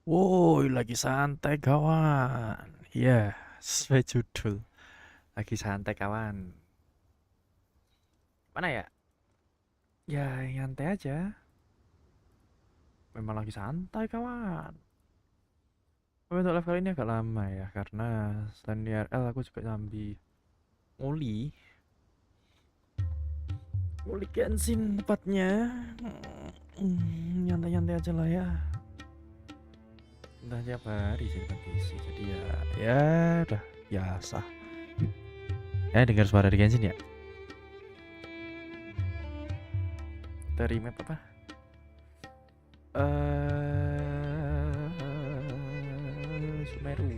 Woi, lagi santai kawan. Iya, sesuai judul. Lagi santai kawan. Mana ya? Ya, nyantai aja. Memang lagi santai kawan. Tapi untuk live kali ini agak lama ya, karena selain IRL aku juga sambil nguli. Nguli Genshin tepatnya. Nyantai-nyantai aja lah ya. Entah tiap hari sih depan PC. Jadi ya udah biasa. Dengar suara di Genshin ya? Dari map apa? Sumeru.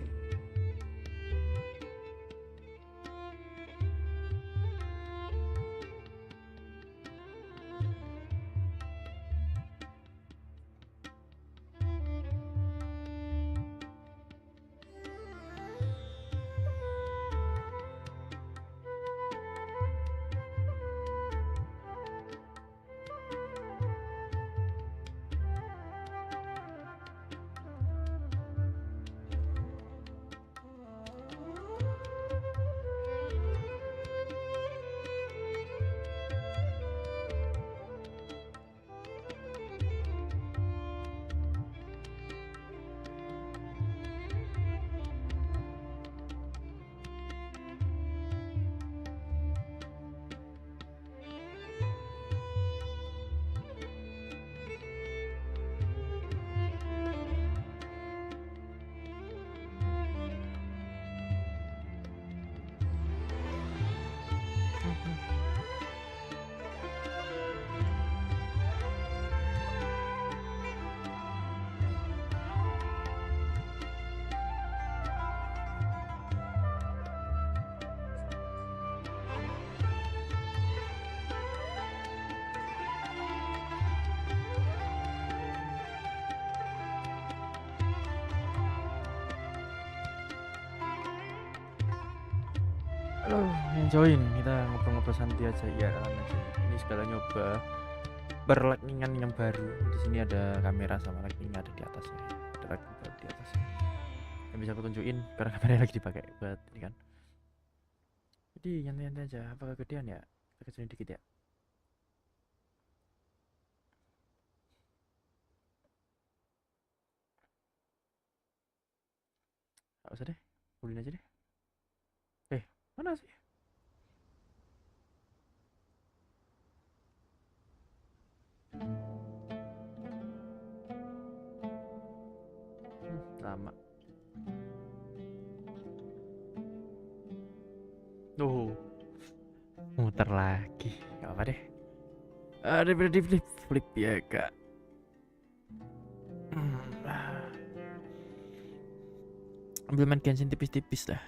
Halo, yang join kita ngobrol-ngobrol santai aja ya aja. Ini sekalian nyoba berlightningan yang baru. Di sini ada kamera sama lightning ada di atasnya. Ada lightning baru di atasnya. Yang bisa aku tunjukin karena kameranya lagi dipakai buat ini kan. Jadi nyantai-nyantai aja. Apakah kegedean ya? Kita kecilin dikit ya. Gak usah deh. Ulin aja deh. Mana sih? Lama. Tuh, muter lagi. Gak apa deh. Ada di flip flip ya kak. Ambil main Genshin tipis-tipis dah.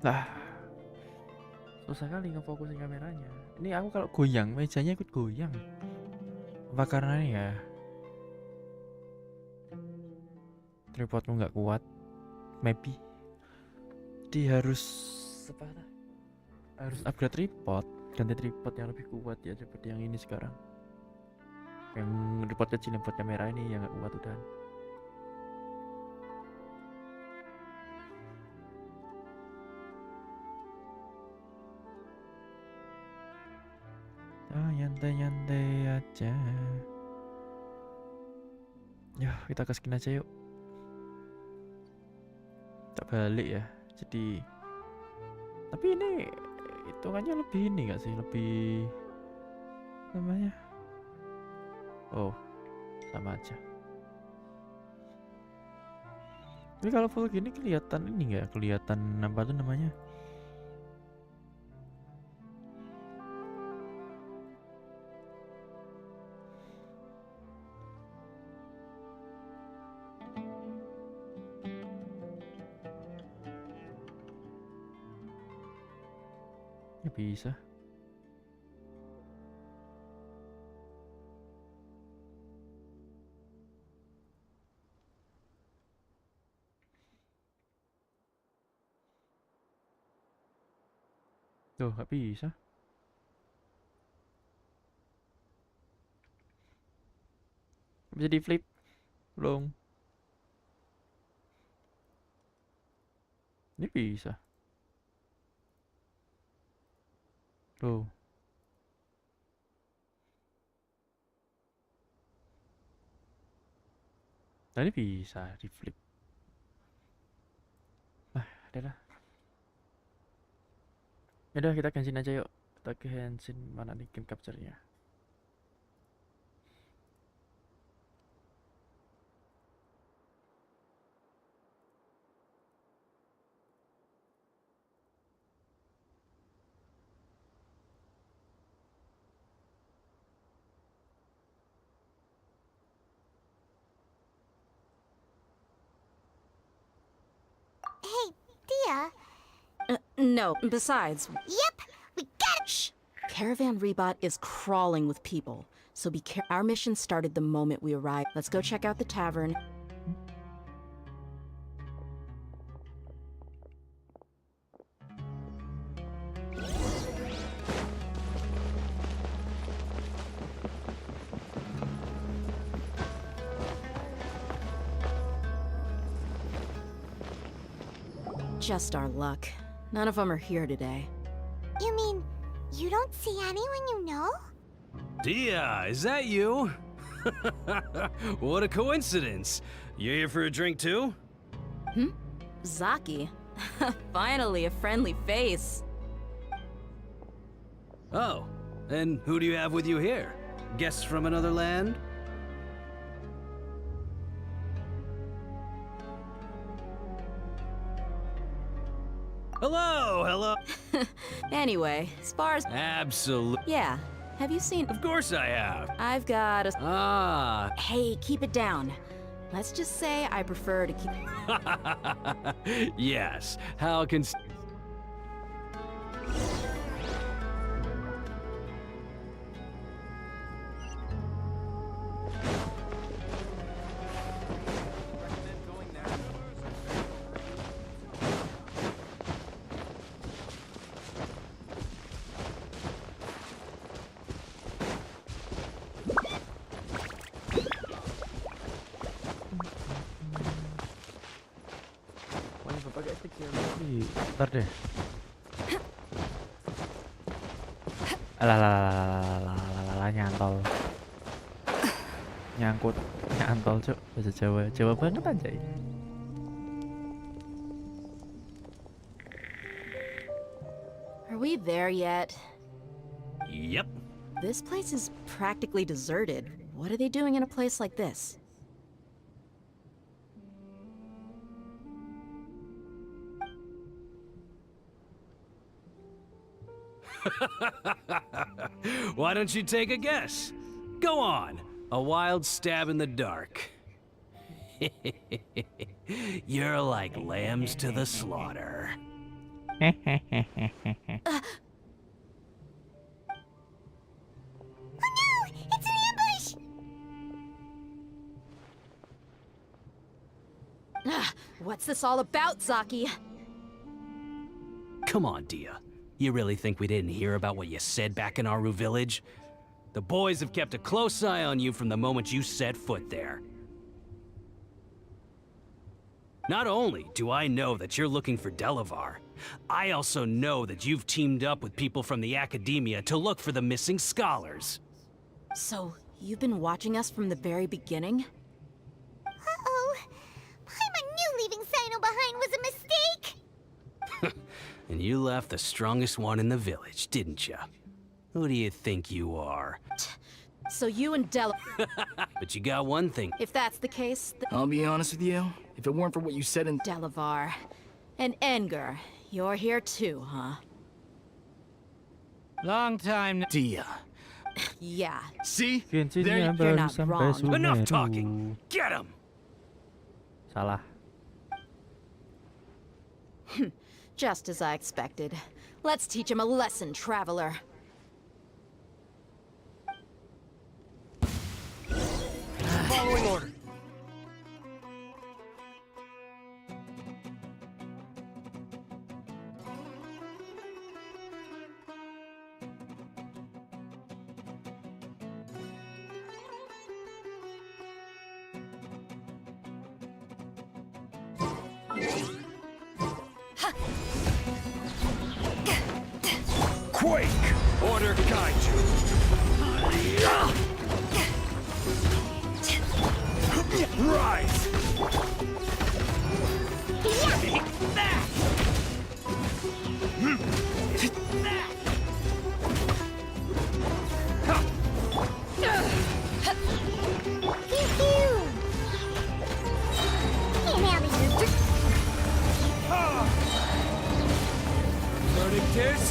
Lah, susah kali ngefokusin kameranya. Ini aku kalau goyang, mejanya ikut goyang. Apa karena ini ya? Tripodku nggak kuat, maybe. Jadi harus apa? Harus upgrade tripod, ganti tripod yang lebih kuat ya seperti yang ini sekarang. Yang tripod kecil yang buat kamera ini yang nggak kuat udah. Nyantai-nyantai aja. Ya, kita ke skin aja yuk. Tak balik ya. Jadi tapi ini hitungannya lebih ini gak sih? Lebih namanya. Oh, sama aja. Tapi kalau full gini kelihatan ini nggak? Kelihatan apa tuh namanya? Ya bisa. Tuh, nggak bisa. Bisa di flip. Belum. Ini bisa. Tuh. Tadi bisa di flip. Adalah. Yaudah kita gantiin aja yuk. Kita gantiin mana nih game capture-nya. Hey, Dia. No, besides, Yep, we got it. shh. Caravan Rebot is crawling with people, so be careful. Our mission started the moment we arrived. Let's go check out the tavern. Just our luck. None of them are here today. You mean you don't see anyone you know? Dia, is that you? What a coincidence. You here for a drink too? Zaki. Finally, a friendly face. Oh, and who do you have with you here? Guests from another land? Hello, hello. Anyway, as far as... Absolutely. Yeah, have you seen... Of course I have. I've got a... Ah. Hey, keep it down. Let's just say I prefer to keep... Yes. How can... Pokoknya bapak kayak stick ya. Ntar deh. Alah, nyantol. Nyangkut, nyantol cuk. Bahasa Jawa, Jawa banget anjay. Are we there yet? Yep. This place is practically deserted. What are they doing in a place like this? Why don't you take a guess? Go on. A wild stab in the dark. You're like lambs to the slaughter. Oh no, it's an ambush. What's this all about, Zaki? Come on, Dia. You really think we didn't hear about what you said back in Aru village? The boys have kept a close eye on you from the moment you set foot there. Not only do I know that you're looking for Delavar, I also know that you've teamed up with people from the academia to look for the missing scholars. So, you've been watching us from the very beginning? Uh-oh. Paimon knew leaving Sino behind was a mistake. And you left the strongest one in the village, didn't you? Who do you think you are? So you and Della... But you got one thing. If that's the case, I'll be honest with you. If it weren't for what you said in... Delavar. And Enger, you're here too, huh? Long time... Dia. Yeah. See? Genshinnya There you- baru not sampai wrong. Sumeru. Enough talking. Get him! Salah. Just as I expected. Let's teach him a lesson, traveler. Following order. Quake! Order Kaiju! Rise! Take that! Pew-pew! Hey, now these Verdict is...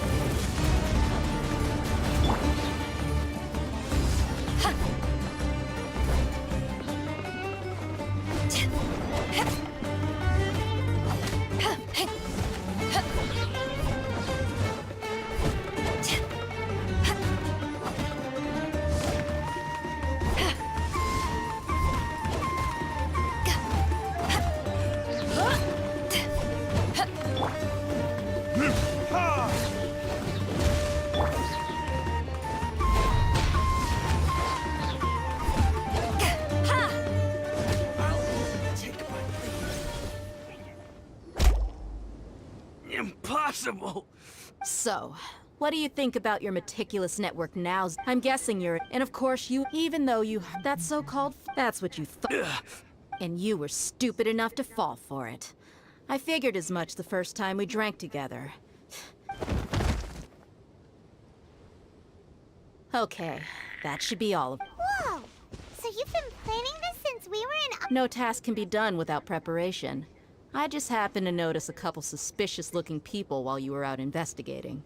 Impossible! So, what do you think about your meticulous network now? I'm guessing you're, and of course you, even though you, that so-called, that's what you thought. And you were stupid enough to fall for it. I figured as much the first time we drank together. Okay, that should be all of it. Whoa! So you've been planning this since we were in... No task can be done without preparation. I just happened to notice a couple suspicious-looking people while you were out investigating.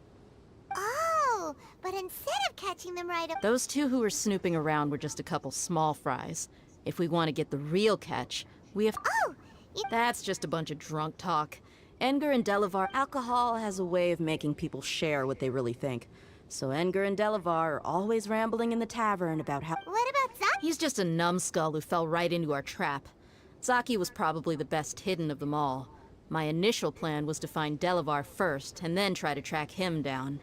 Oh, but instead of catching them right up... Those two who were snooping around were just a couple small fries. If we want to get the real catch, we have... Oh! That's just a bunch of drunk talk. Edgar and Delavar, alcohol has a way of making people share what they really think. So Edgar and Delavar are always rambling in the tavern about how... What about Zaki? He's just a numbskull who fell right into our trap. Zaki was probably the best hidden of them all. My initial plan was to find Delavar first, and then try to track him down.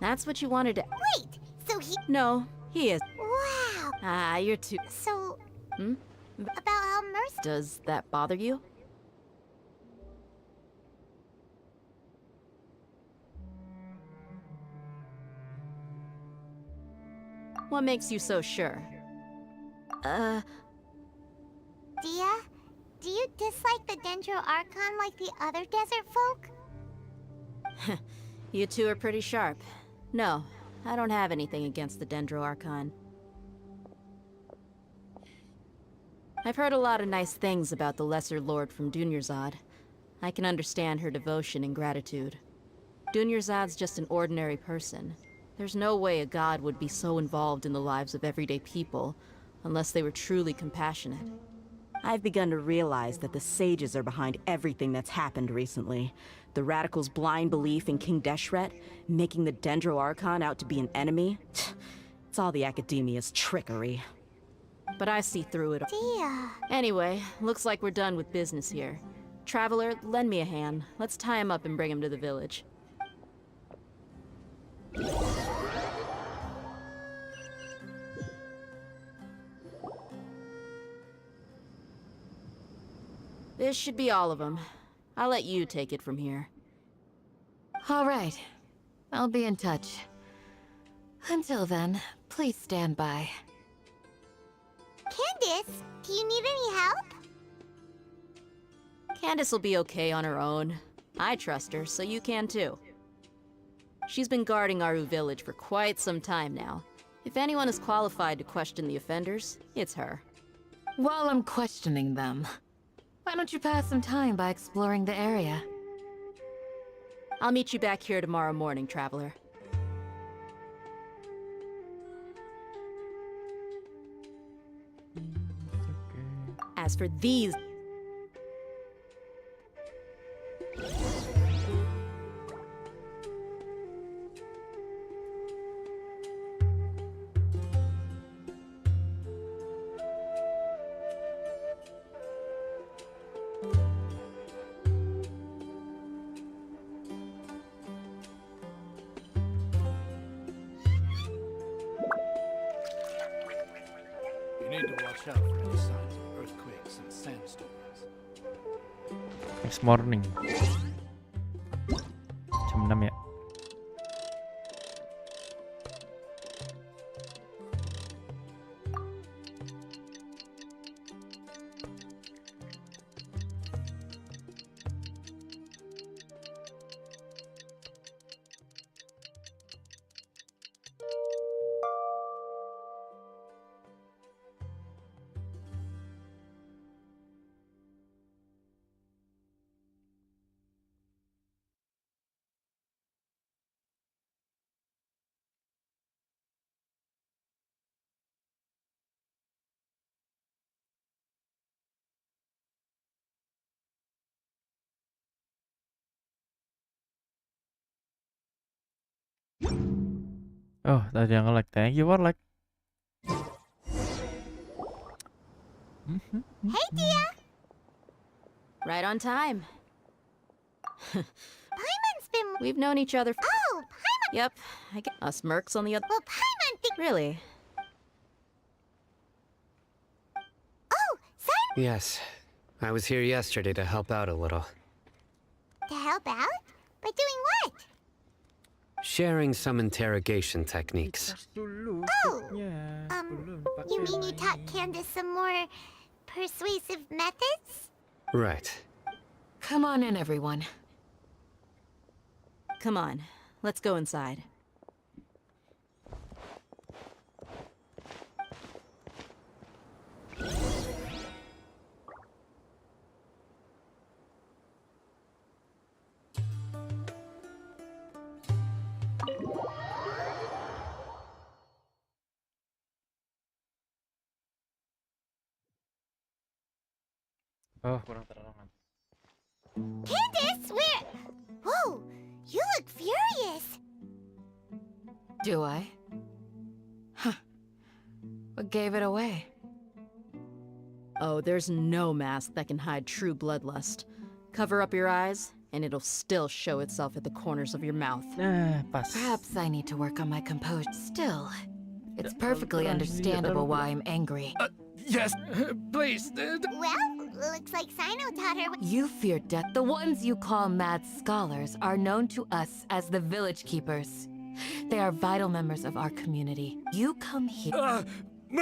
That's what you wanted to... Wait! So he... No, he is. Wow! Ah, you're too... So... Hmm? About how Mercy... Does that bother you? What makes you so sure? Dia? Do you dislike the Dendro Archon like the other desert folk? You two are pretty sharp. No, I don't have anything against the Dendro Archon. I've heard a lot of nice things about the Lesser Lord from Dunyarzad. I can understand her devotion and gratitude. Dunyarzad's just an ordinary person. There's no way a god would be so involved in the lives of everyday people, unless they were truly compassionate. I've begun to realize that the sages are behind everything that's happened recently. The radicals' blind belief in King Deshret, making the Dendro Archon out to be an enemy. It's all the Academia's trickery. But I see through it all. Tia. Anyway, looks like we're done with business here. Traveler, lend me a hand. Let's tie him up and bring him to the village. This should be all of them. I'll let you take it from here. All right. I'll be in touch. Until then, please stand by. Candace, do you need any help? Candace will be okay on her own. I trust her, so you can too. She's been guarding Aru village for quite some time now. If anyone is qualified to question the offenders, it's her. While I'm questioning them, why don't you pass some time by exploring the area? I'll meet you back here tomorrow morning, Traveler. As for these... You need to watch out for any signs of earthquakes and sandstorms. Next morning. Jam 6 ya. Oh, tadi yang nge-lag. Thank you for like. Hey, Tia. Right on time. Paimon's been... We've known each other for... Oh, Paimon... Yep, I get us mercs on the other... Well, Paimon think... Really? Oh, Simon... Yes. I was here yesterday to help out a little. To help out? By doing what? Sharing some interrogation techniques. Oh, you mean you taught Candace some more persuasive methods? Right. Come on in, everyone. Come on, let's go inside. Oh, kurang terang. Candace, where... Whoa, you look furious. Do I? Huh. What gave it away? Oh, there's no mask that can hide true bloodlust. Cover up your eyes, and it'll still show itself at the corners of your mouth. Pas. Perhaps I need to work on my composure. Still, it's perfectly understandable why I'm angry. Yes, please. Well, looks like Sino taught her... You fear death. The ones you call mad scholars are known to us as the village keepers. They are vital members of our community. You come here.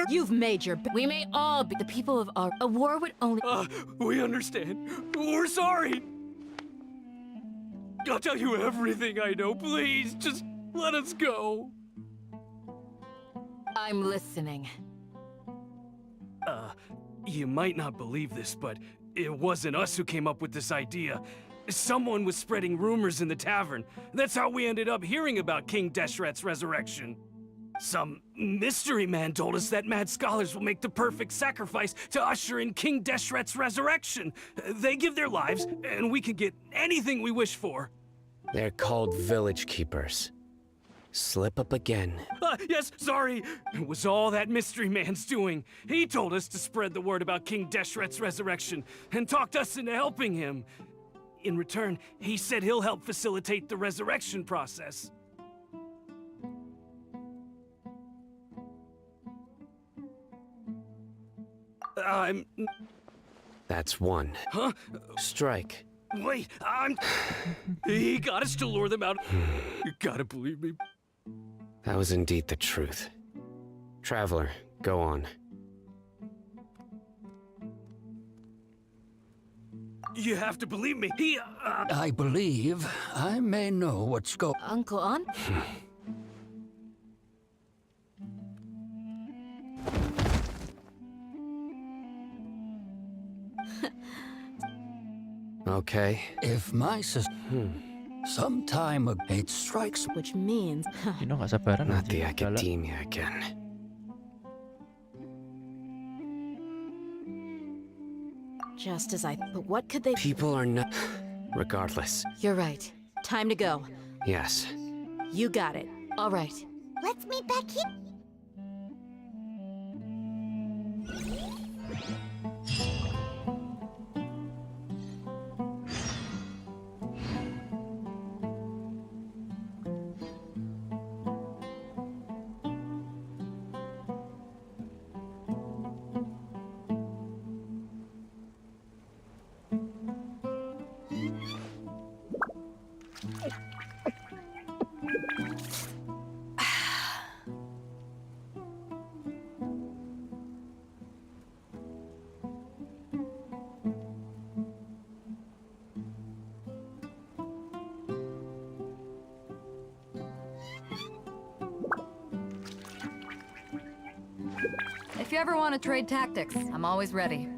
You've made your... We may all be the people of our... A war would only... We understand. We're sorry. I'll tell you everything I know. Please, just let us go. I'm listening. You might not believe this, but it wasn't us who came up with this idea. Someone was spreading rumors in the tavern. That's how we ended up hearing about King Deshret's resurrection. Some mystery man told us that mad scholars will make the perfect sacrifice to usher in King Deshret's resurrection. They give their lives, and we can get anything we wish for. They're called village keepers. Slip up again. Yes, sorry. It was all that mystery man's doing. He told us to spread the word about King Deshret's resurrection and talked us into helping him. In return, he said he'll help facilitate the resurrection process. That's one. Huh? Strike. Wait, He got us to lure them out. You gotta believe me. That was indeed the truth. Traveler, go on. You have to believe me. I believe I may know what's going. Uncle On? Okay. If my sister, some time ago, it strikes. Which means, Gino nggak sabaran Not anjing, the galak. academia again. just as I. But what could they? People are not. Regardless. You're right. Time to go. Yes. You got it. All right. Let's meet back here. If you ever want to trade tactics, I'm always ready.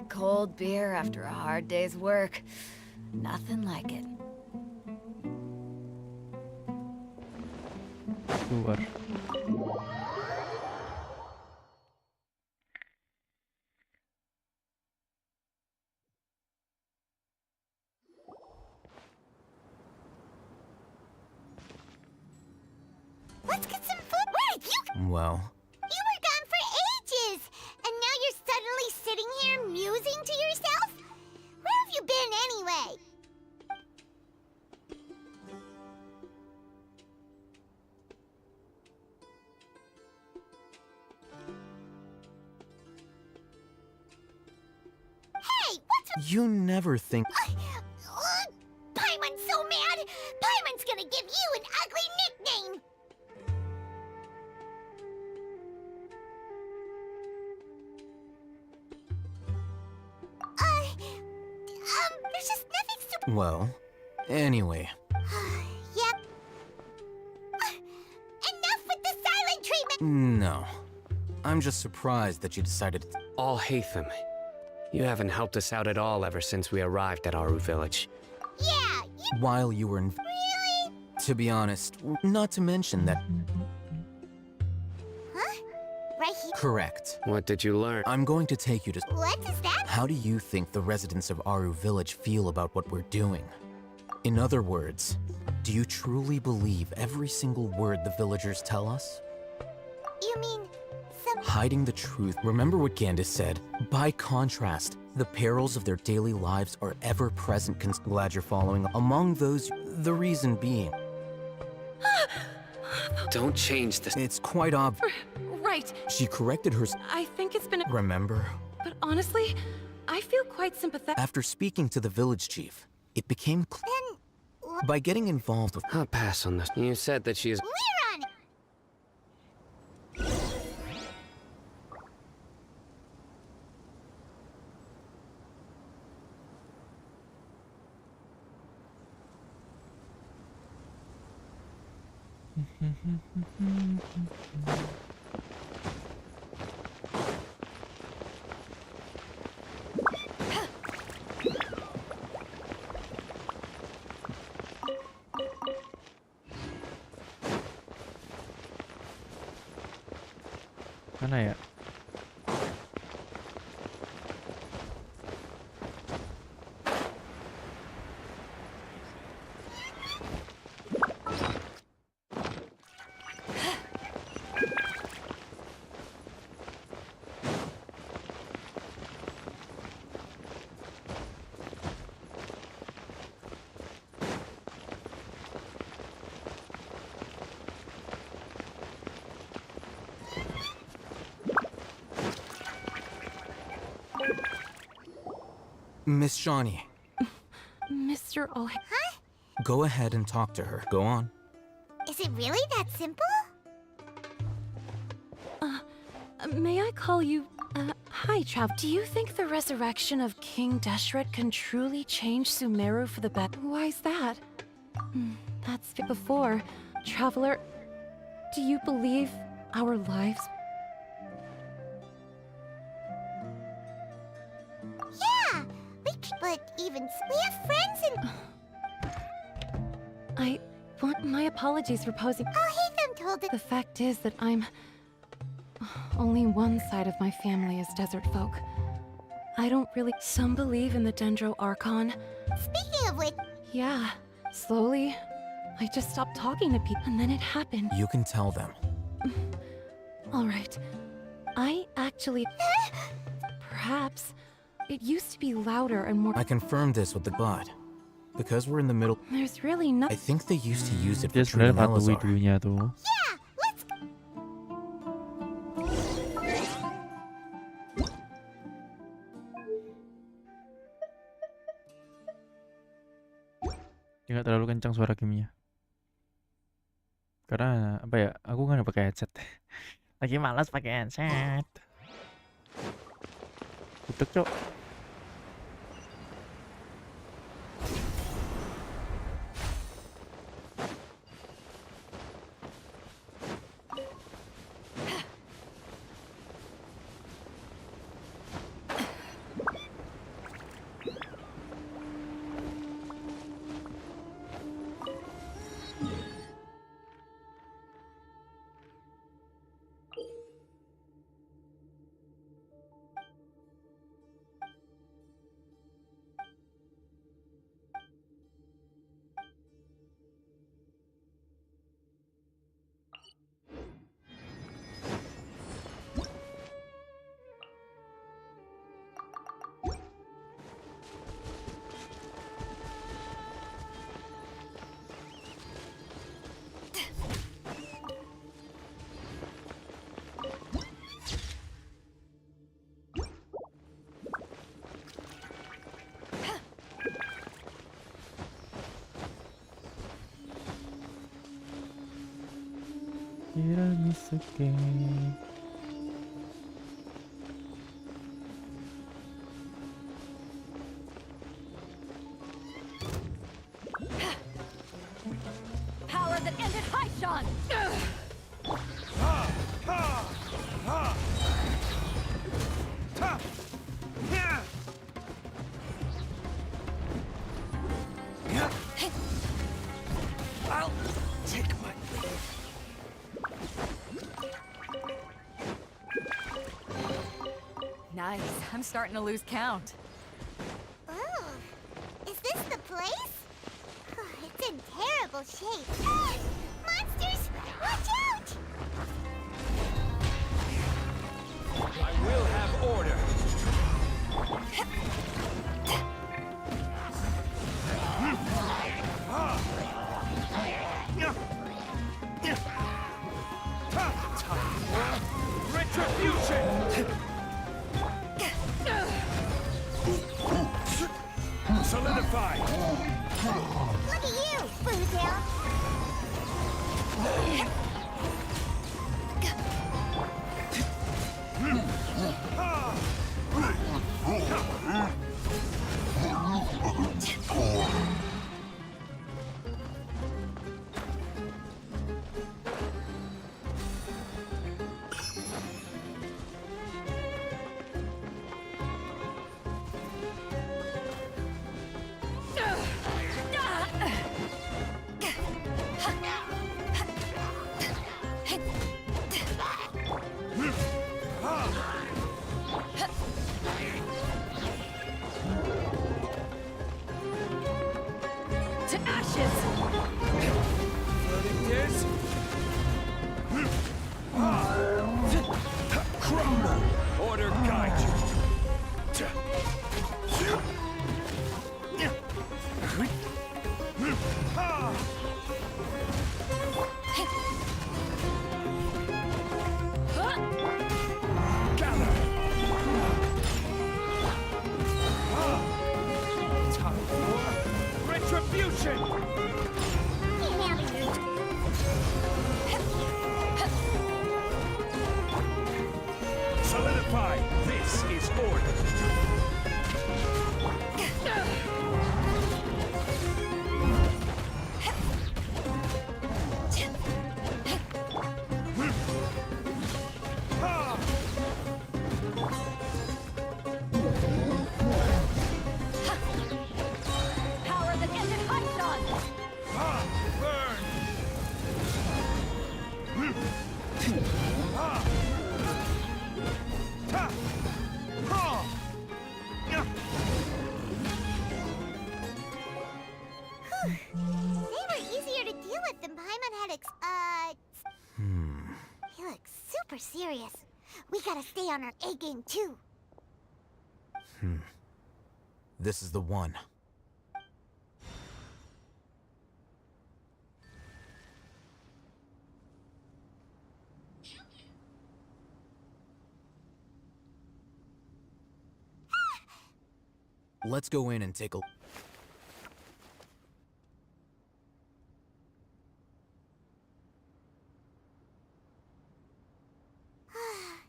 Cold beer after a hard day's work. Nothing like it. Keluar. Let's get some food. Wait, you Well, were gone for ages, and now you're suddenly sitting here musing to yourself? Where have you been anyway? Hey, what's you never think. Paimon's so mad! Paimon's gonna give you an ugly nickname! There's just nothing super. Well, anyway, Yep. Enough with the silent treatment! no. I'm just surprised that you decided. All Hatham. You haven't helped us out at all ever since we arrived at Aru Village. Yeah, you While you were in. really? To be honest, not to mention that. Huh? Right here? Correct. What did you learn? I'm going to take you to. What is that? How do you think the residents of Aru Village feel about what we're doing? In other words, do you truly believe every single word the villagers tell us? You mean some. Hiding the truth. Remember what Gandis said. By contrast, the perils of their daily lives are ever present. Glad you're following. Among those, the reason being. Don't change this. It's quite obvious. Right. She corrected her. I think it's been. Remember? But honestly, I feel quite sympathetic. After speaking to the village chief, it became Then. by getting involved with. I'll pass on this. You said that she is. We're on it! Mana ya? Miss Shawnee, Mr. O'Hare. go ahead and talk to her. Go on. Is it really that simple? May I call you... hi, Trav. Do you think the resurrection of King Deshret can truly change Sumeru for the better? Why's that? That's before. Traveler, do you believe our lives... Yeah, but even we have friends and I want my apologies for posing... Hatham told it. The fact is that I'm... only one side of my family is desert folk. I don't really... Some believe in the Dendro Archon. Speaking of which, Yeah, slowly, I just stopped talking to people, and then it happened. You can tell them. Alright, I actually... Perhaps, it used to be louder and more... I confirmed this with the bot. Because we're in the middle, There's really I nothing... think they used to use it for Dia sebenarnya treating patuhi Elazar. dulunya tuh. yeah, let's Dia nggak terlalu kencang suara gamenya. Karena apa ya? Aku nggak pakai headset. Lagi malas pakai headset. Tutup, Cok. Tiramisu-ke. Power that ended Haishan! I'll take my... Nice. I'm starting to lose count. Oh, is this the place? It's in terrible shape. Monsters, watch out! I will have order. Retribution! Solidify! Look at you, Boozle. Solidify. This is order. Power the engine python! Burn! They were easier to deal with than Paimon had He looks super serious. We gotta stay on our A game too. This is the one. Let's go in and take a...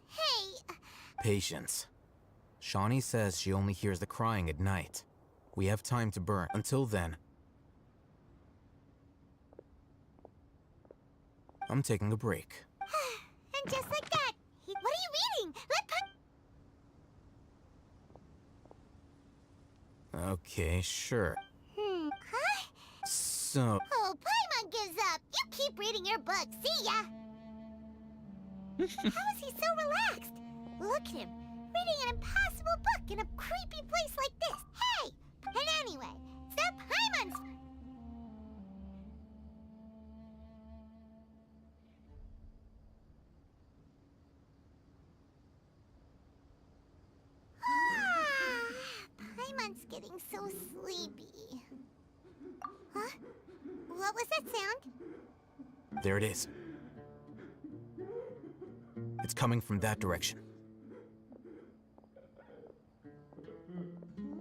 Hey, Patience. Shawnee says she only hears the crying at night. We have time to burn. Until then, I'm taking a break. and just like that, what are you reading? Okay, sure. Huh? So... Oh, Paimon gives up. You keep reading your book. See ya. How is he so relaxed? Look at him, reading an impossible book in a creepy place like this. Hey! And anyway, it's not Paimon's... Paimon's getting so sleepy. Huh? What was that sound? there it is. It's coming from that direction.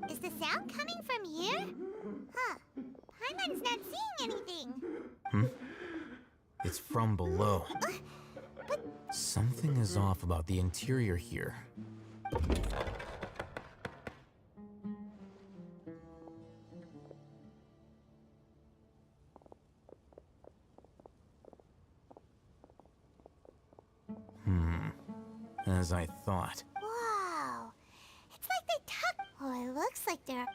Is the sound coming from here? Huh. Paimon's not seeing anything. It's from below. Something is off about the interior here. As I thought. Wow. It's like they tuck... Oh, it looks like they're...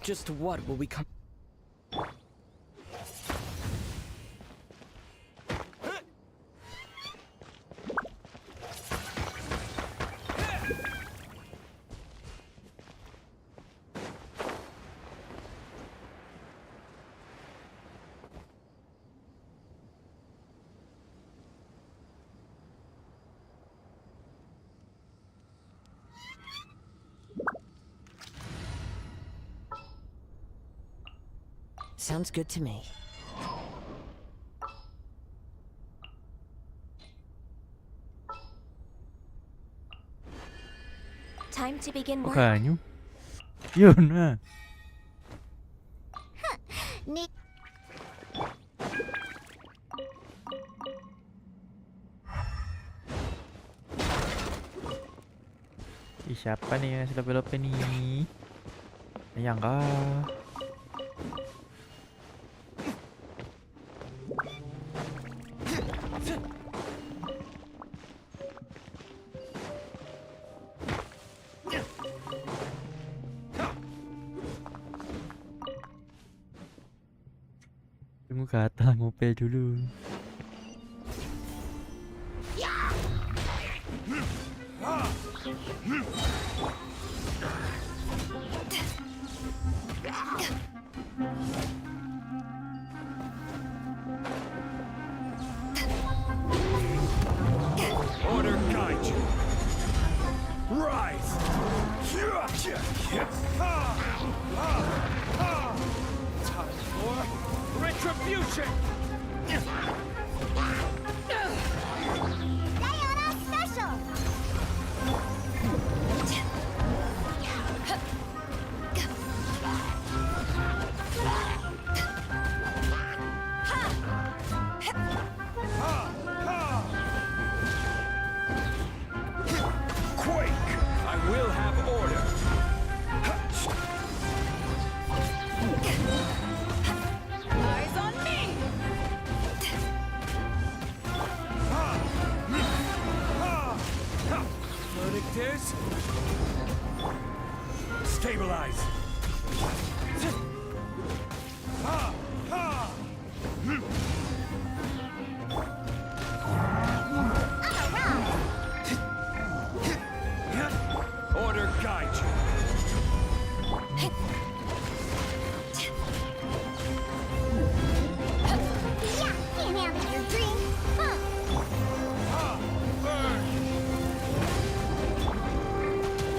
Just what will we come? Sounds good to me. Time to begin work. Makanya. Yun na. Nick. Siapa nih yang sudah belok nih? Ayang kah? Tunggu kata ngopi dulu. Order guide you. Rise. Time for retribution. Sayonara special! Quake. I will have order. Eyes on me! Verdict is stabilize. Order guide you. Yeah, can't handle your dream. Huh. Burn.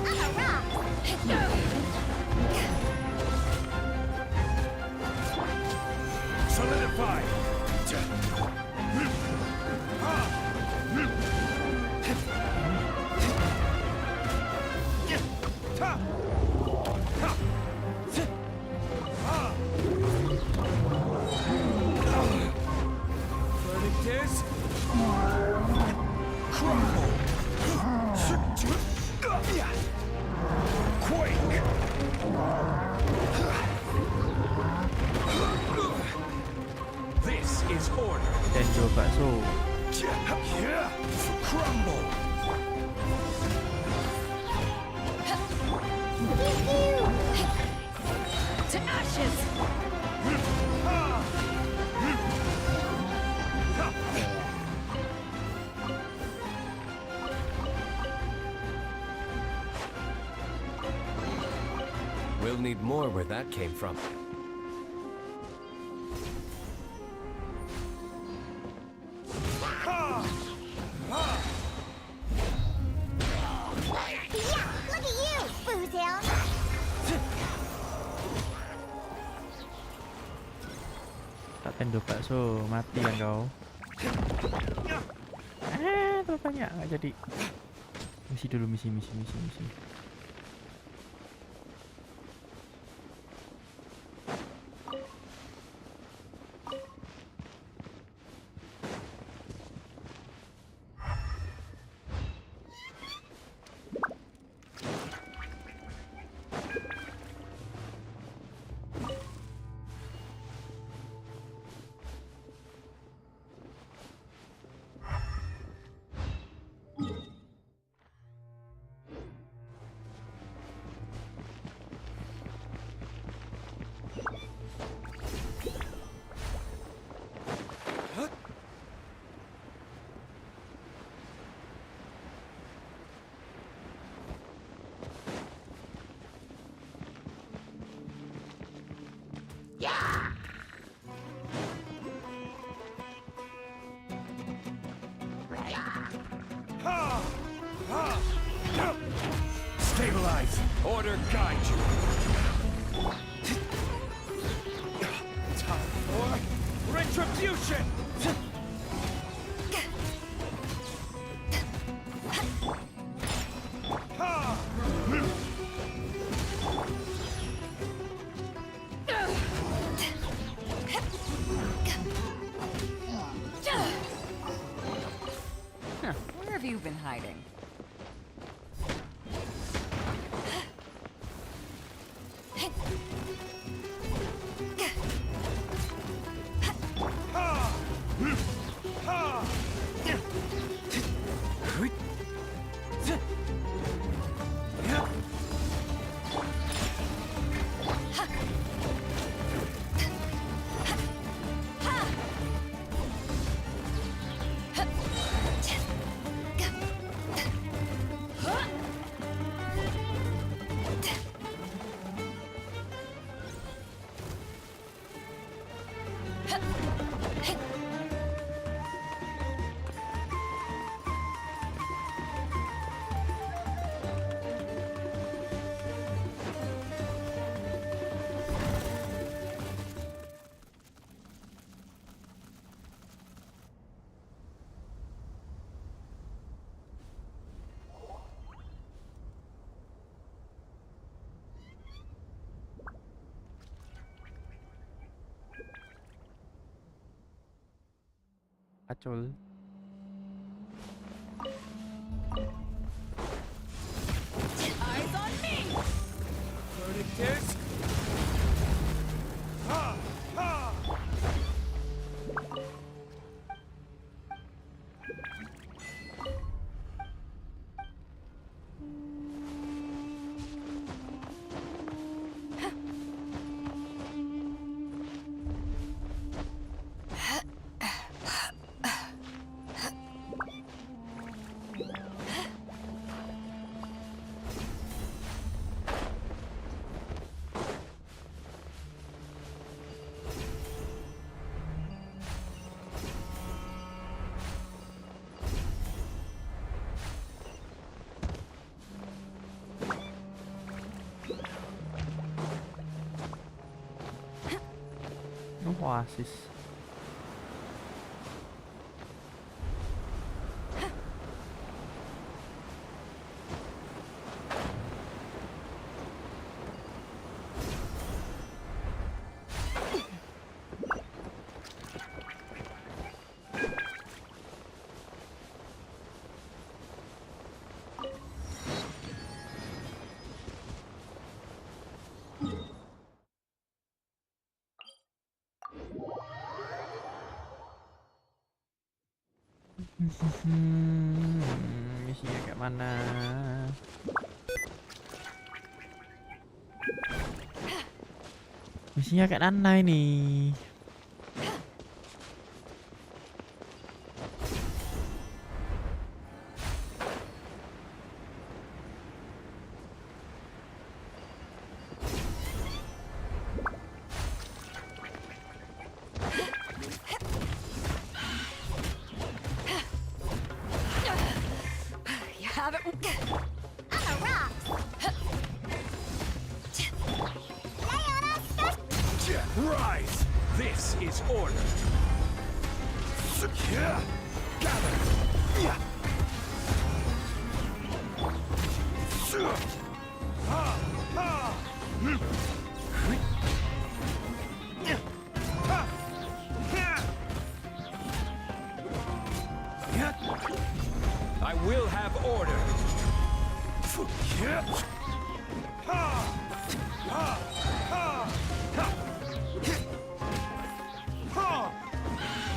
I'm a rock. Solidify. Verdict is crumble. Quake. This is order. Tenjo bakso. Crumble. To ashes! We'll need more where that came from. Yeah, look at you, Boozhound. Tak Tenjo bakso, mati kan kau. Terlalu banyak nggak jadi. Misi dulu, misi. Stabilize. Order guide you. Time for retribution. Where have you been hiding? pacul. Eyes on me! Verdict is... Ha! Ha! Oasis. Misinya kayak mana? Misinya kayak mana ini? You have it. I'm a rock. Rise! This is order. Gather! I will have order.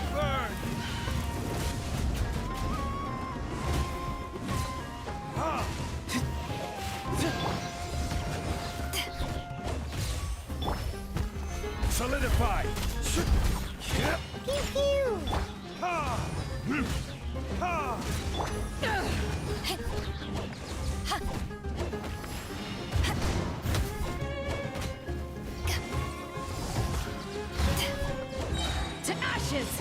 Burn! Solidify! Pew pew. To ashes!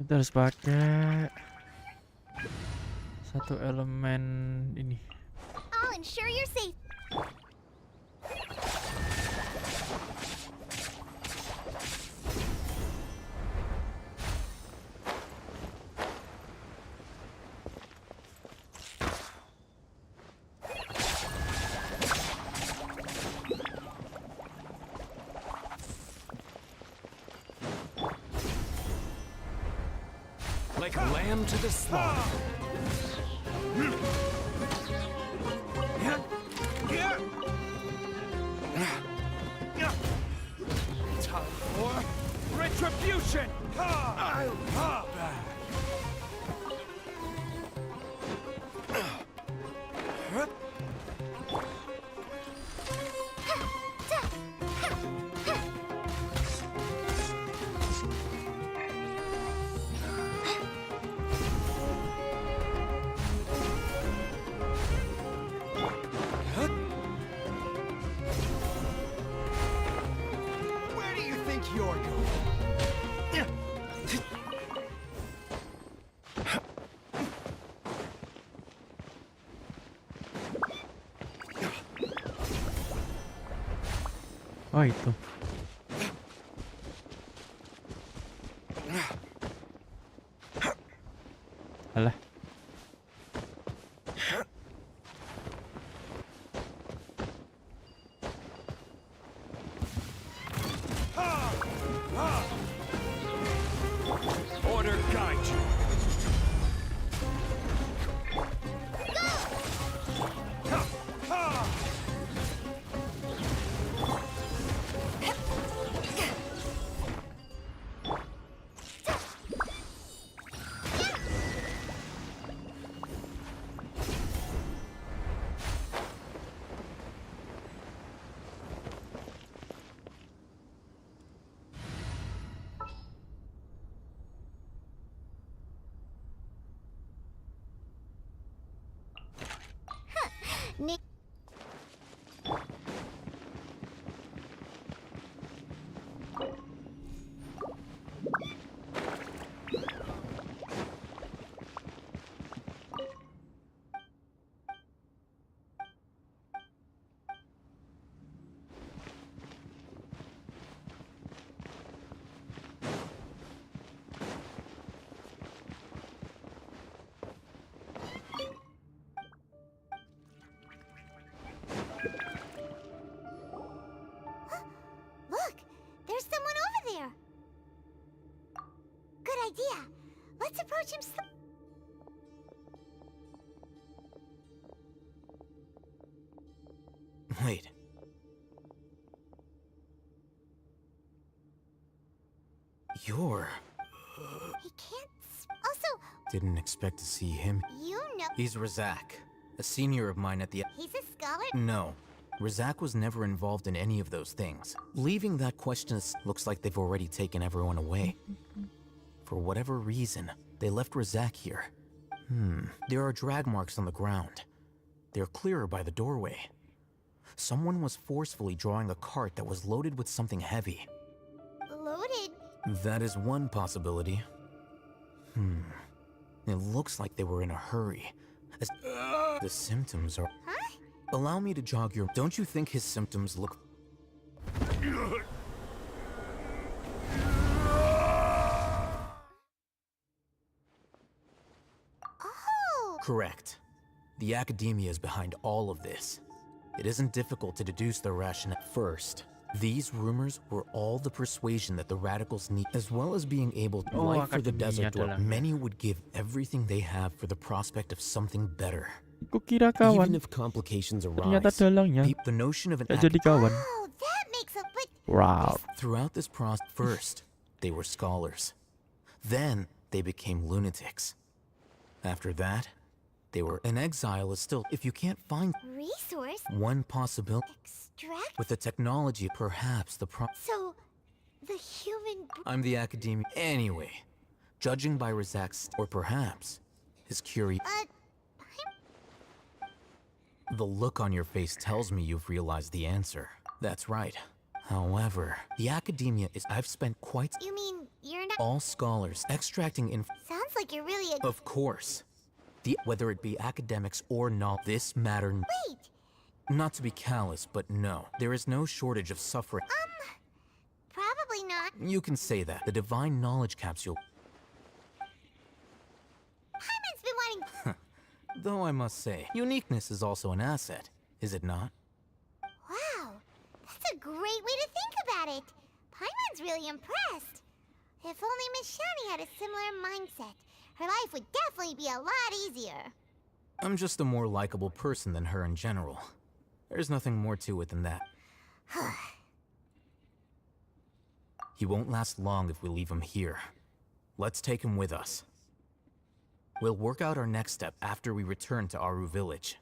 Kita harus pakai satu elemen ini. I'll ensure you're safe. Like a lamb to the slaughter. Time for retribution! I'll back. Where do you think you're going? Oh itu. Alah. Order guide you. Nick. Look, there's someone over there. Good idea. Let's approach him. Wait. You're... He can't. Also, Didn't expect to see him. you know, He's Razak, a senior of mine at the... he's a scholar. No. Razak was never involved in any of those things. Leaving that question looks like they've already taken everyone away. For whatever reason, they left Razak here. There are drag marks on the ground. They're clearer by the doorway. Someone was forcefully drawing a cart that was loaded with something heavy. Loaded. That is one possibility. It looks like they were in a hurry. As the symptoms are... Huh? Allow me to jog your... Don't you think his symptoms look... Oh. Correct. The academia is behind all of this. It isn't difficult to deduce their rationale. First, these rumors were all the persuasion that the radicals need, as well as being able to life for the desert dweller. Many would give everything they have for the prospect of something better. Kukira Even kawan. if complications Ternyata arise, dalangnya the notion of an gak jadi kawan. Oh, that makes a but. Wow. Throughout this process, first, they were scholars. Then, they became lunatics. After that, they were... An exile is still... If you can't find Resource. one possibility... Extract. With the technology, perhaps the So, the human. I'm the academia... Anyway, judging by Razak's... Or perhaps, his curiosity... The look on your face tells me you've realized the answer. That's right. However, the academia is... I've spent quite... You mean you're not? All scholars extracting Sounds like you're really a. Of course. Whether it be academics or not, this matter... Wait. Not to be callous, but no. There is no shortage of suffering. Probably not. You can say that. The divine knowledge capsule... Paimon's been wanting. Though I must say, uniqueness is also an asset, is it not? Wow, that's a great way to think about it. Paimon's really impressed. If only Miss Shani had a similar mindset, her life would definitely be a lot easier. I'm just a more likable person than her in general. There's nothing more to it than that. He won't last long if we leave him here. Let's take him with us. We'll work out our next step after we return to Aru Village.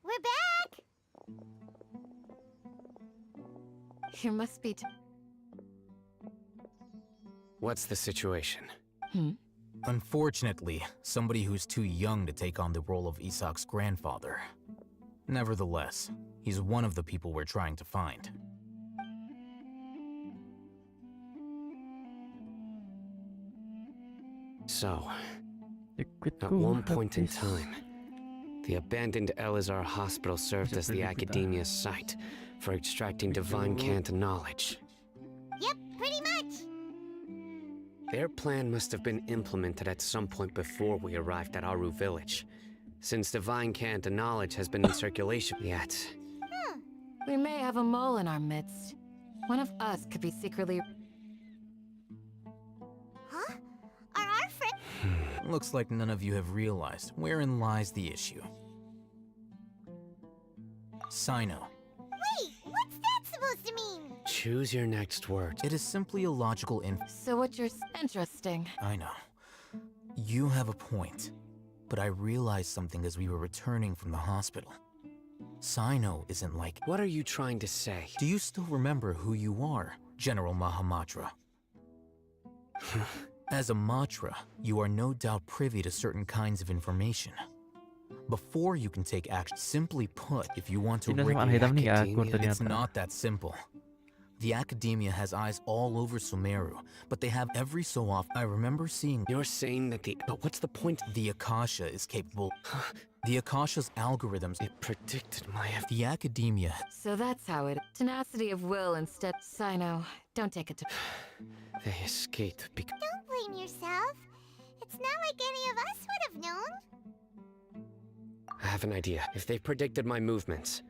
We're back! You must be. What's the situation? Unfortunately, somebody who's too young to take on the role of Isak's grandfather. Nevertheless, he's one of the people we're trying to find. So, Liquidku at one point in habis. time, the abandoned Elazar Hospital served as the academia's site for extracting divine cant knowledge. Yep, pretty much. Their plan must have been implemented at some point before we arrived at Aru village, since divine cant knowledge has been in circulation yet. We may have a mole in our midst. One of us could be secretly... Huh? Are our friends? Looks like none of you have realized wherein lies the issue. Sino. Wait, what's that supposed to mean? Choose your next word. It is simply a logical So what you're... Interesting. I know. You have a point. But I realized something as we were returning from the hospital. Sino isn't like... What are you trying to say? Do you still remember who you are, General Mahamatra? As a Matra, you are no doubt privy to certain kinds of information. Before you can take action, simply put, if you want to Sino rig sama the hitam nih ya, academia, akur it's ternyata. not that simple. The academia has eyes all over Sumeru, but they have every so often. I remember seeing... You're saying that the... But what's the point? The Akasha is capable... The Akasha's algorithms... It predicted my... The academia... So that's how it... Tenacity of will instead... Sino, don't take it to... They escaped because... Don't blame yourself. It's not like any of us would have known. I have an idea. If they predicted my movements,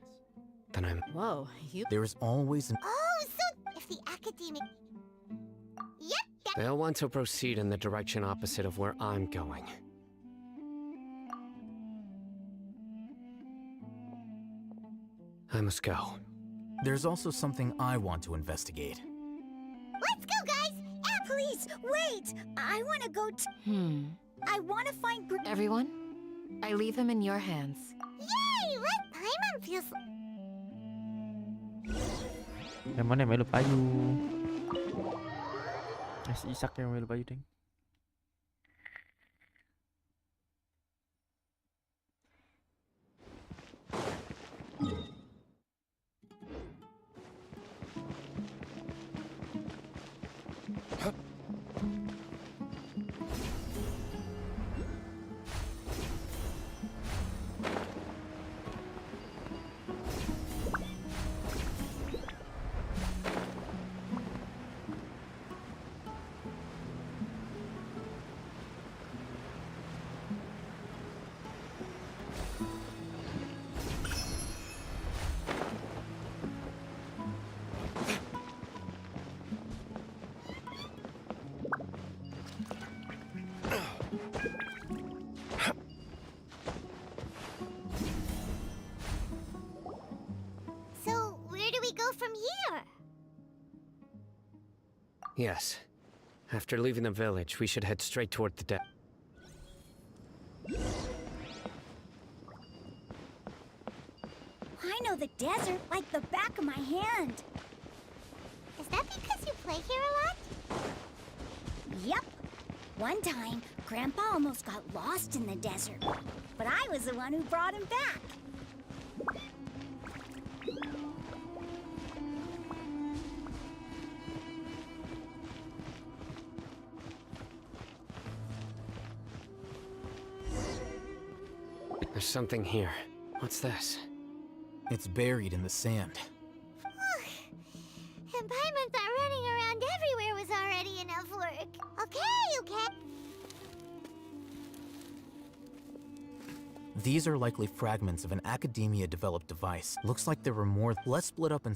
then I'm... Whoa, you... There is always an... Oh, so if the academic... Yep, They'll want to proceed in the direction opposite of where I'm going. I must go. There's also something I want to investigate. let's go, guys. Please, wait. I want to go I want to find... Everyone, I leave him in your hands. Yay, let Paimon feel... Yang mana yang melu payu? Si Isak yang melu payu, deng. So, where do we go from here? Yes. After leaving the village, we should head straight toward the I know the desert like the back of my hand. Is that because you play here a lot? Yep. One time, Grandpa almost got lost in the desert, but I was the one who brought him back. There's something here. What's this? It's buried in the sand. And Paimon thought running around everywhere was already enough work. Okay. These are likely fragments of an academia-developed device. Looks like there were more. Let's split up and...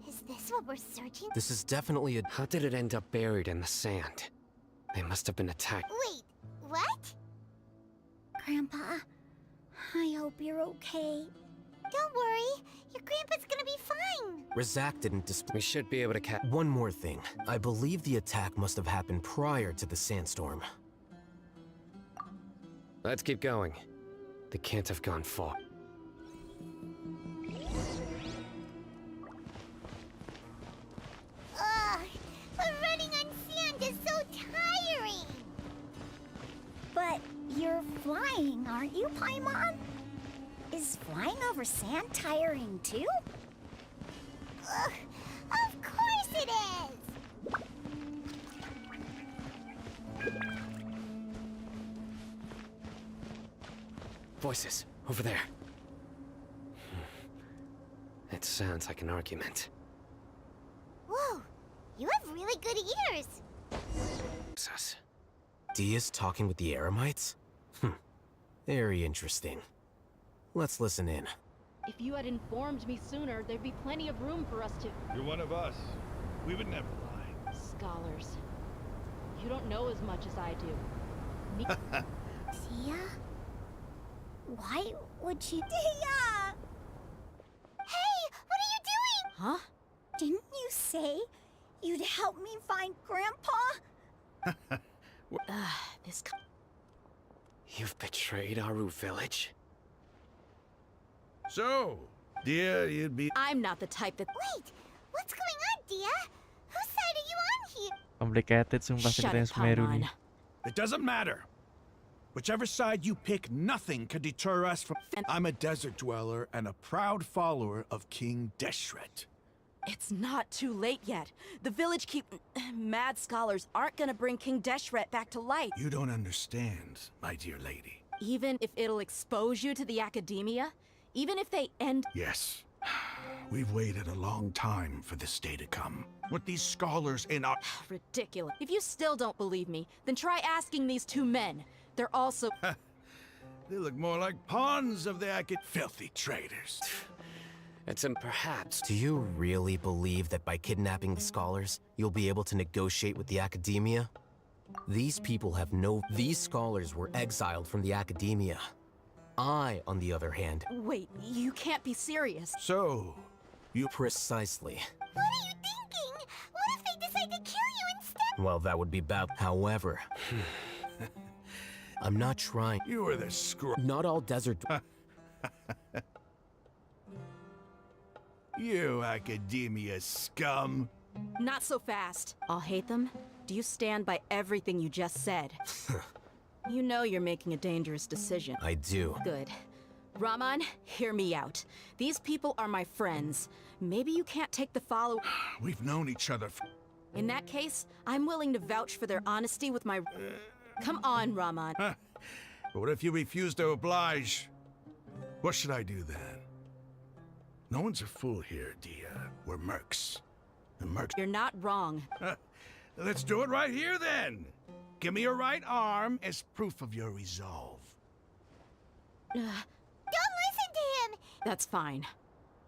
Is this what we're searching? This is definitely a... How did it end up buried in the sand? They must have been attacked. Wait, what? Grandpa, I hope you're okay. Don't worry. Your grandpa's gonna be fine. Razak didn't display... We should be able to catch... One more thing. I believe the attack must have happened prior to the sandstorm. Let's keep going. They can't have gone far. flying, aren't you, Paimon? Is flying over sand tiring too? Ugh, of course it is! Voices, over there. It sounds like an argument. Whoa, you have really good ears. Sus. Dia's talking with the Eremites? Very interesting. Let's listen in. If you had informed me sooner, there'd be plenty of room for us to... You're one of us. We would never lie. Scholars. You don't know as much as I do. Me... Tia? Why would you... Tia! Hey, what are you doing? Huh? Didn't you say you'd help me find Grandpa? This... You've betrayed Aru Village? So, dear, you'd be... I'm not the type that... Wait, what's going on, Dia? Whose side are you on here? Complicated sumpah Shut ceritanya it, Sumeru Paimon. nih. It doesn't matter. Whichever side you pick, nothing can deter us from... I'm a desert dweller and a proud follower of King Deshret. It's not too late yet. The village mad scholars aren't gonna bring King Deshret back to life. You don't understand, my dear lady. Even if it'll expose you to the academia? Even if they end... Yes. We've waited a long time for this day to come. With these scholars in our... Ridiculous. If you still don't believe me, then try asking these two men. They're also... They look more like pawns of the filthy traitors. It's perhaps... Do you really believe that by kidnapping the scholars, you'll be able to negotiate with the academia? These people have no... These scholars were exiled from the academia. I, on the other hand... Wait, you can't be serious. So, you... Precisely. What are you thinking? What if they decide to kill you instead? Well, that would be bad. However... I'm not trying... You were the screw... Not all desert... You academia scum. Not so fast. I'll hate them. Do you stand by everything you just said? You know you're making a dangerous decision. I do. Good. Raman, hear me out. These people are my friends. Maybe you can't take the follow... We've known each other for... In that case, I'm willing to vouch for their honesty with my... Come on, Raman. But what if you refuse to oblige? What should I do then? No one's a fool here, Dia. We're mercs. And mercs... You're not wrong. Let's do it right here, then. Give me your right arm as proof of your resolve. Don't listen to him! That's fine.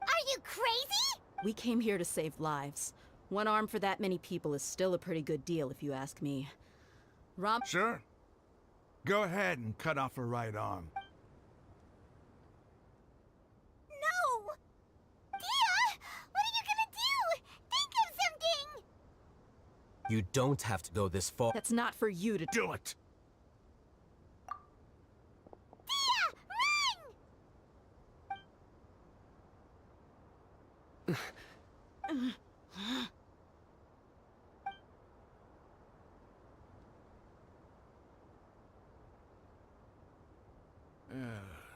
Are you crazy? We came here to save lives. One arm for that many people is still a pretty good deal, if you ask me. Sure. Go ahead and cut off her right arm. No! Dia! What are you gonna do? Think of something! You don't have to go this far. That's not for you to do it. Dia! Run!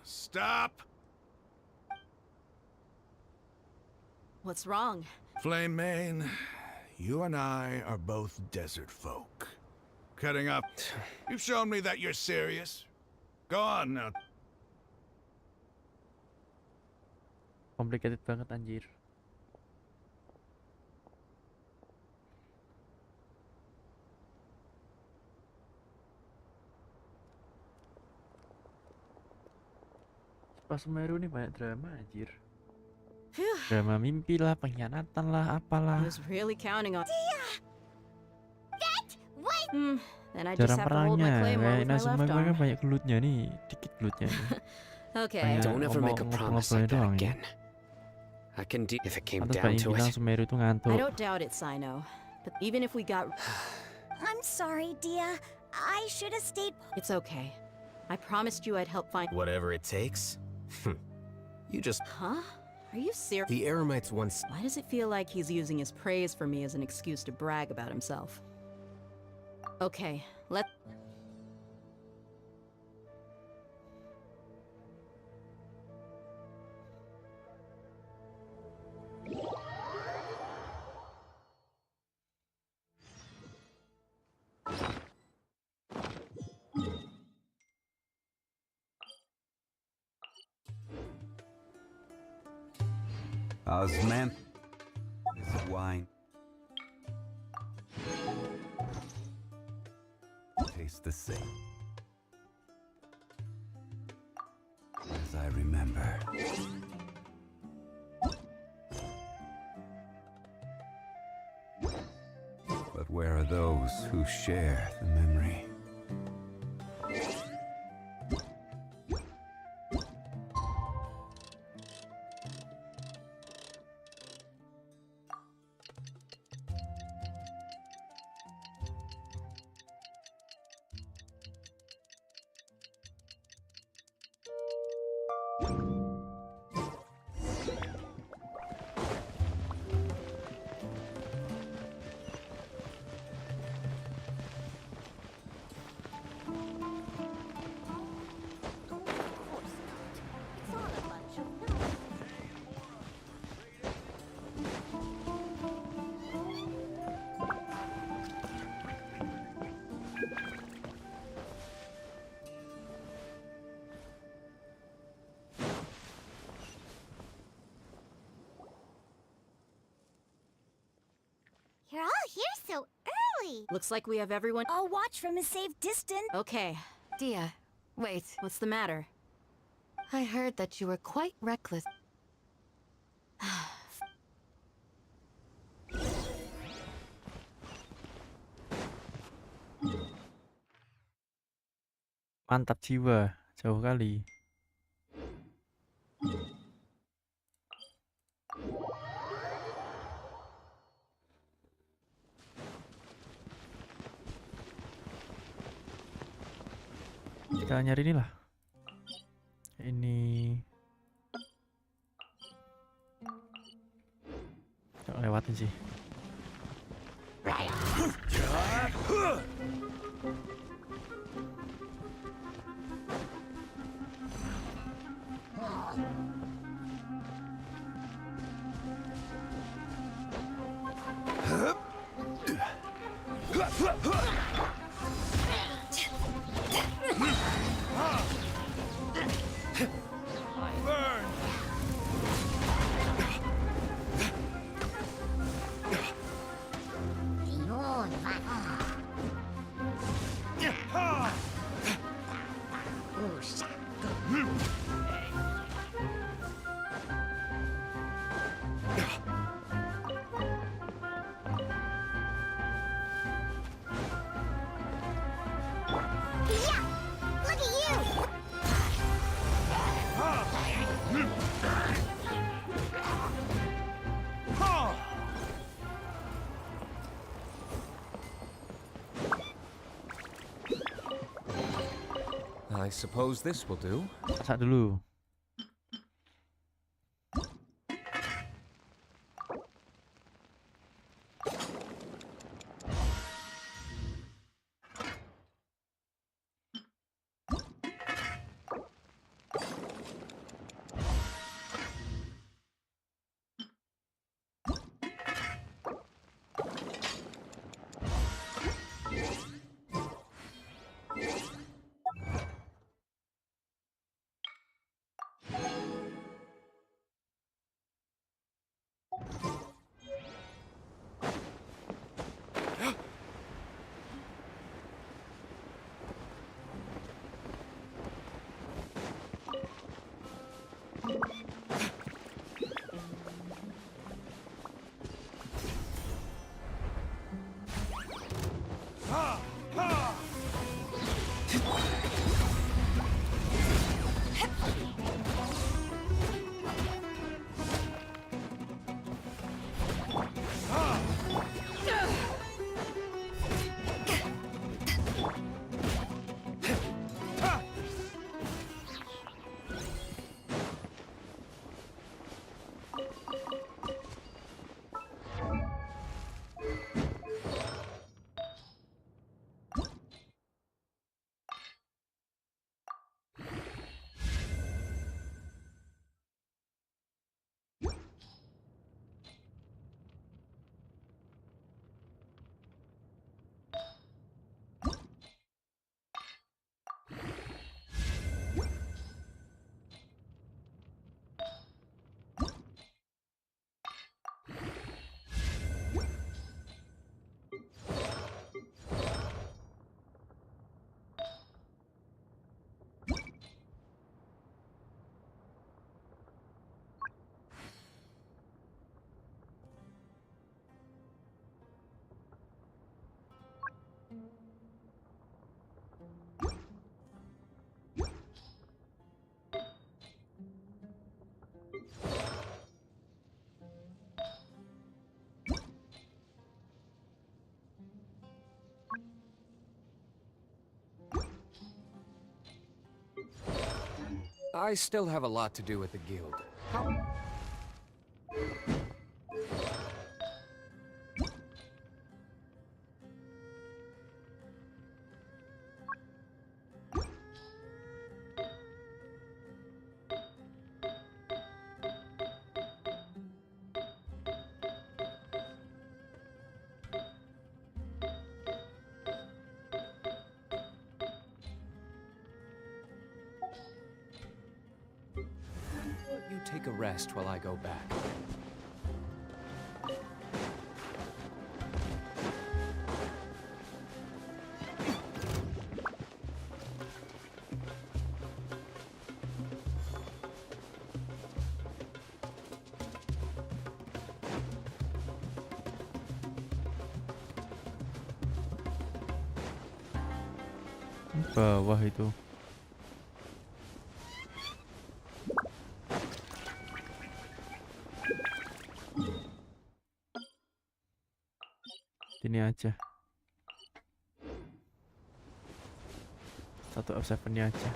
Stop! What's wrong? Flame Mane, you and I are both desert folk. Cutting up. You've shown me that you're serious. Go on now. Complicated banget anjir. Pas Semeru nih banyak drama anjir. Drama mimpi lah, pengkhianatan lah, apalah. I was really counting on... That was... Then I just Jarang have to hold my perangnya, claymore kayak with my Inazuma left kan arm. banyak gelutnya nih, dikit gelutnya nih. Okay. Banyak Don't ever make a promise like that doang ya. again. I can do if it came Pantas down Pak to bilang it. Semeru itu ngantuk. I don't doubt it, Sino. But even if we got... I'm sorry, Dia. I should have stayed... It's okay. I promised you I'd help find... Whatever it takes. You just... Huh? Are you serious? The Eremites once... Why does it feel like he's using his praise for me as an excuse to brag about himself? Okay, Osman is wine. Tastes the same as I remember. But where are those who share the memory? You're all here so early. Looks like we have everyone. I'll watch from a safe distance. Okay. Dia, wait. What's the matter? I heard that you were quite reckless. Mantap jiwa, jauh kali. Kita nyari inilah. Ini. Jangan lewatin sih. I suppose this will do. Masak dulu. I still have a lot to do with the guild. You take a rest while I go back. Bawah itu. Ini aja. Satu F7-nya aja.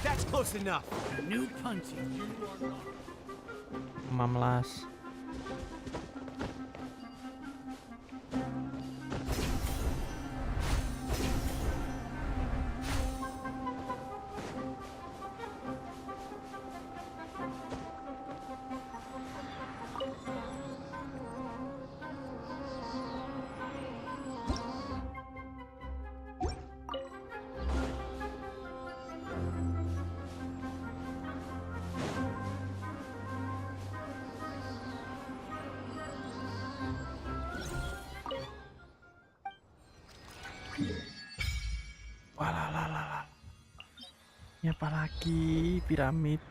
That's close enough. New punching. 15. Walah. Ini apa lagi? Piramid.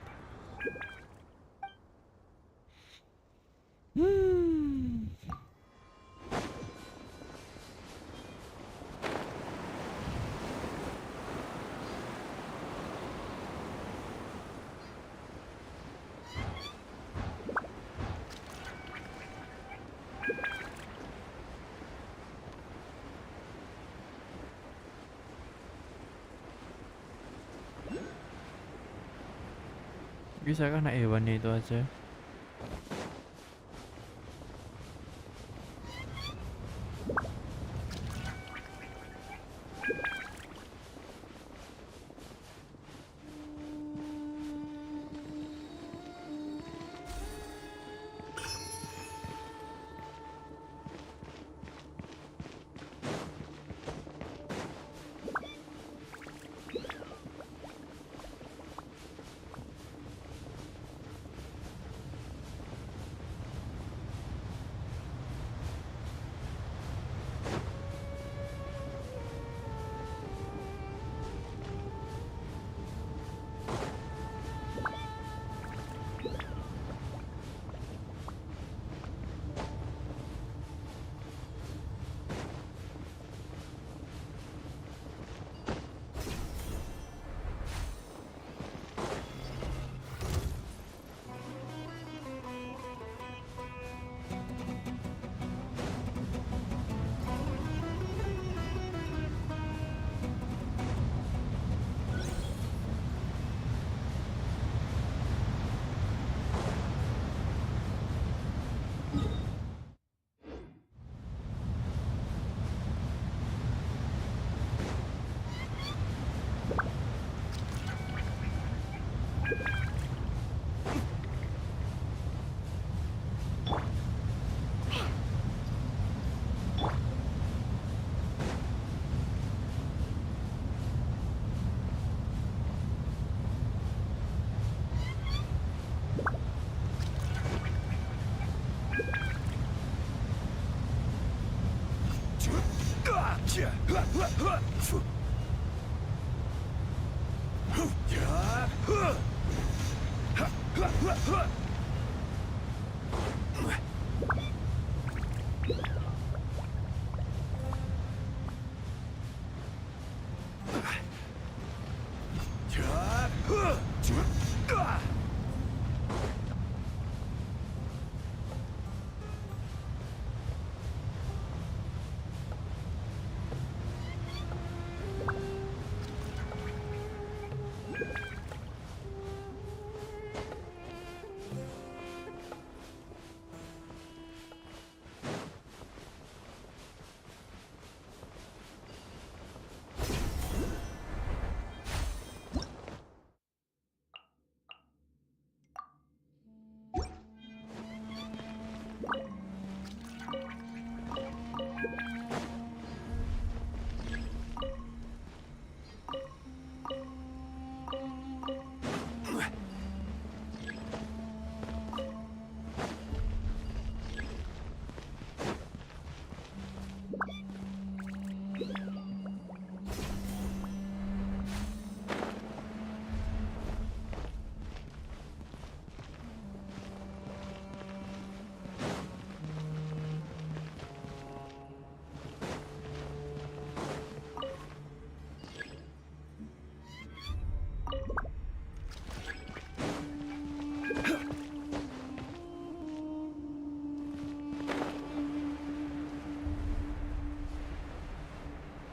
Bisa kan naik hewannya itu aja.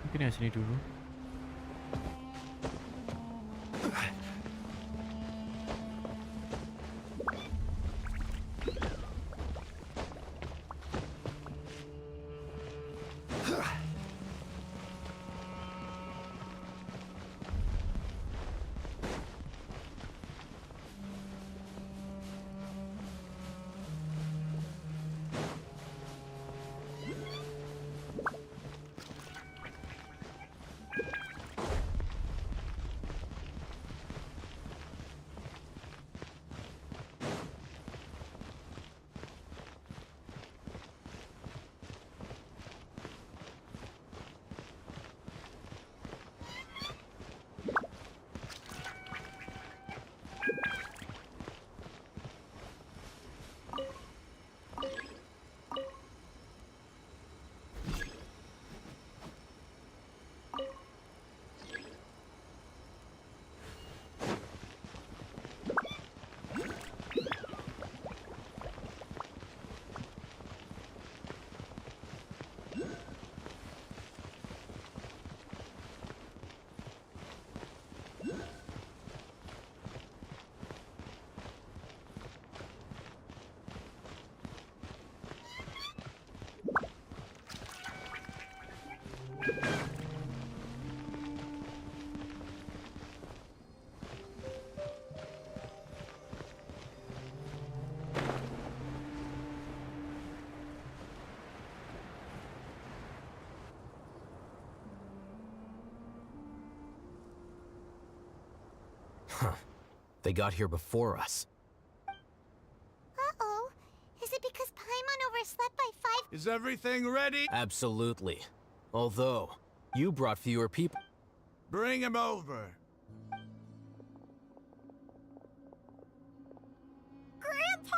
Mungkin ya sini dulu. Huh. They got here before us. Uh-oh. Is it because Paimon overslept by 5? Is everything ready? Absolutely. Although, you brought fewer people. Bring him over. Grandpa!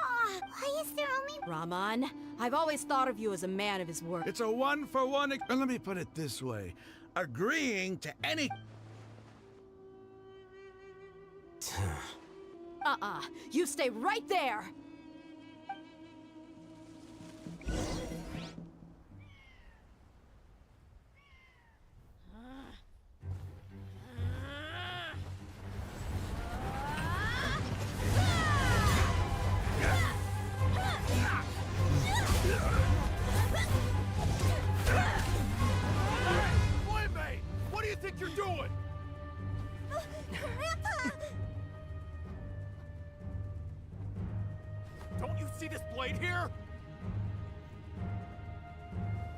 Why is there only... Raman, I've always thought of you as a man of his word. It's a one-for-one... And let me put it this way. Agreeing to any... You stay right there! Boy, what do you think you're doing? Grandpa! Don't you see this blade here?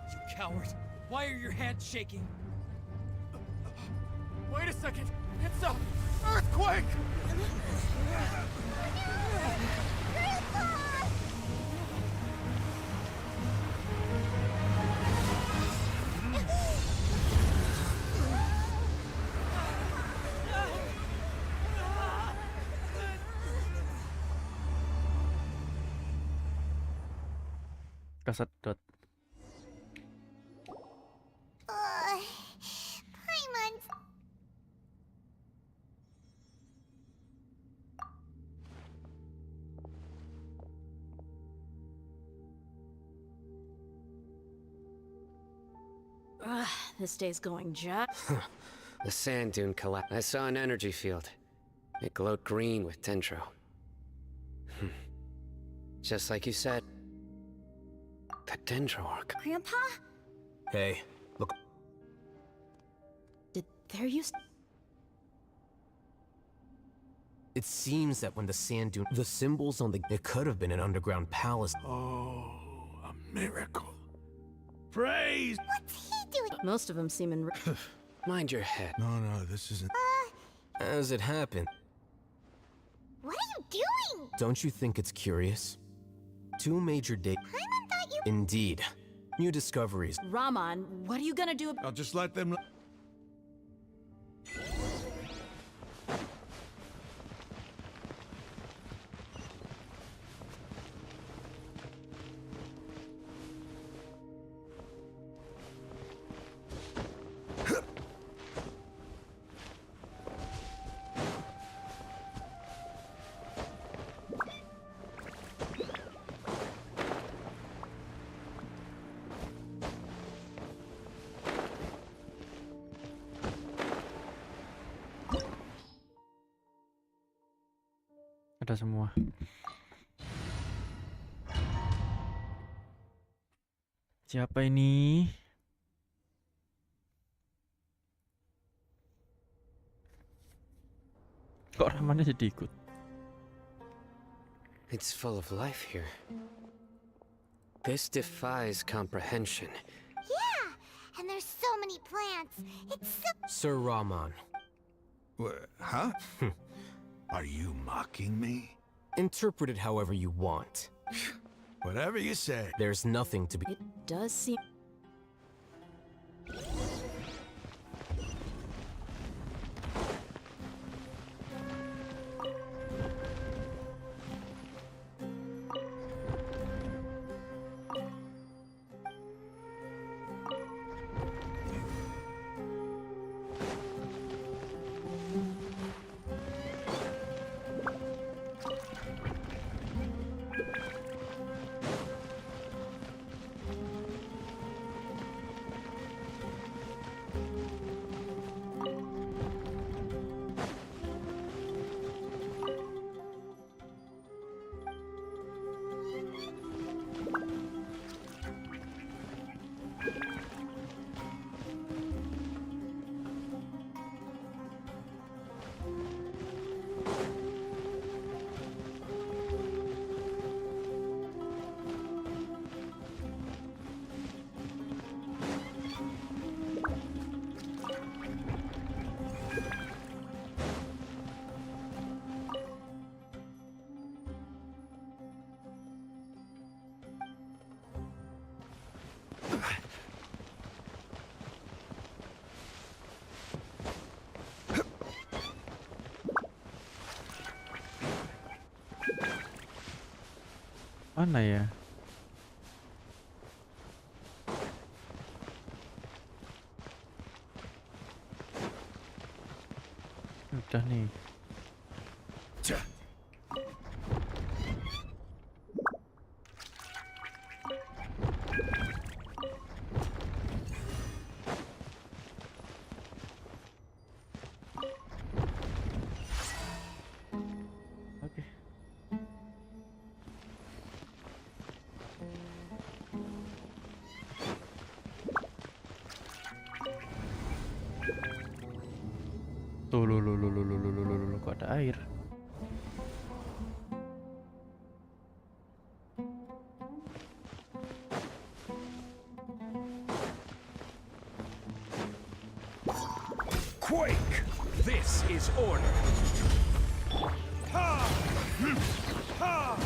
You coward! Why are your hands shaking? Wait a second! It's a earthquake! Grandpa! Kesedot. Paimons. This day's going just. The sand dune collapsed. I saw an energy field. It glowed green with dendro. Just like you said. The dendro arc. Grandpa? Hey, look. Did there used. It seems that when the sand dune, the symbols on the, it could have been an underground palace. Oh, a miracle. Praise! What's he doing? Most of them seem in. Mind your head. No, this isn't. As it happened, What are you doing? don't you think it's curious? 2 major days. Paimon thought you. Indeed. New discoveries. Rahman, what are you gonna do? I'll just let them. Ada semua. Siapa ini? Kok Rahmannya jadi ikut? It's full of life here. This defies comprehension. Yeah, and there's so many plants. It's so. Sir Rahman. Huh? Are you mocking me? Interpret it however you want. Whatever you say. There's nothing to be. It does seem. Mana ya? Udah nih. Oke. Tuh, kok ada air? Quake! This is order. Ha! Ha!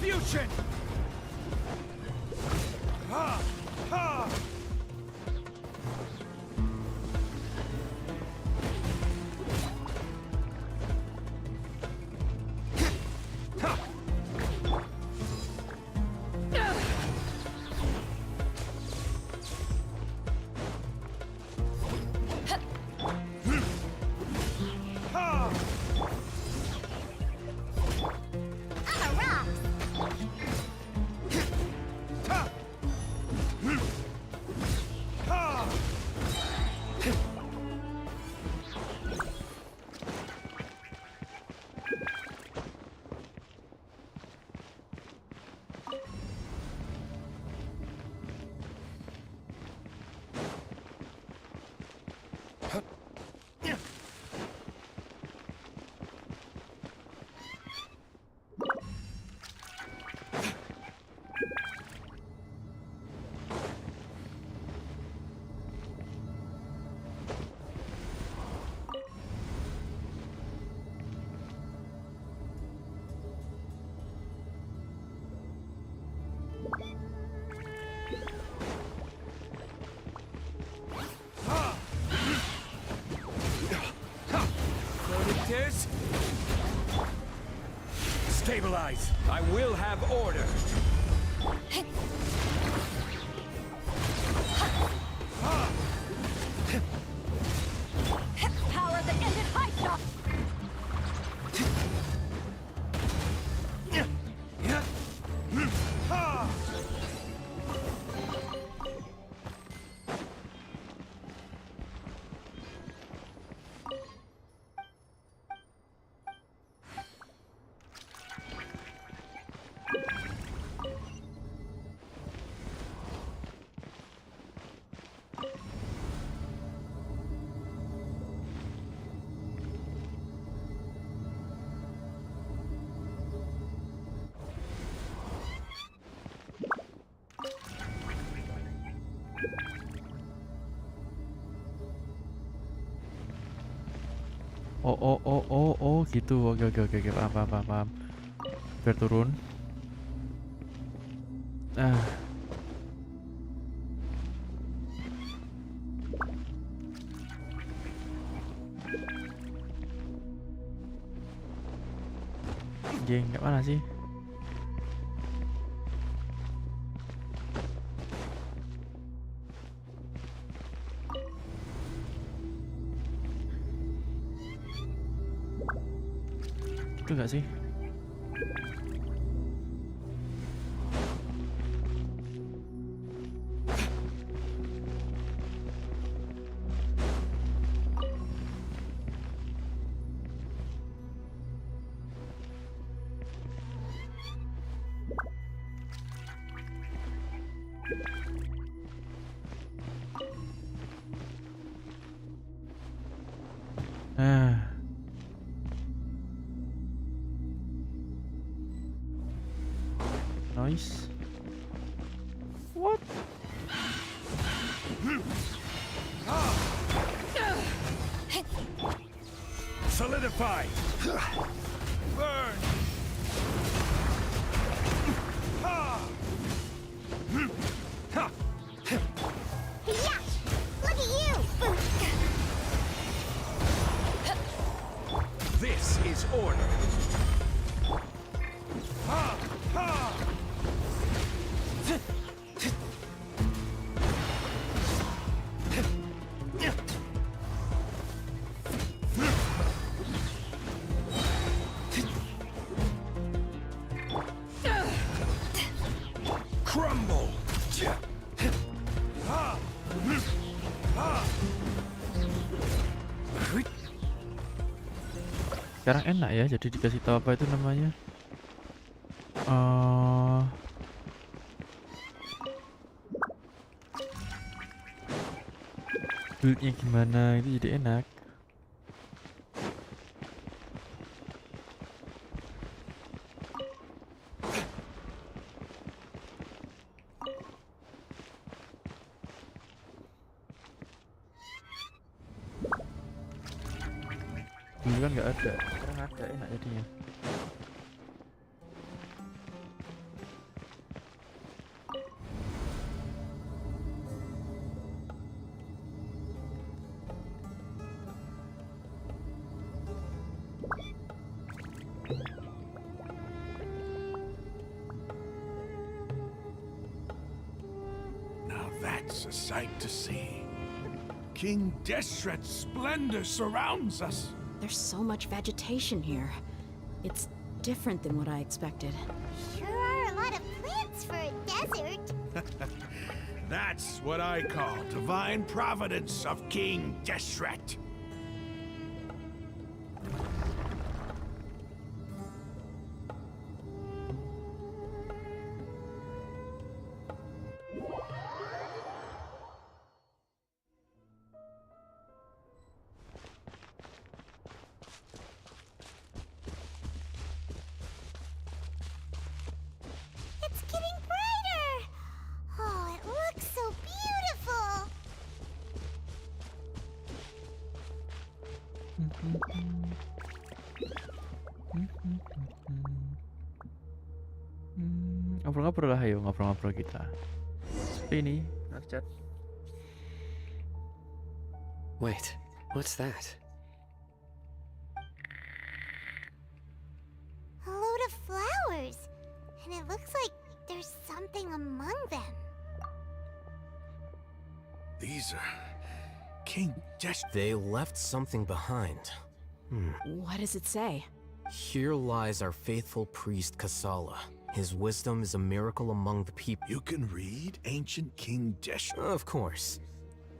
retribution! Ha! Ha! Stabilize. I will have order. Power that ended high shot. Oh gitu. Oke, paham. Biar turun. Geng, nggak mana sih? Itu nggak sih? Nice. What? Solidify. Burn. Yeah! Look at you! This is order. Crumble. Sekarang enak ya, jadi dikasih tahu apa itu namanya. Build-nya gimana itu jadi enak. Dulu kan nggak ada, sekarang ada, enak jadinya. a sight to see. King Deshret's splendor surrounds us. There's so much vegetation here. It's different than what I expected. Sure are a lot of plants for a desert. That's what I call divine providence of King Deshret. It's getting brighter. Oh, it looks so beautiful. Ngobrol-ngobrol lah, ayo ngobrol-ngobrol kita. Sepi nih, chat. Wait, what's that? A load of flowers. And it looks like there's something among them. These are King Deshret. They left something behind. What does it say? Here lies our faithful priest Kasala. His wisdom is a miracle among the people. You can read ancient King Deshret. Of course.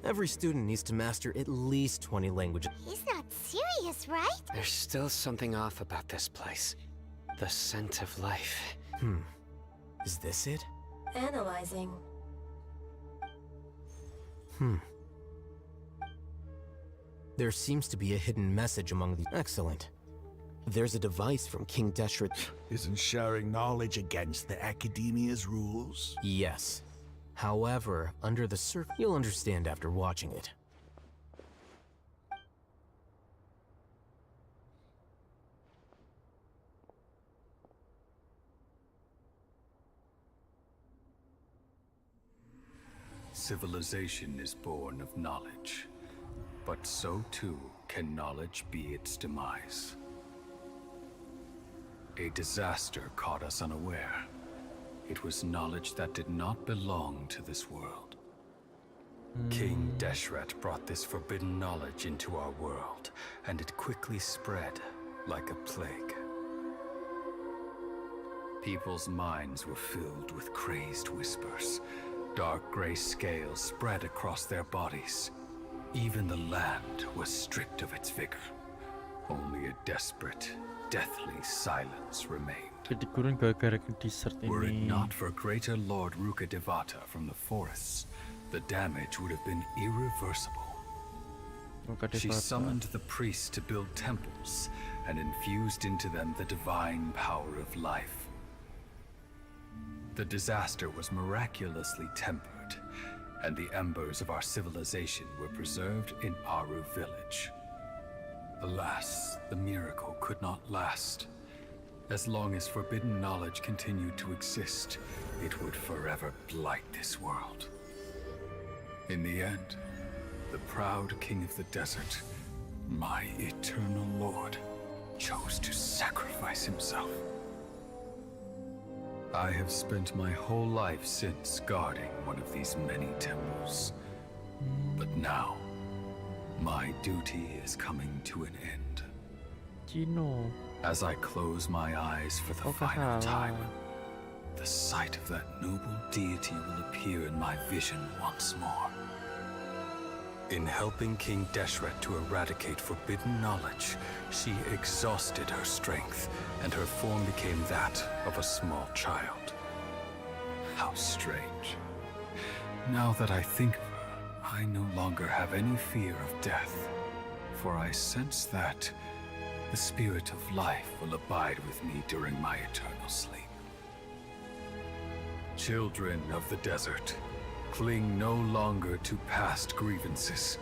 Every student needs to master at least 20 languages. He's not serious, right? There's still something off about this place. The scent of life. Is this it? Analyzing. There seems to be a hidden message among the... Excellent. There's a device from King Deshret. Isn't sharing knowledge against the Academia's rules? Yes. However, under the surface, you'll understand after watching it. Civilization is born of knowledge, but so too can knowledge be its demise. A disaster caught us unaware. It was knowledge that did not belong to this world. King Deshret brought this forbidden knowledge into our world, and it quickly spread like a plague. People's minds were filled with crazed whispers. Dark gray scales spread across their bodies. Even the land was stripped of its vigor. Only a desperate, deathly silence remained. Were it not for greater Lord Ruka Devata from the forests, the damage would have been irreversible. She summoned the priests to build temples and infused into them the divine power of life. The disaster was miraculously tempered, and the embers of our civilization were preserved in Aru village. Alas, the miracle could not last. As long as forbidden knowledge continued to exist, it would forever blight this world. In the end, the proud king of the desert, my eternal lord, chose to sacrifice himself. I have spent my whole life since guarding one of these many temples. But now, my duty is coming to an end. As I close my eyes for the final time, the sight of that noble deity will appear in my vision once more. In helping King Deshret to eradicate forbidden knowledge, she exhausted her strength, and her form became that of a small child. How strange. Now that I think of her, I no longer have any fear of death, for I sense that the spirit of life will abide with me during my eternal sleep. Children of the desert, cling no longer to past grievances,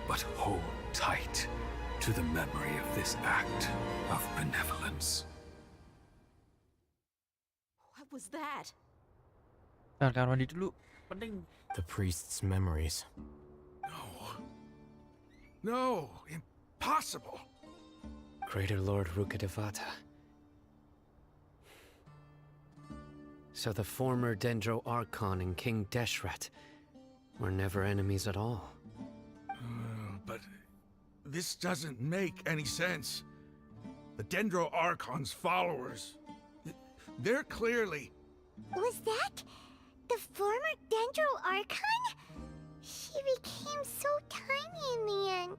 but hold tight to the memory of this act of benevolence. What was that? The priest's memories. No, impossible. Greater Lord Ruka Devata. So the former Dendro Archon and King Deshret, were never enemies at all. But this doesn't make any sense. The Dendro Archon's followers, they're clearly... Was that the former Dendro Archon? She became so tiny in the end.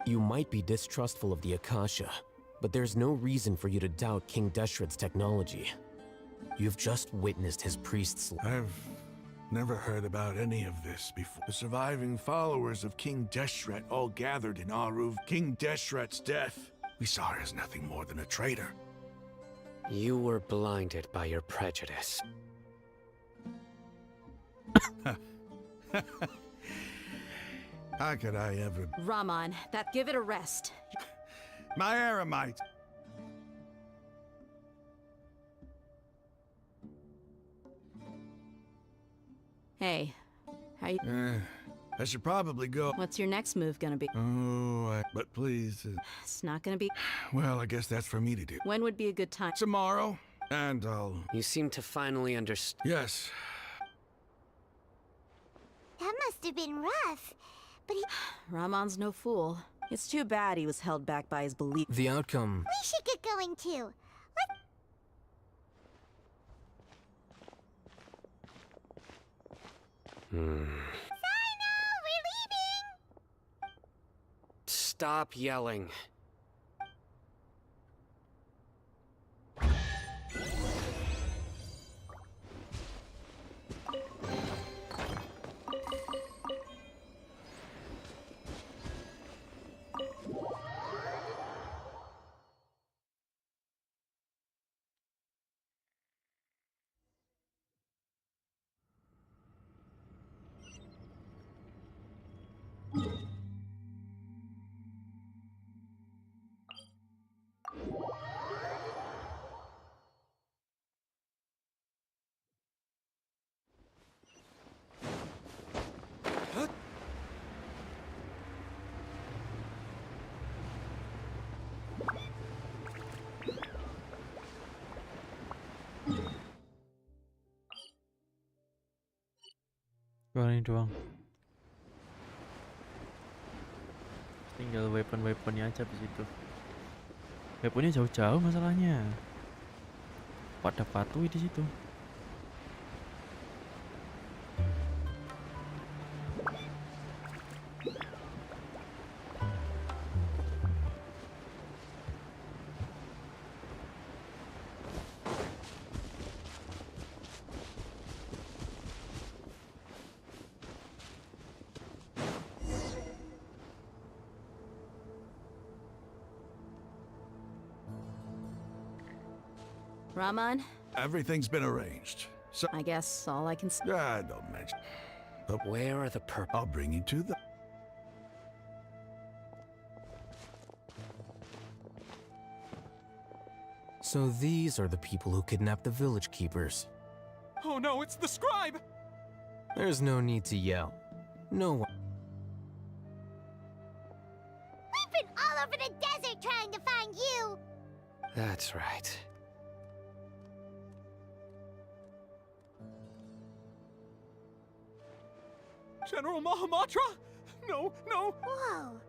You might be distrustful of the Akasha, but there's no reason for you to doubt King Deshret's technology. You've just witnessed his priests. I've never heard about any of this before. The surviving followers of King Deshret all gathered in Aruv. King Deshret's death, we saw her as nothing more than a traitor. You were blinded by your prejudice. How could I ever... Raman, give it a rest. My Aramite! Hey, how you... I should probably go. What's your next move gonna be? But please... It's not gonna be... Well, I guess that's for me to do. When would be a good time? Tomorrow, and I'll... You seem to finally understand. Yes. That must have been rough, but he... Ramon's no fool. It's too bad he was held back by his belief. The outcome... We should get going too. We're leaving! Stop yelling. Ini doang. Tinggal weapon-weaponnya aja di situ. Weaponnya jauh-jauh masalahnya. Pada patuh di situ. Raman? Everything's been arranged. So I guess all I can say. don't mention. But where are the purple? I'll bring you to the... So these are the people who kidnapped the village keepers. Oh no, it's the scribe! There's no need to yell. No one... We've been all over the desert trying to find you! That's right. General Mahamatra? No, no. Whoa.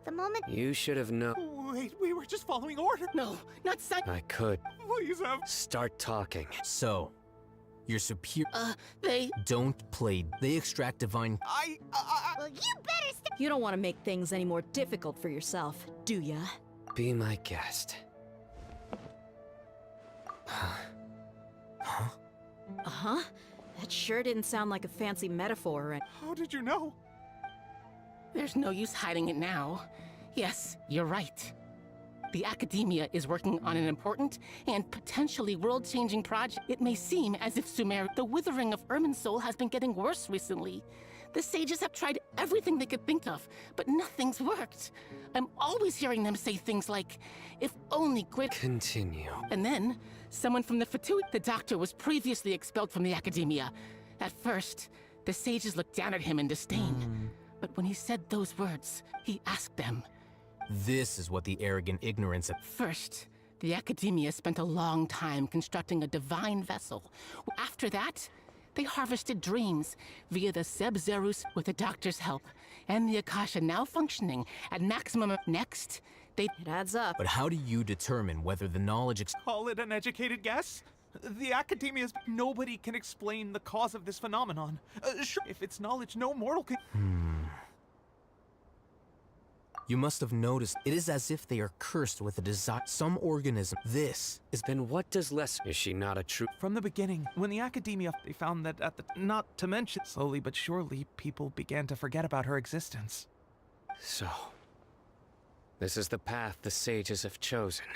The moment... You should have known. Wait, we were just following order. No, not I could. Please have... Start talking. So, your superior... They... Don't play. They extract divine... Well, you better stop... You don't want to make things any more difficult for yourself, do ya? Be my guest. Uh-huh. That sure didn't sound like a fancy metaphor. How did you know? There's no use hiding it now. Yes, you're right. The Academia is working on an important and potentially world-changing project. It may seem as if the withering of Irmin's soul has been getting worse recently. The sages have tried everything they could think of, but nothing's worked. I'm always hearing them say things like, if only Grid... Continue. And then, someone from the Fatui... The doctor was previously expelled from the academia. At first, the sages looked down at him in disdain. But when he said those words, he asked them. This is what the arrogant ignorance of... First, the academia spent a long time constructing a divine vessel. After that, they harvested dreams via the Seb-Zerus with the doctor's help, and the Akasha now functioning at maximum. Next, they... It adds up. But how do you determine whether the knowledge... Call it an educated guess? The academia's... Nobody can explain the cause of this phenomenon. Sure, if it's knowledge, no mortal can... You must have noticed, it is as if they are cursed with a desire. Some organism. This is... Then what does less... Is she not a true... From the beginning, when the academia, they found that at the... Not to mention, slowly but surely, people began to forget about her existence. So, this is the path the sages have chosen.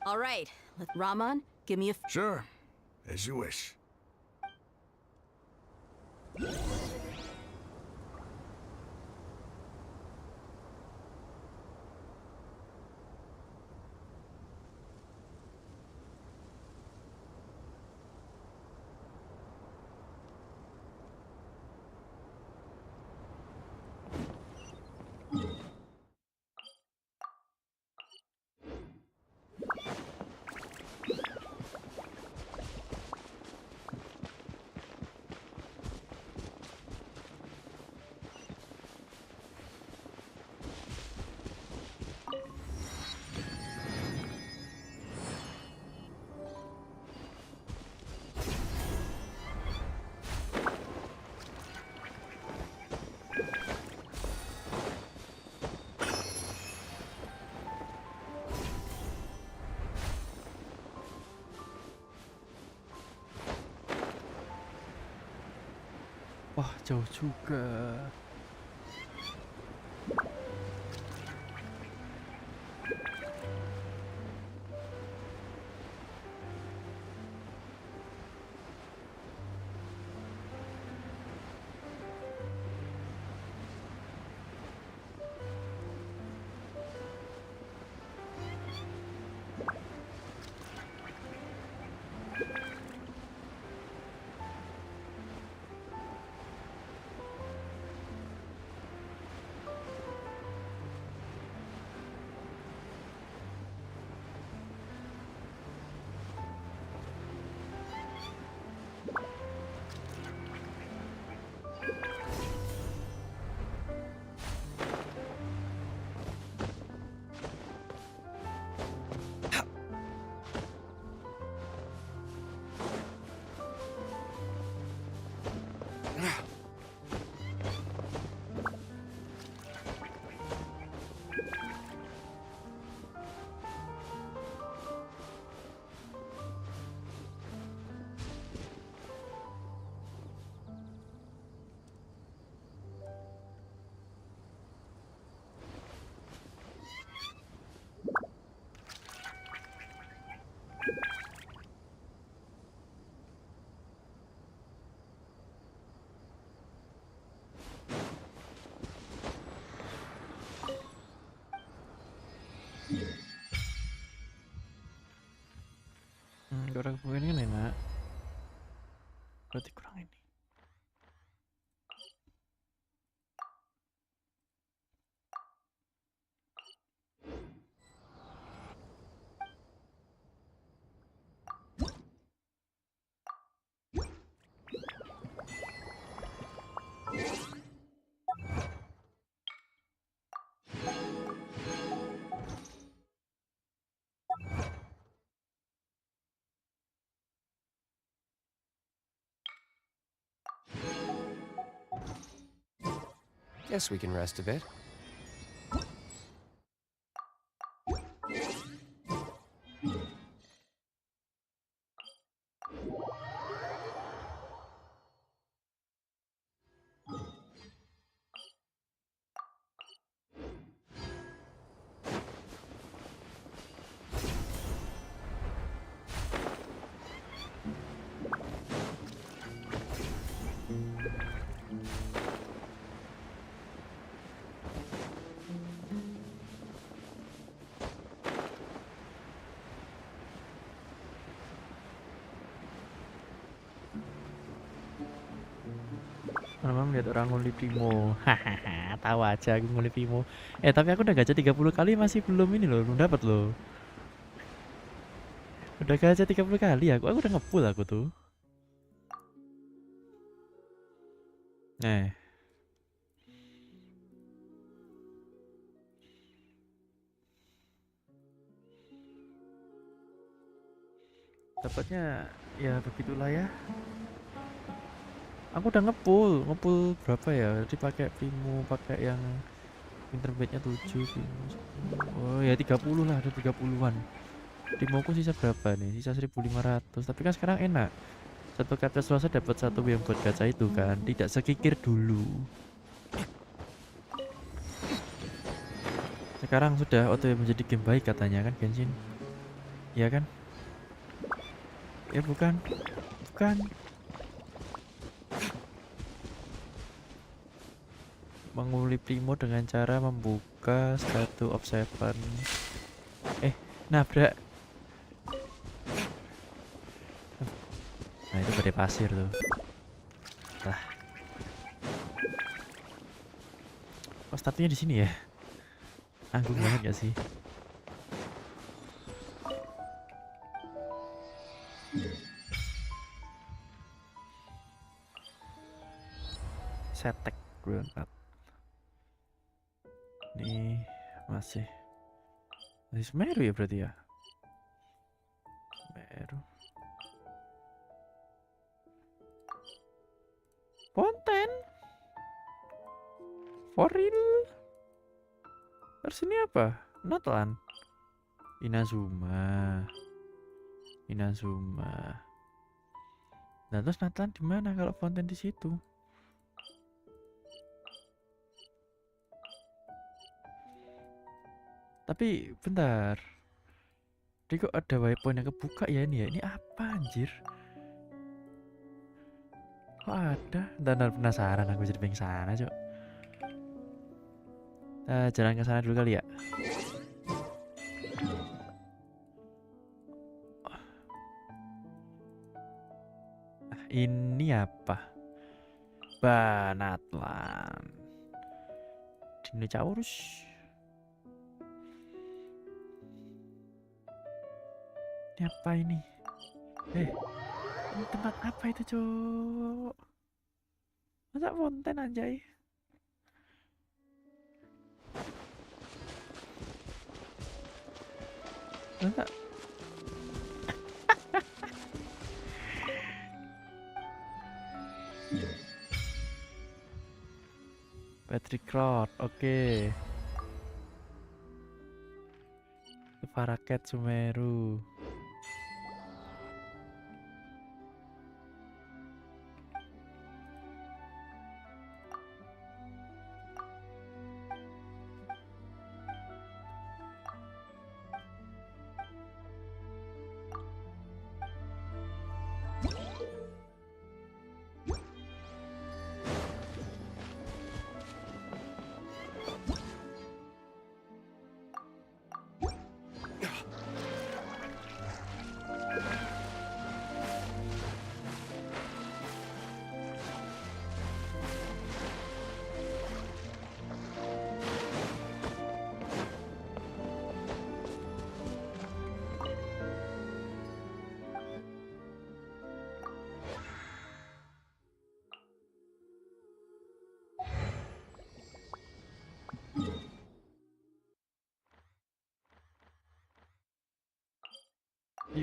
All right, Rahman, give me a... Sure, as you wish. Wah, jauh juga. Kurang ini kan enak. Berarti kurang ini. Guess we can rest a bit. Malam lihat orang nguli Primo. Hahaha, tahu aja aku nguli Primo. Tapi aku udah gacha 30 kali masih belum ini loh, belum dapat loh. Udah gacha 30 kali aku udah ngepull aku tuh. Dapatnya ya begitulah ya. Aku udah ngepull berapa ya? Jadi pakai Primo, pakai yang intermediate-nya 7 Primo. Oh ya 30 lah, ada 30-an. Primoku sisa berapa nih? Sisa 1500. Tapi kan sekarang enak. Satu capture selesai dapat satu yang buat gacha itu kan, tidak sekikir dulu. Sekarang sudah auto menjadi game baik katanya kan Genshin. Iya kan? Ya bukan. Menguli Primo dengan cara membuka Statue of Seven. Nabrak. Nah itu badai pasir tuh. Oh statunya di sini ya? Anggung banget gak sih? Setek granat. Nih masih Semeru ya berarti ya? Semeru. Konten. For real. Terus ini apa? Natlan. Inazuma. Nah terus Natlan di mana kalau fonten di situ? Tapi bentar. Ini kok ada waypoint yang kebuka ya ini ya? Ini apa anjir? Kok ada? Dan penasaran aku jadi pengen sana, Cok. Jalan ke sana dulu kali ya. Ini apa? Banatlan. Dinosaurus. Ini apa ini? Ini tempat apa itu, Cok? Masa fonten anjay? Masa? Patrick Crowd, oke. Paraket Sumeru.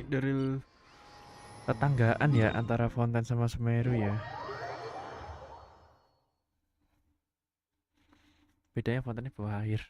Dari tetanggaan ya antara Fonten sama Semeru ya. Bedanya Fontennya bawah air.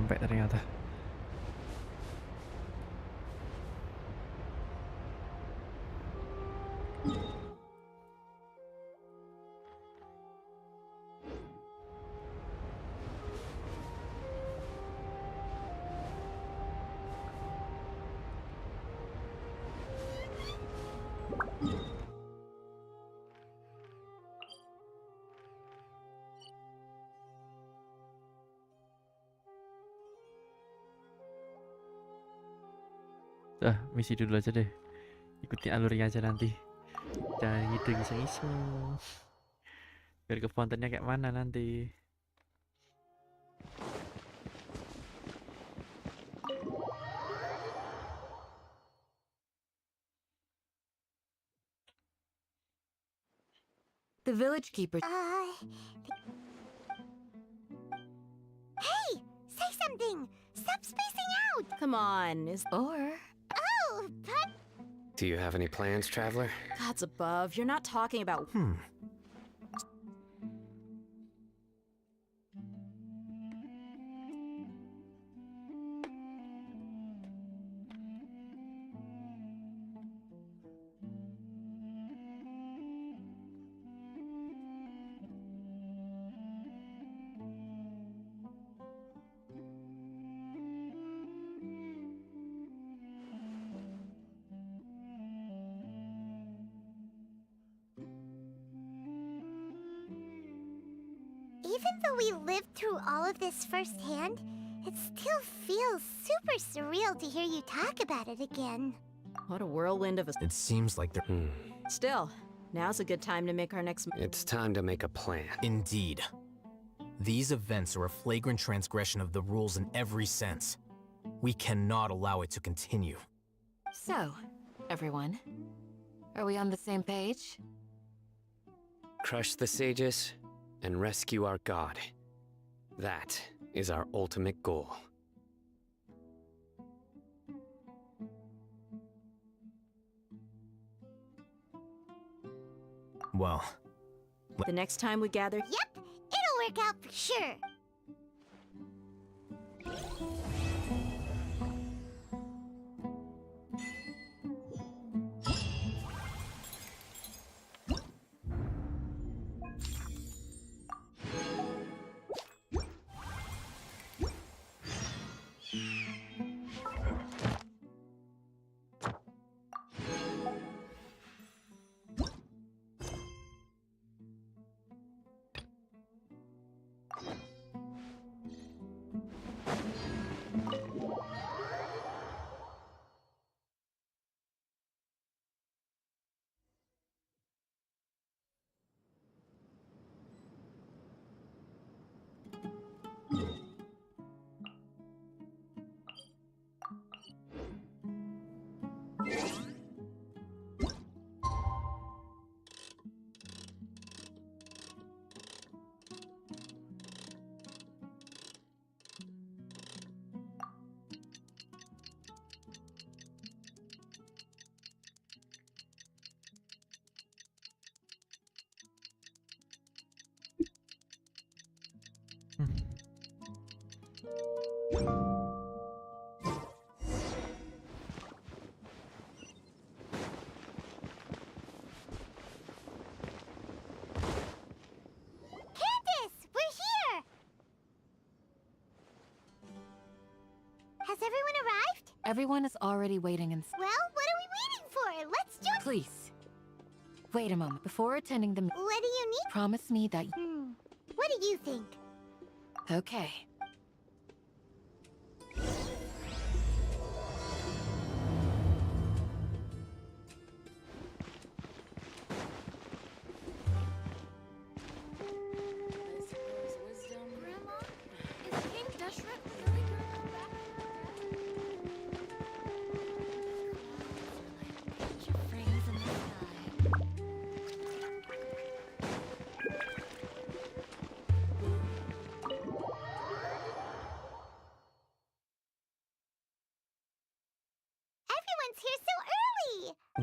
nyampe ternyata. Misi dulu aja deh. Ikuti alurnya aja nanti. Jangan ngide iseng-iseng. Biar ke fountainnya kayak mana nanti. The village keeper. Hey! Say something! Stop spacing out! Come on, Or... Oh, but... Do you have any plans, traveler? Gods above, you're not talking about... Even though we lived through all of this firsthand, it still feels super surreal to hear you talk about it again. What a whirlwind of a... It seems like they're... Still, now's a good time to make our next... It's time to make a plan. Indeed. These events are a flagrant transgression of the rules in every sense. We cannot allow it to continue. So, everyone, are we on the same page? Crush the sages and rescue our god. That is our ultimate goal. Well... The next time we gather... Yep, it'll work out for sure. Has everyone arrived? Everyone is already waiting in... Well, what are we waiting for? Let's join... Please. Wait a moment. Before attending the... What do you need? Promise me that... What do you think? Okay.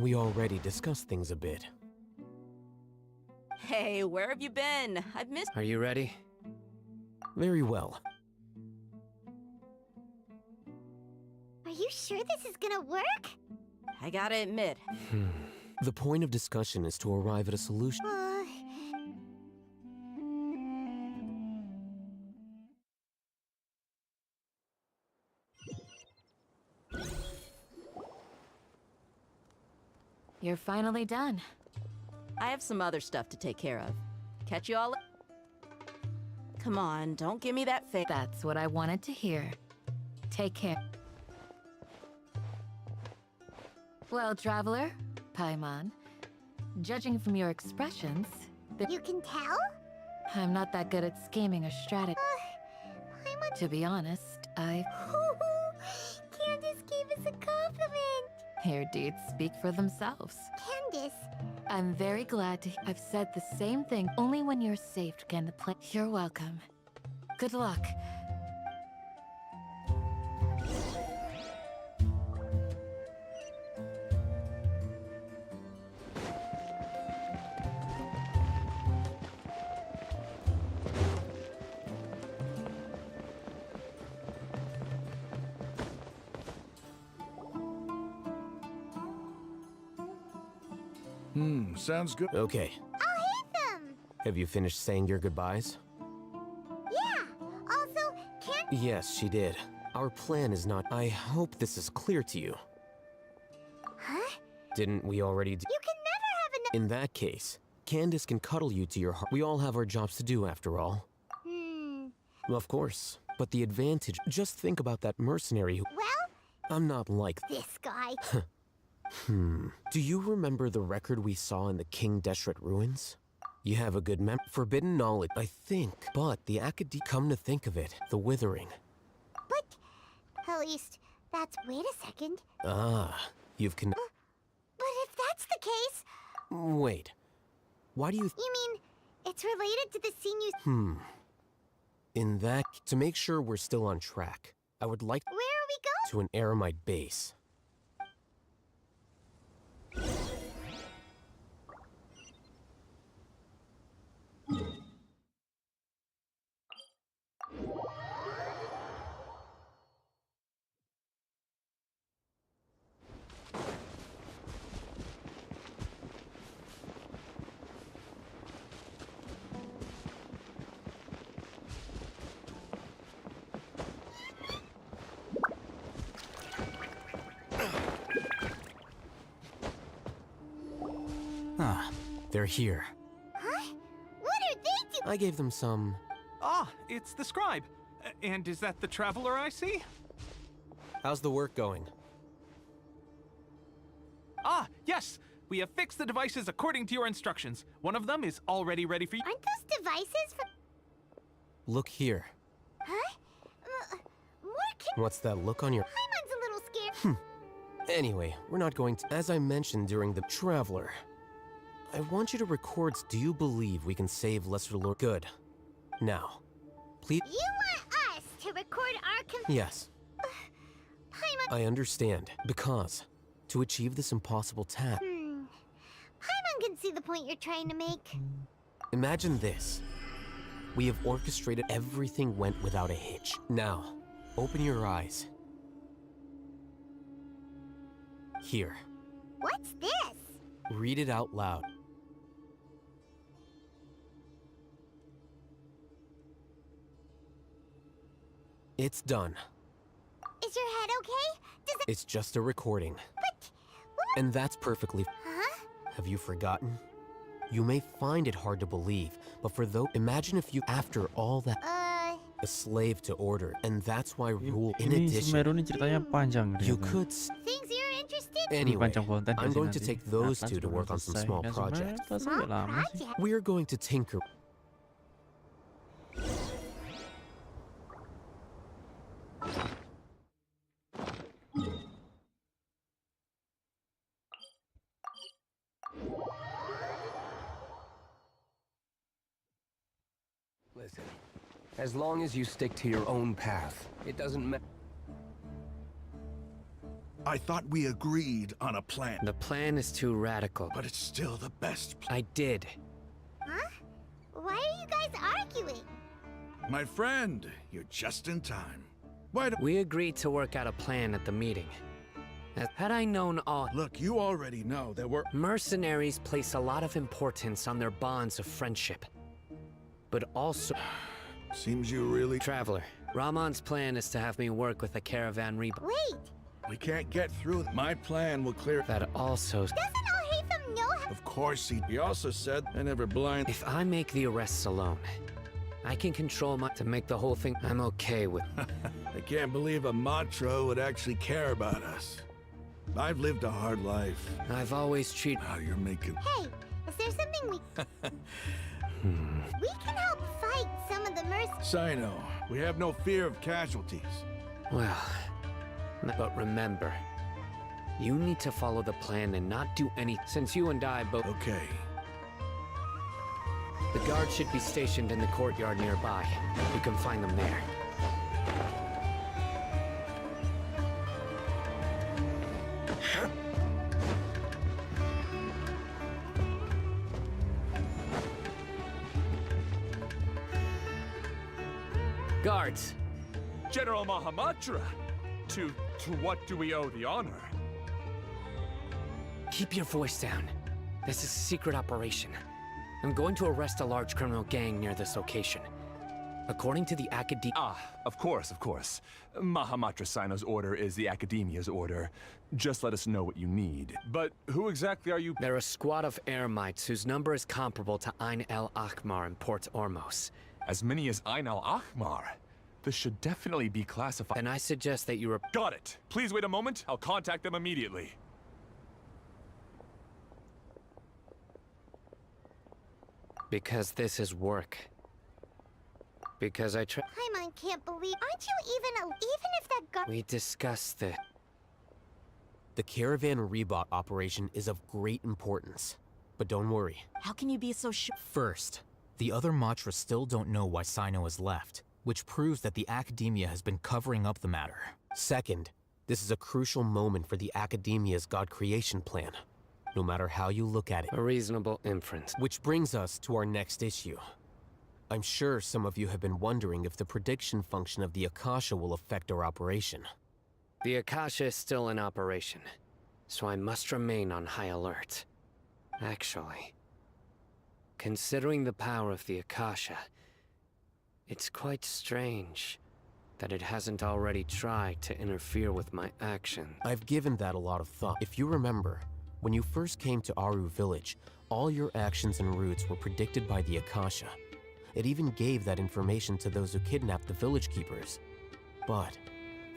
We already discussed things a bit. Hey, where have you been? I've missed... Are you ready? Very well. you sure this is gonna work? I gotta admit. The point of discussion is to arrive at a solution. You're finally done. I have some other stuff to take care of. Catch you all. Come on, don't give me that face. That's what I wanted to hear. Take care. Well, traveler, Paimon, judging from your expressions, You can tell? I'm not that good at scheming or strategy. To be honest, Candace gave us a compliment. Your deeds speak for themselves. Candace. I'm very glad to. I've said the same thing. Only when you're safe can the play. You're welcome. Good luck. Sounds good. Okay. I'll hit them. Have you finished saying your goodbyes? Yeah. Also, Candace. Yes, she did. Our plan is not. I hope this is clear to you. Huh? Didn't we already do? You can never have enough. In that case, Candace can cuddle you to your heart. We all have our jobs to do after all. Of course. But the advantage. Just think about that mercenary who. Well. I'm not like. This guy. Do you remember the record we saw in the King Deshret ruins? You have a good forbidden knowledge, I think. But the come to think of it, the withering. But at least that's. Wait a second. Ah, you've But if that's the case. Wait. Why do you? You mean it's related to the scene you. In that, to make sure we're still on track, I would like. Where are we going? To an Aramite base. They're here. Huh? What are they doing? I gave them some. Ah, it's the scribe. And is that the traveler I see? How's the work going? Ah, yes. We have fixed the devices according to your instructions. One of them is already ready for you. Aren't those devices for. Look here. Huh? More What's that look on your. Paimon's a little scared. Anyway, we're not going to. As I mentioned during the traveler, I want you to record. Do you believe we can save Lesser Lord? Good. Now, please. You want us to record our Yes. Paimon. I understand. Because to achieve this impossible task. Paimon can see the point you're trying to make. Imagine this. We have orchestrated everything went without a hitch. Now, open your eyes. Here. What's this? Read it out loud. It's done. Is your head okay? Does it... It's just a recording. But... What? And that's perfectly... Huh? Have you forgotten? You may find it hard to believe, but for those... Imagine if you, after all that... A slave to order, and that's why rule... In addition... You could... Things you're interested in? Anyway, I'm going to take those two to work on some small projects. Small project? We're going to tinker... Listen, as long as you stick to your own path, it doesn't matter. I thought we agreed on a plan. The plan is too radical. But it's still the best plan. I did. Huh? Why are you guys arguing? My friend, you're just in time. Why don't we agreed to work out a plan at the meeting. Had I known all... Look, you already know that we're... Mercenaries place a lot of importance on their bonds of friendship. But also... Seems you really... Traveler, Rahman's plan is to have me work with a caravan rebuild. Wait! We can't get through. My plan will clear... That also... Doesn't Al-Haytham know how... Of course he also said I never blind... If I make the arrests alone, I can control my... to make the whole thing... I'm okay with... I can't believe a Matra would actually care about us. I've lived a hard life. I've always treated... Now you're making... Hey, is there something we... We can help fight some of the Sino, we have no fear of casualties. Well, but remember, you need to follow the plan and not do any... Since you and I both... Okay. The guards should be stationed in the courtyard nearby. You can find them there. Guards! General Mahamatra! To what do we owe the honor? Keep your voice down. This is a secret operation. I'm going to arrest a large criminal gang near this location. According to the Academia... Ah, of course. Mahamatra Sino's order is the Academia's order. Just let us know what you need. But who exactly are you? They're a squad of Eremites whose number is comparable to Ain el-Ahmar in Port Ormos. As many as Ain el-Ahmar? This should definitely be classified. And I suggest that you... Got it. Please wait a moment. I'll contact them immediately. Because this is work. Because I try... Paimon can't believe... Aren't you even if that guy... We discussed it. The caravan rebot operation is of great importance. But don't worry. How can you be so sure? First, the other Matra still don't know why Sino has left, which proves that the Academia has been covering up the matter. Second, this is a crucial moment for the Academia's God creation plan, no matter how you look at it. A reasonable inference. Which brings us to our next issue. I'm sure some of you have been wondering if the prediction function of the Akasha will affect our operation. The Akasha is still in operation, so I must remain on high alert. Actually, considering the power of the Akasha, it's quite strange that it hasn't already tried to interfere with my action. I've given that a lot of thought. If you remember, when you first came to Aru Village, all your actions and routes were predicted by the Akasha. It even gave that information to those who kidnapped the village keepers. But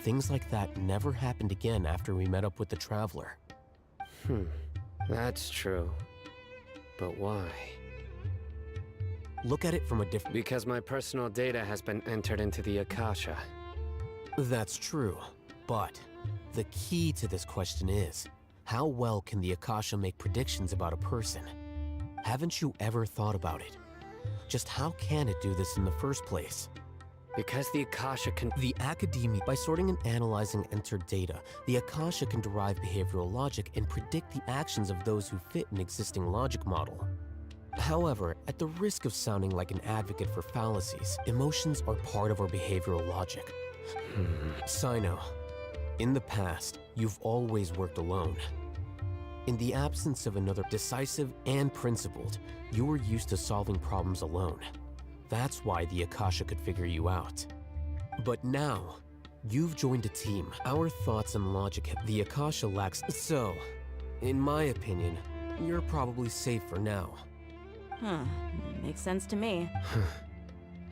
things like that never happened again after we met up with the Traveler. That's true. But why? Look at it from a different... Because my personal data has been entered into the Akasha. That's true, but the key to this question is, how well can the Akasha make predictions about a person? Haven't you ever thought about it? Just how can it do this in the first place? Because the Akasha can... The Academia, by sorting and analyzing entered data, the Akasha can derive behavioral logic and predict the actions of those who fit an existing logic model. However, at the risk of sounding like an advocate for fallacies, emotions are part of our behavioral logic. Sino, in the past, you've always worked alone. In the absence of another decisive and principled, you were used to solving problems alone. That's why the Akasha could figure you out. But now, you've joined a team. Our thoughts and logic, the Akasha lacks. So, in my opinion, you're probably safe for now. Makes sense to me.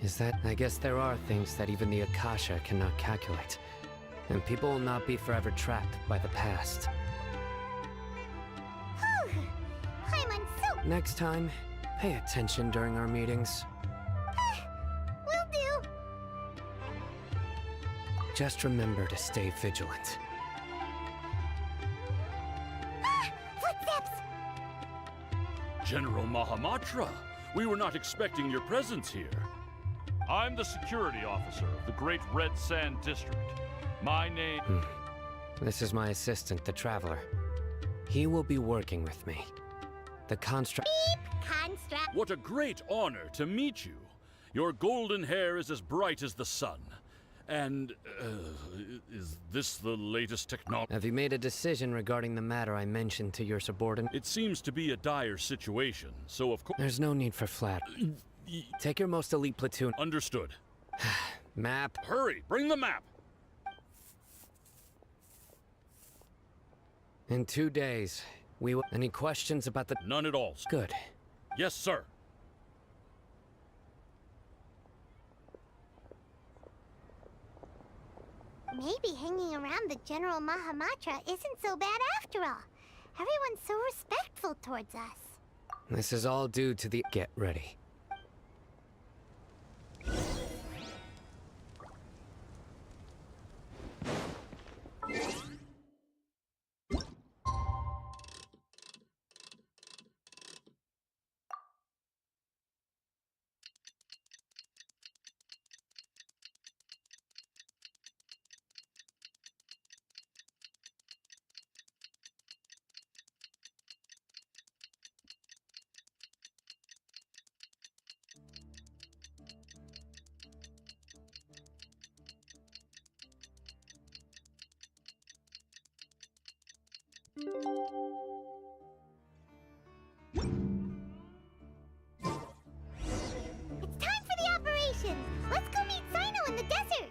Is that... I guess there are things that even the Akasha cannot calculate. And people will not be forever trapped by the past. Paimon, so... Next time, pay attention during our meetings. Will do. Just remember to stay vigilant. Footsteps! General Mahamatra, we were not expecting your presence here. I'm the security officer of the Great Red Sand District. My name... This is my assistant, the Traveler. He will be working with me. The construct... Beep! Construct! What a great honor to meet you. Your golden hair is as bright as the sun. And, is this the latest technology? Have you made a decision regarding the matter I mentioned to your subordinate? It seems to be a dire situation, so of course... There's no need for flat. Take your most elite platoon. Understood. Map. Hurry, bring the map! In 2 days, we will... Any questions about the... None at all. Good. Yes, sir. Maybe hanging around the General Mahamatra isn't so bad after all. Everyone's so respectful towards us. This is all due to the... Get ready. It's time for the operation! Let's go meet Sino in the desert!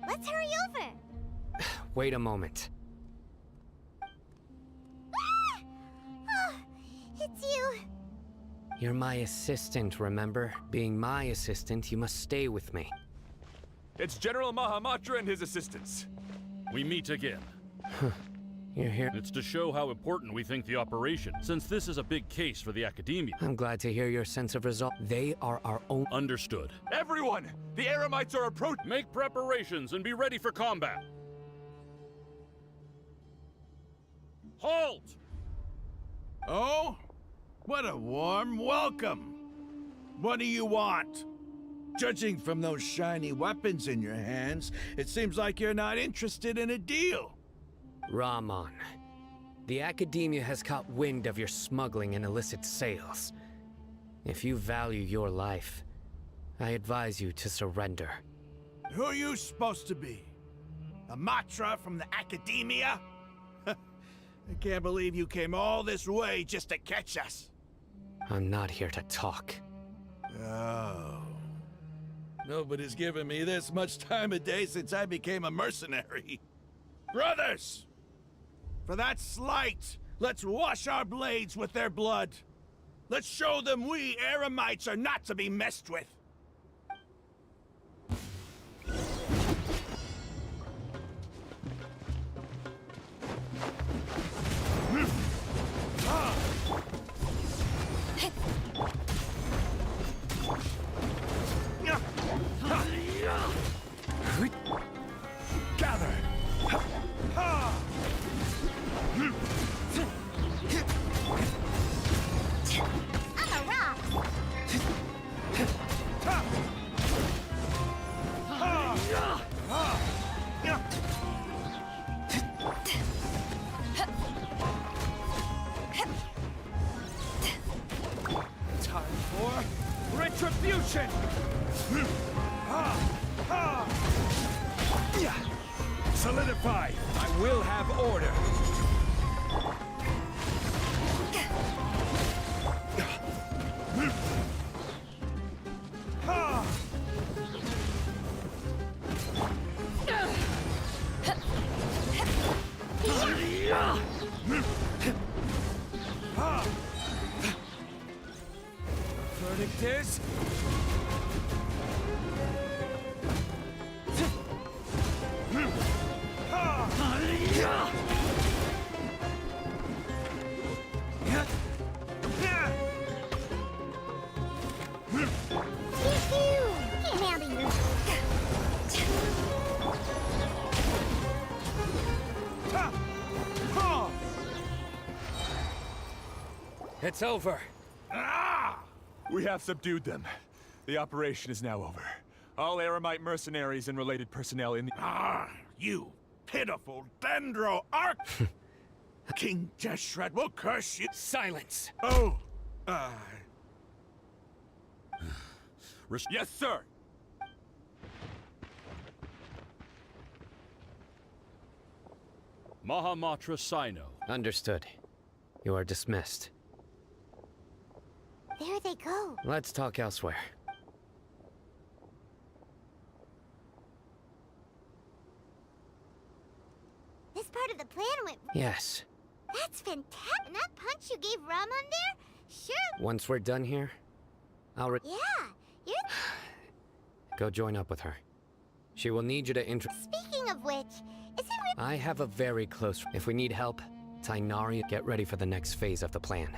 Let's hurry over! Wait a moment. Ah! Oh, it's you. You're my assistant, remember? Being my assistant, you must stay with me. It's General Mahamatra and his assistants. We meet again. You're here. It's to show how important we think the operation, since this is a big case for the academia. I'm glad to hear your sense of resolve. They are our own... Understood. Everyone! The Eremites are approaching! Make preparations and be ready for combat. Halt! Oh? What a warm welcome! What do you want? Judging from those shiny weapons in your hands, it seems like you're not interested in a deal. Rahman, the academia has caught wind of your smuggling and illicit sales. If you value your life, I advise you to surrender. Who are you supposed to be? A Matra from the academia? I can't believe you came all this way just to catch us. I'm not here to talk. Oh. Nobody's given me this much time of day since I became a mercenary. Brothers! For that slight, let's wash our blades with their blood. Let's show them we Eremites are not to be messed with. Gather! I'm a rock! Time for retribution! Solidify! I will have order! Verdict is... It's over. Ah! We have subdued them. The operation is now over. All Aramite mercenaries and related personnel in the... Ah, you pitiful dendro arc! King Deshret will curse you. Silence! Oh, Yes, sir! Mahamatra Sino. Understood. You are dismissed. There they go. Let's talk elsewhere. This part of the plan went... Yes. That's fantastic. And that punch you gave Ramon there? Sure. Once we're done here, I'll Yeah, you're... go join up with her. She will need you to Speaking of which, is it... I have a very close... If we need help, Tainari, get ready for the next phase of the plan.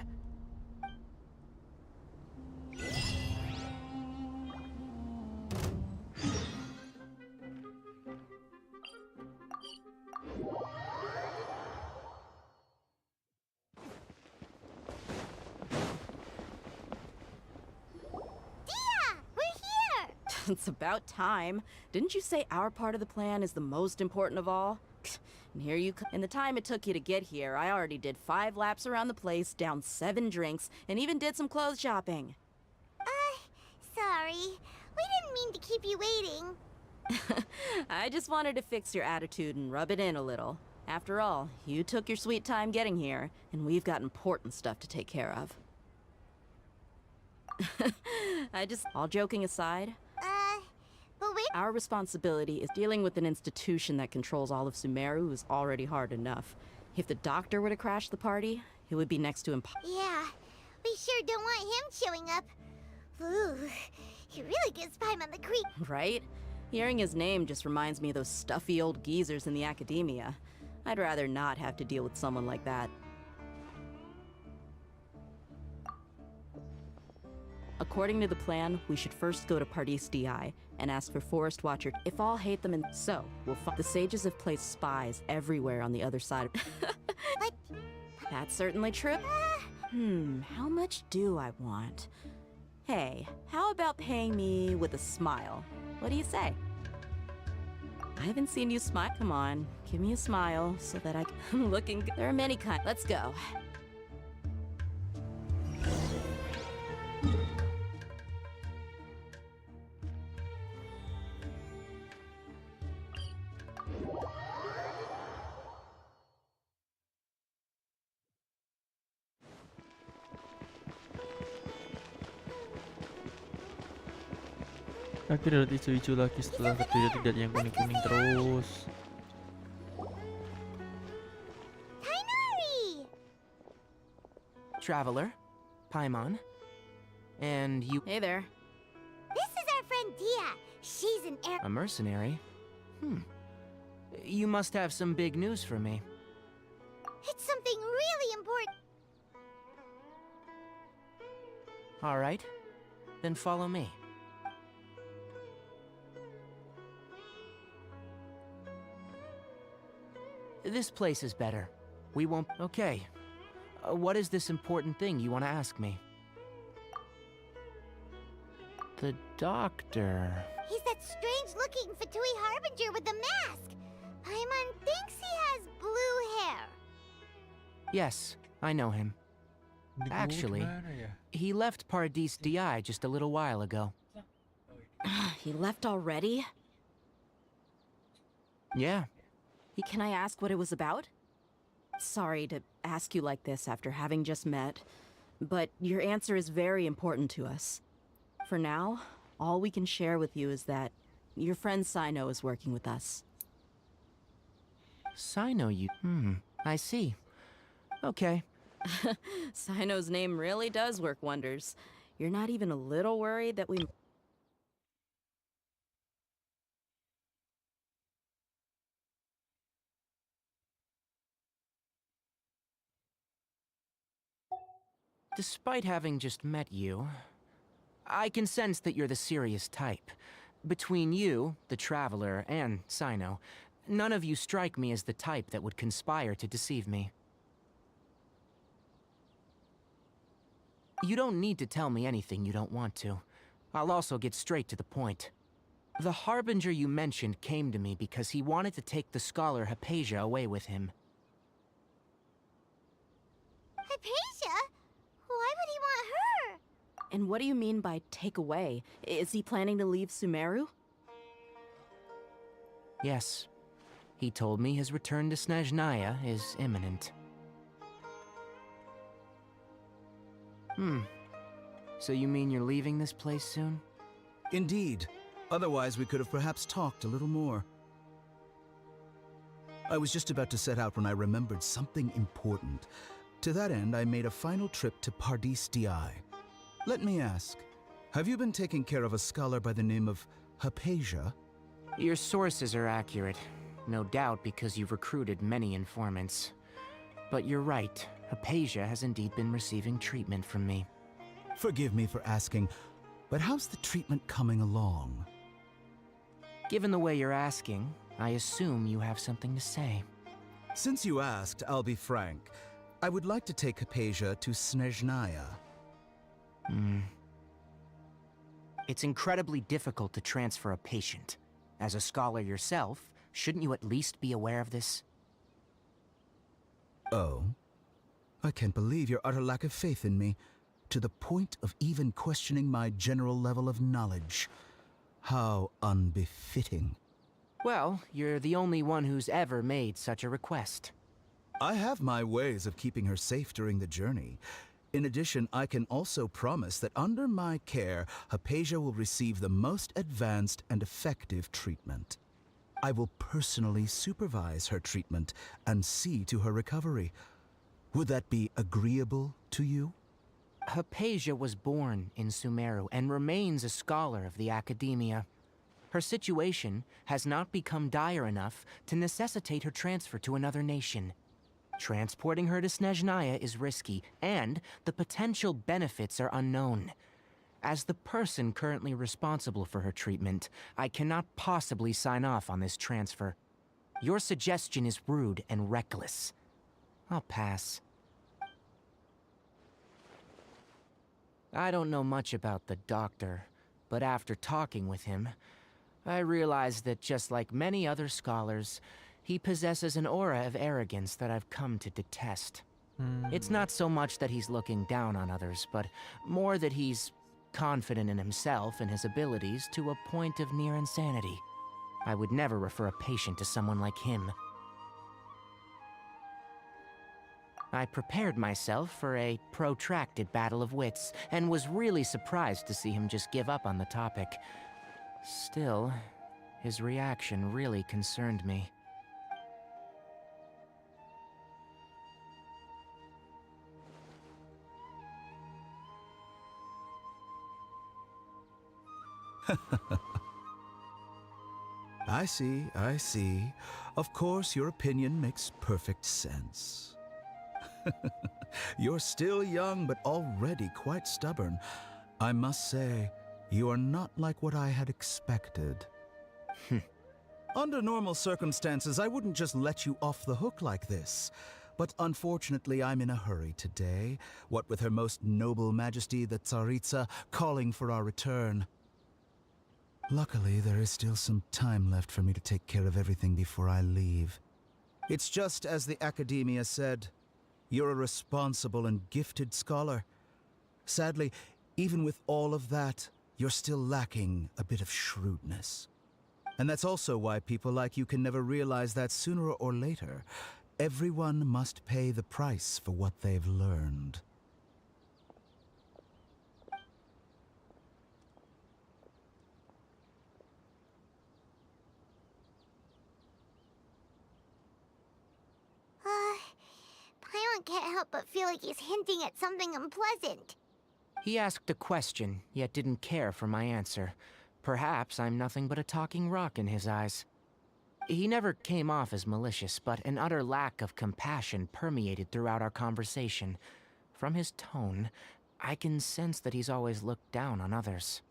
It's about time. Didn't you say our part of the plan is the most important of all? And here you come. In the time it took you to get here, I already did 5 laps around the place, downed 7 drinks, and even did some clothes shopping. Sorry. We didn't mean to keep you waiting. I just wanted to fix your attitude and rub it in a little. After all, you took your sweet time getting here, and we've got important stuff to take care of. All joking aside, but wait. Our responsibility is dealing with an institution that controls all of Sumeru is already hard enough. If the doctor were to crash the party, it would be next to impossible. Yeah, we sure don't want him showing up. Ooh, he really gets by him on the creek. Right? Hearing his name just reminds me of those stuffy old geezers in the academia. I'd rather not have to deal with someone like that. According to the plan, we should first go to Pardis DI and ask for Forest Watcher. If all hate them and so, we'll find the sages have placed spies everywhere on the other side. But... That's certainly true. How much do I want? Hey, how about paying me with a smile? What do you say? I haven't seen you smile. Come on, give me a smile so that I'm looking good. There are many kinds. Let's go. Akhirnya lihat hijau-hijau lagi setelah tadinya tidak yang kuning-kuning terus. Traveler, Paimon, and you... Hey there. This is our friend Dia. She's an A mercenary? You must have some big news for me. It's something really important. All right, then follow me. This place is better. We won't... Okay. What is this important thing you want to ask me? The doctor... He's that strange-looking Fatui Harbinger with the mask. Paimon thinks he has blue hair. Yes, I know him. Actually, he left Pardis DI just a little while ago. He left already? Yeah. Can I ask what it was about? Sorry to ask you like this after having just met, but your answer is very important to us. For now, all we can share with you is that your friend Sino is working with us. Sino, you... I see. Okay. Sino's name really does work wonders. You're not even a little worried that we... Despite having just met you, I can sense that you're the serious type. Between you, the Traveler, and Sino, none of you strike me as the type that would conspire to deceive me. You don't need to tell me anything you don't want to. I'll also get straight to the point. The Harbinger you mentioned came to me because he wanted to take the scholar Hypatia away with him. Hypatia? Why would he want her? And what do you mean by take away? Is he planning to leave Sumeru? Yes. He told me his return to Snezhnaya is imminent. So you mean you're leaving this place soon? Indeed. Otherwise, we could have perhaps talked a little more. I was just about to set out when I remembered something important. To that end, I made a final trip to Pardis Di. Let me ask, have you been taking care of a scholar by the name of Hypatia? Your sources are accurate. No doubt because you've recruited many informants. But you're right, Hypatia has indeed been receiving treatment from me. Forgive me for asking, but how's the treatment coming along? Given the way you're asking, I assume you have something to say. Since you asked, I'll be frank. I would like to take Hypatia to Snezhnaya. It's incredibly difficult to transfer a patient. As a scholar yourself, shouldn't you at least be aware of this? Oh? I can't believe your utter lack of faith in me, to the point of even questioning my general level of knowledge. How unbefitting. Well, you're the only one who's ever made such a request. I have my ways of keeping her safe during the journey. In addition, I can also promise that under my care, Hypatia will receive the most advanced and effective treatment. I will personally supervise her treatment and see to her recovery. Would that be agreeable to you? Hypatia was born in Sumeru and remains a scholar of the Academia. Her situation has not become dire enough to necessitate her transfer to another nation. Transporting her to Snezhnaya is risky, and the potential benefits are unknown. As the person currently responsible for her treatment, I cannot possibly sign off on this transfer. Your suggestion is rude and reckless. I'll pass. I don't know much about the doctor, but after talking with him, I realized that just like many other scholars, he possesses an aura of arrogance that I've come to detest. It's not so much that he's looking down on others, but more that he's confident in himself and his abilities to a point of near insanity. I would never refer a patient to someone like him. I prepared myself for a protracted battle of wits, and was really surprised to see him just give up on the topic. Still, his reaction really concerned me. I see. Of course, your opinion makes perfect sense. You're still young, but already quite stubborn. I must say, you are not like what I had expected. Under normal circumstances, I wouldn't just let you off the hook like this. But unfortunately, I'm in a hurry today, what with Her Most Noble Majesty the Tsaritsa calling for our return. Luckily, there is still some time left for me to take care of everything before I leave. It's just as the Academia said. You're a responsible and gifted scholar. Sadly, even with all of that, you're still lacking a bit of shrewdness. And that's also why people like you can never realize that sooner or later, everyone must pay the price for what they've learned. Paimon can't help but feel like he's hinting at something unpleasant. He asked a question, yet didn't care for my answer. Perhaps I'm nothing but a talking rock in his eyes. He never came off as malicious, but an utter lack of compassion permeated throughout our conversation. From his tone, I can sense that he's always looked down on others.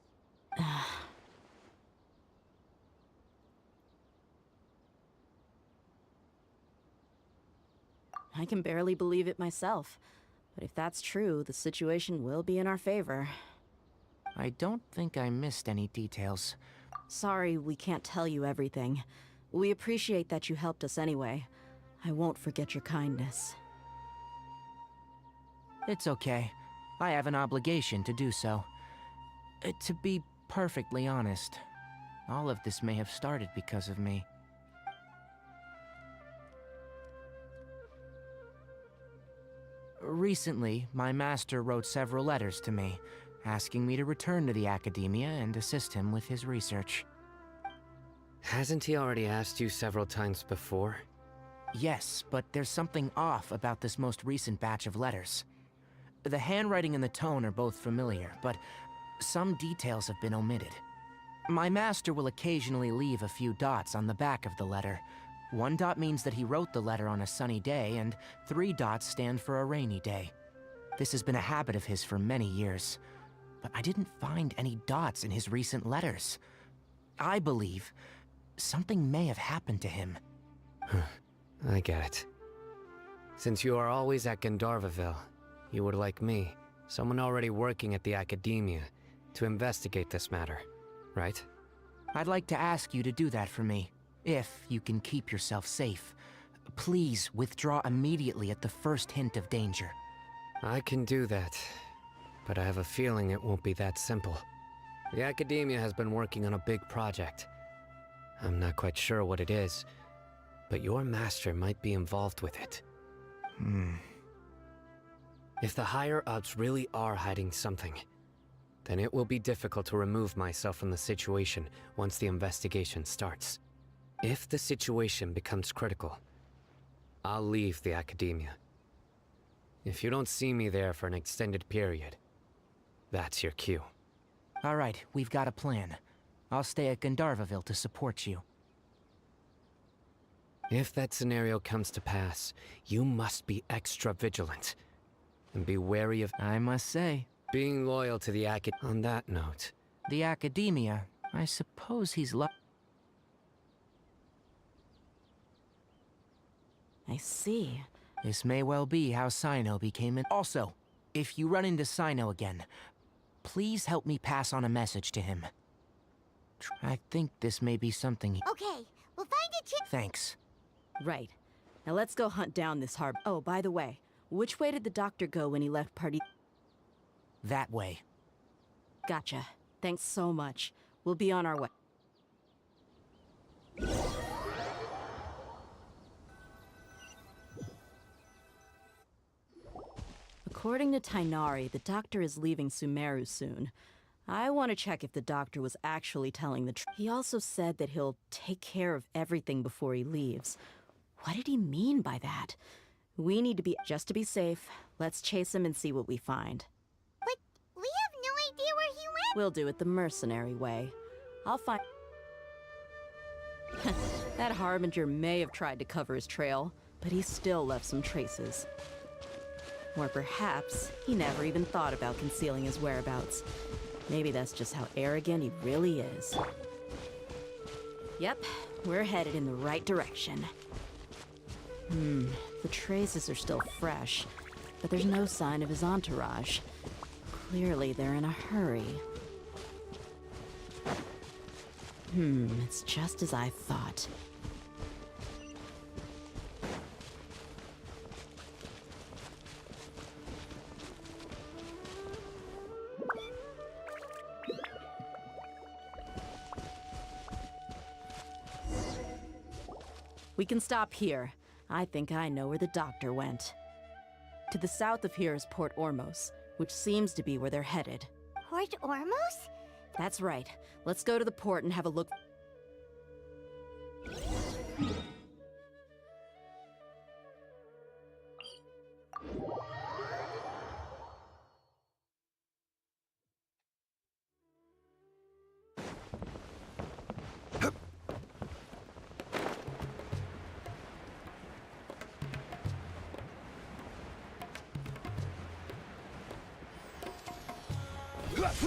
I can barely believe it myself. But if that's true, the situation will be in our favor. I don't think I missed any details. Sorry we can't tell you everything. We appreciate that you helped us anyway. I won't forget your kindness. It's okay. I have an obligation to do so. To be perfectly honest, all of this may have started because of me. Recently, my master wrote several letters to me, asking me to return to the academia and assist him with his research. Hasn't he already asked you several times before? Yes, but there's something off about this most recent batch of letters. The handwriting and the tone are both familiar, but some details have been omitted. My master will occasionally leave a few dots on the back of the letter. 1 dot means that he wrote the letter on a sunny day, and 3 dots stand for a rainy day. This has been a habit of his for many years, but I didn't find any dots in his recent letters. I believe something may have happened to him. I get it. Since you are always at Gandharvaville, you would like me, someone already working at the academia, to investigate this matter, right? I'd like to ask you to do that for me, if you can keep yourself safe. Please withdraw immediately at the first hint of danger. I can do that, but I have a feeling it won't be that simple. The academia has been working on a big project. I'm not quite sure what it is, but your master might be involved with it. If the higher-ups really are hiding something, then it will be difficult to remove myself from the situation once the investigation starts. If the situation becomes critical, I'll leave the academia. If you don't see me there for an extended period, that's your cue. All right, we've got a plan. I'll stay at Gandharvaville to support you. If that scenario comes to pass, you must be extra vigilant. And be wary of, I must say, being loyal to the On that note, the academia, I suppose he's I see. This may well be how Sino became an... Also, if you run into Sino again, please help me pass on a message to him. I think this may be something Okay, we'll find it. Thanks. Right. Now let's go hunt down this harbor. Oh, by the way, which way did the doctor go when he left party? That way. Gotcha. Thanks so much. We'll be on our way. According to Tainari, the doctor is leaving Sumeru soon. I want to check if the doctor was actually telling the truth. He also said that he'll take care of everything before he leaves. What did he mean by that? We need to be... Just to be safe, let's chase him and see what we find. But we have no idea where he went. We'll do it the mercenary way. I'll find... That Harbinger may have tried to cover his trail, but he still left some traces. Or perhaps he never even thought about concealing his whereabouts. Maybe that's just how arrogant he really is. Yep, we're headed in the right direction. The traces are still fresh, but there's no sign of his entourage. Clearly they're in a hurry. It's just as I thought. We can stop here. I think I know where the doctor went. To the south of here is Port Ormos, which seems to be where they're headed. Port Ormos? That's right. Let's go to the port and have a look. Look!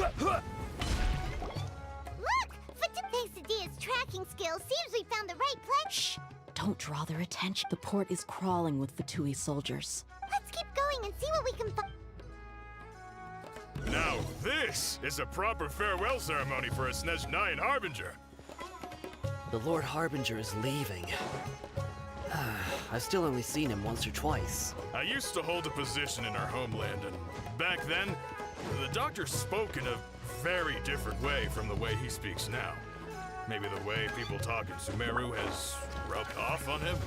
Thanks to Dia's tracking skills, seems we found the right place. Shh! Don't draw their attention. The port is crawling with Fatui soldiers. Let's keep going and see what we can find. Now this is a proper farewell ceremony for a Snezhnayan Harbinger. The Lord Harbinger is leaving. I've still only seen him once or twice. I used to hold a position in our homeland, and back then, the Doctor spoke in a very different way from the way he speaks now. Maybe the way people talk in Sumeru has rubbed off on him?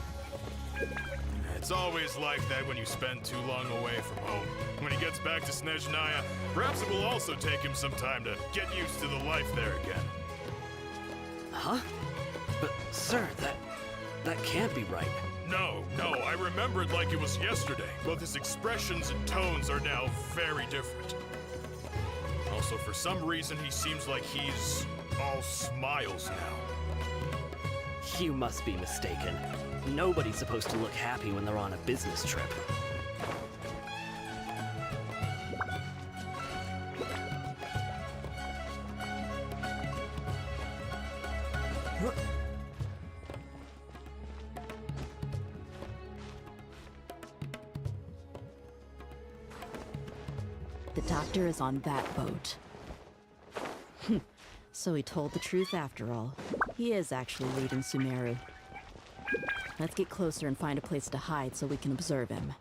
It's always like that when you spend too long away from home. When he gets back to Snezhnaya, perhaps it will also take him some time to get used to the life there again. Huh? But, sir, that can't be right. No, I remember it like it was yesterday. Both his expressions and tones are now very different. Also, for some reason, he seems like he's all smiles now. You must be mistaken. Nobody's supposed to look happy when they're on a business trip. The Doctor is on that boat. So he told the truth after all. He is actually leaving Sumeru. Let's get closer and find a place to hide so we can observe him.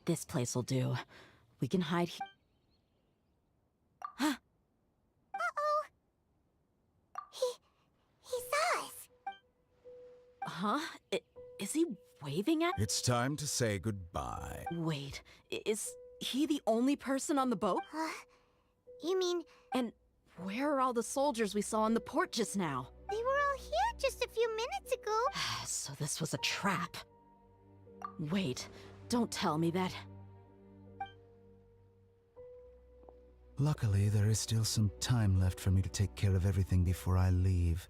This place will do. We can hide here. Uh-oh. He saw us. Huh? Is he waving at? It's time to say goodbye. Wait, is he the only person on the boat? You mean... And where are all the soldiers we saw on the port just now? They were all here just a few minutes ago. So this was a trap. Wait, don't tell me that. Luckily, there is still some time left for me to take care of everything before I leave.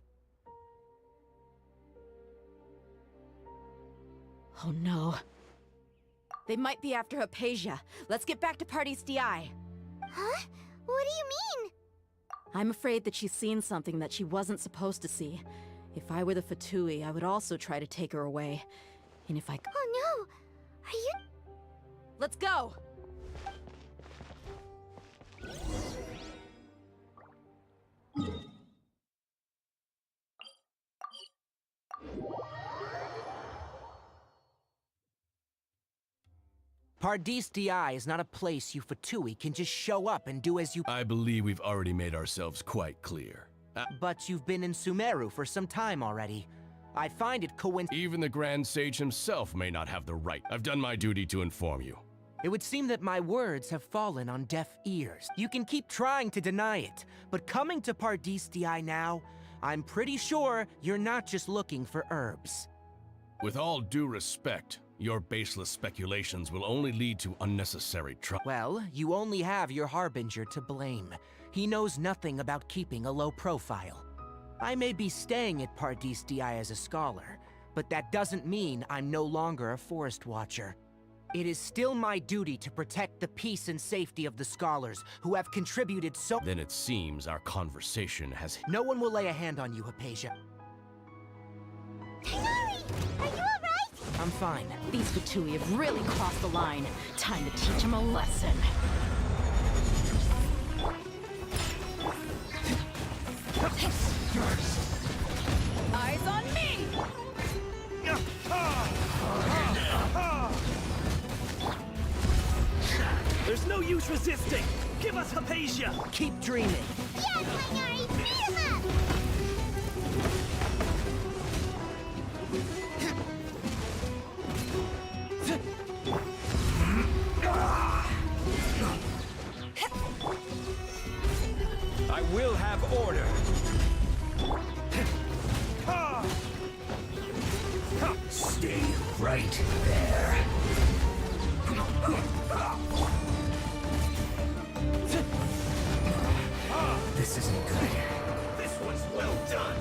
Oh no. They might be after Hypatia. Let's get back to Party's DI. Huh? What do you mean? I'm afraid that she's seen something that she wasn't supposed to see. If I were the Fatui, I would also try to take her away. And if I... Oh no! Are you... Let's go! Pardis DI is not a place you Fatui can just show up and do as you... I believe we've already made ourselves quite clear. But you've been in Sumeru for some time already. I find it coincidental. Even the Grand Sage himself may not have the right. I've done my duty to inform you. It would seem that my words have fallen on deaf ears. You can keep trying to deny it, but coming to Pardis DI now, I'm pretty sure you're not just looking for herbs. With all due respect, your baseless speculations will only lead to unnecessary trouble. Well, you only have your Harbinger to blame. He knows nothing about keeping a low profile. I may be staying at Pardis DI as a scholar, but that doesn't mean I'm no longer a forest watcher. It is still my duty to protect the peace and safety of the scholars who have contributed so— Then it seems our conversation has— No one will lay a hand on you, Hypatia. Tigari! Are you alright? I'm fine. These Fatui have really crossed the line. Time to teach them a lesson. Eyes on me! There's no use resisting! Give us Hypatia! Keep dreaming! Yes, Tigari! Beat him up! I will have order. Stay right there. This isn't good. This was well done.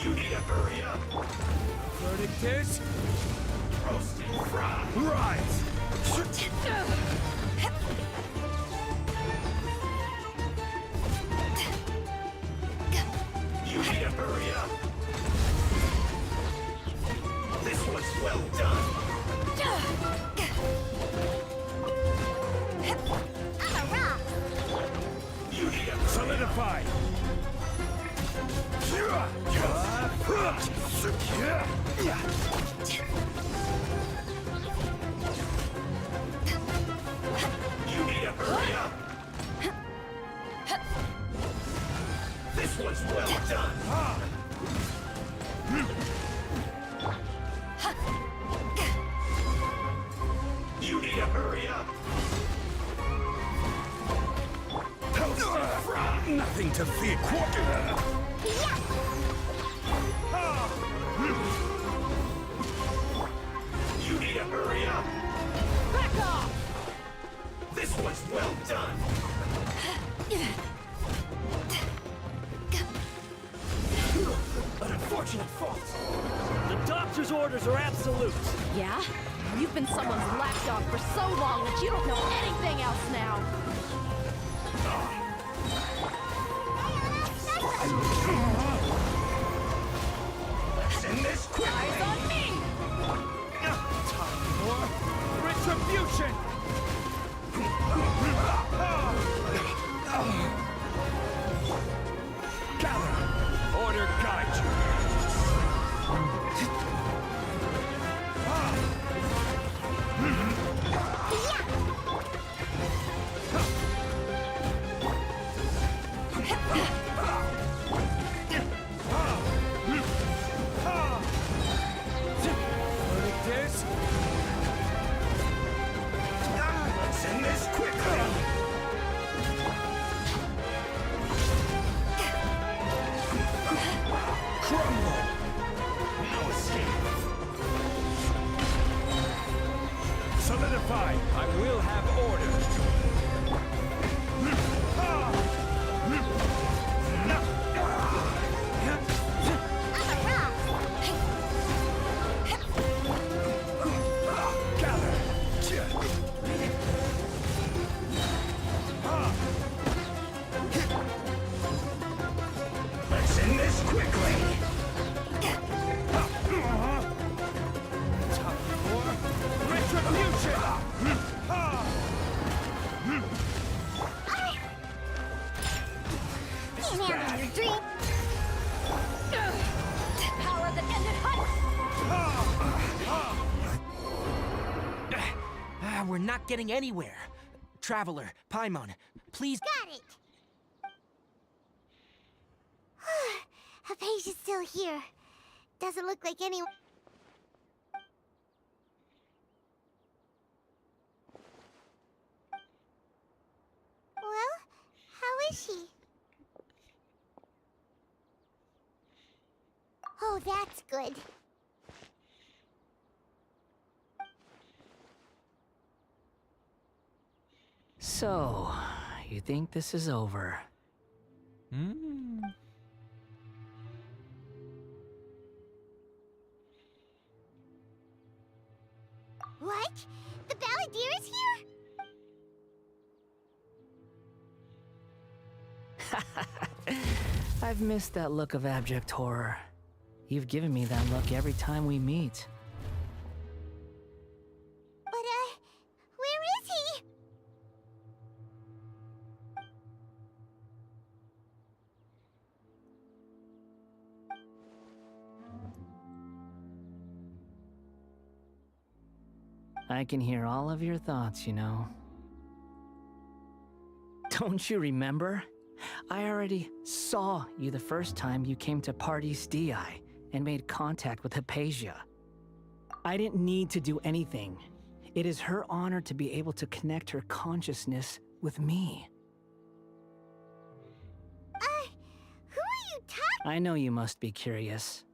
You need to hurry up. Verdict is roasted fried. Rise. You need to hurry up. This was well done. I'm a rock. You need to solidify. You need to hurry up. This was well done. You need to hurry up. Nothing to fear. You need to hurry up. Back off. This was well done. An unfortunate fault. The doctor's orders are absolute. Yeah? You've been someone's lapdog for so long that you don't know anything else now. Let's end this quickly. Eyes on me! Time for retribution. Gather. Order guide you. Let's end this quickly. Crumble. No escape. Solidify. I will have order. Let's end this quickly. Time for retribution. Can't handle your dream. Power that ended We're not getting anywhere. Traveler, Paimon, please. Got it. Hypatia's still here. Doesn't look like anyone. Well, how is she? Oh, that's good. So, you think this is over? What? The Balladeer is here? I've missed that look of abject horror. You've given me that look every time we meet. But, where is he? I can hear all of your thoughts, you know. Don't you remember? I already saw you the first time you came to Party's DI and made contact with Hypatia. I didn't need to do anything. It is her honor to be able to connect her consciousness with me. Who are you talking? I know you must be curious.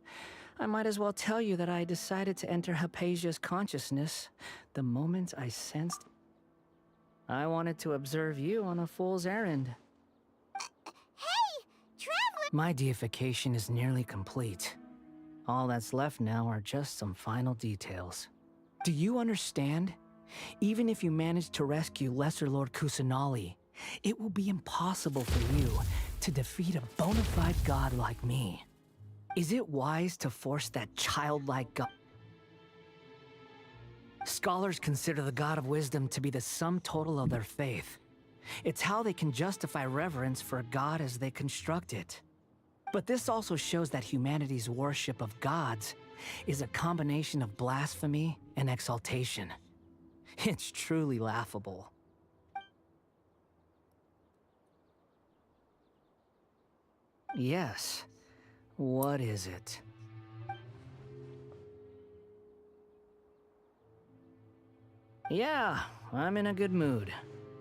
I might as well tell you that I decided to enter Hypatia's consciousness the moment I sensed I wanted to observe you on a fool's errand. Hey, Traveler! but My deification is nearly complete. All that's left now are just some final details. Do you understand? Even if you manage to rescue Lesser Lord Kusanali, it will be impossible for you to defeat a bona fide god like me. Is it wise to force that childlike god? Scholars consider the god of wisdom to be the sum total of their faith. It's how they can justify reverence for a god as they construct it. But this also shows that humanity's worship of gods is a combination of blasphemy and exaltation. It's truly laughable. Yes. What is it? Yeah, I'm in a good mood,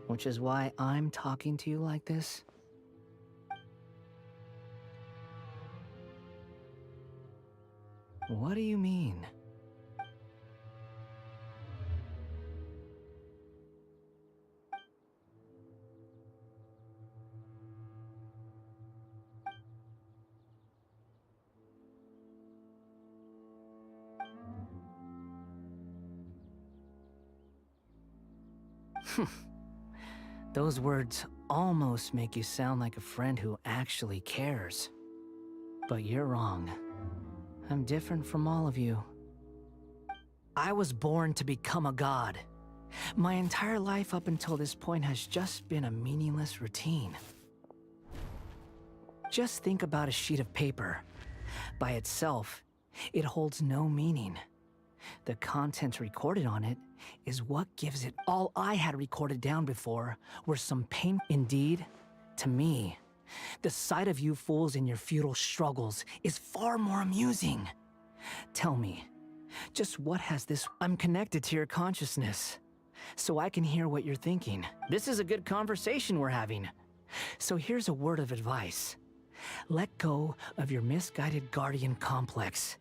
which is why I'm talking to you like this. What do you mean? Those words almost make you sound like a friend who actually cares. But you're wrong. I'm different from all of you. I was born to become a god. My entire life up until this point has just been a meaningless routine. Just think about a sheet of paper. By itself, it holds no meaning. The content recorded on it is what gives it. All I had recorded down before were some pain. Indeed, to me, the sight of you fools in your futile struggles is far more amusing. Tell me, just what has this? I'm connected to your consciousness, so I can hear what you're thinking. This is a good conversation we're having. So here's a word of advice. Let go of your misguided guardian complex.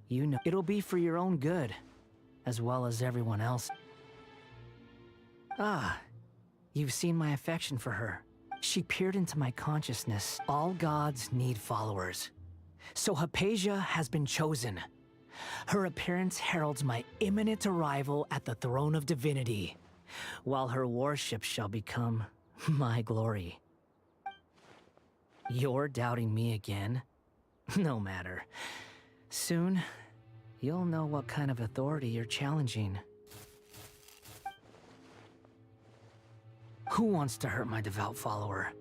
You know, it'll be for your own good, as well as everyone else. Ah, you've seen my affection for her. She peered into my consciousness. All gods need followers. So Hypatia has been chosen. Her appearance heralds my imminent arrival at the throne of divinity, while her worship shall become my glory. You're doubting me again? No matter. Soon, you'll know what kind of authority you're challenging. Who wants to hurt my devout follower?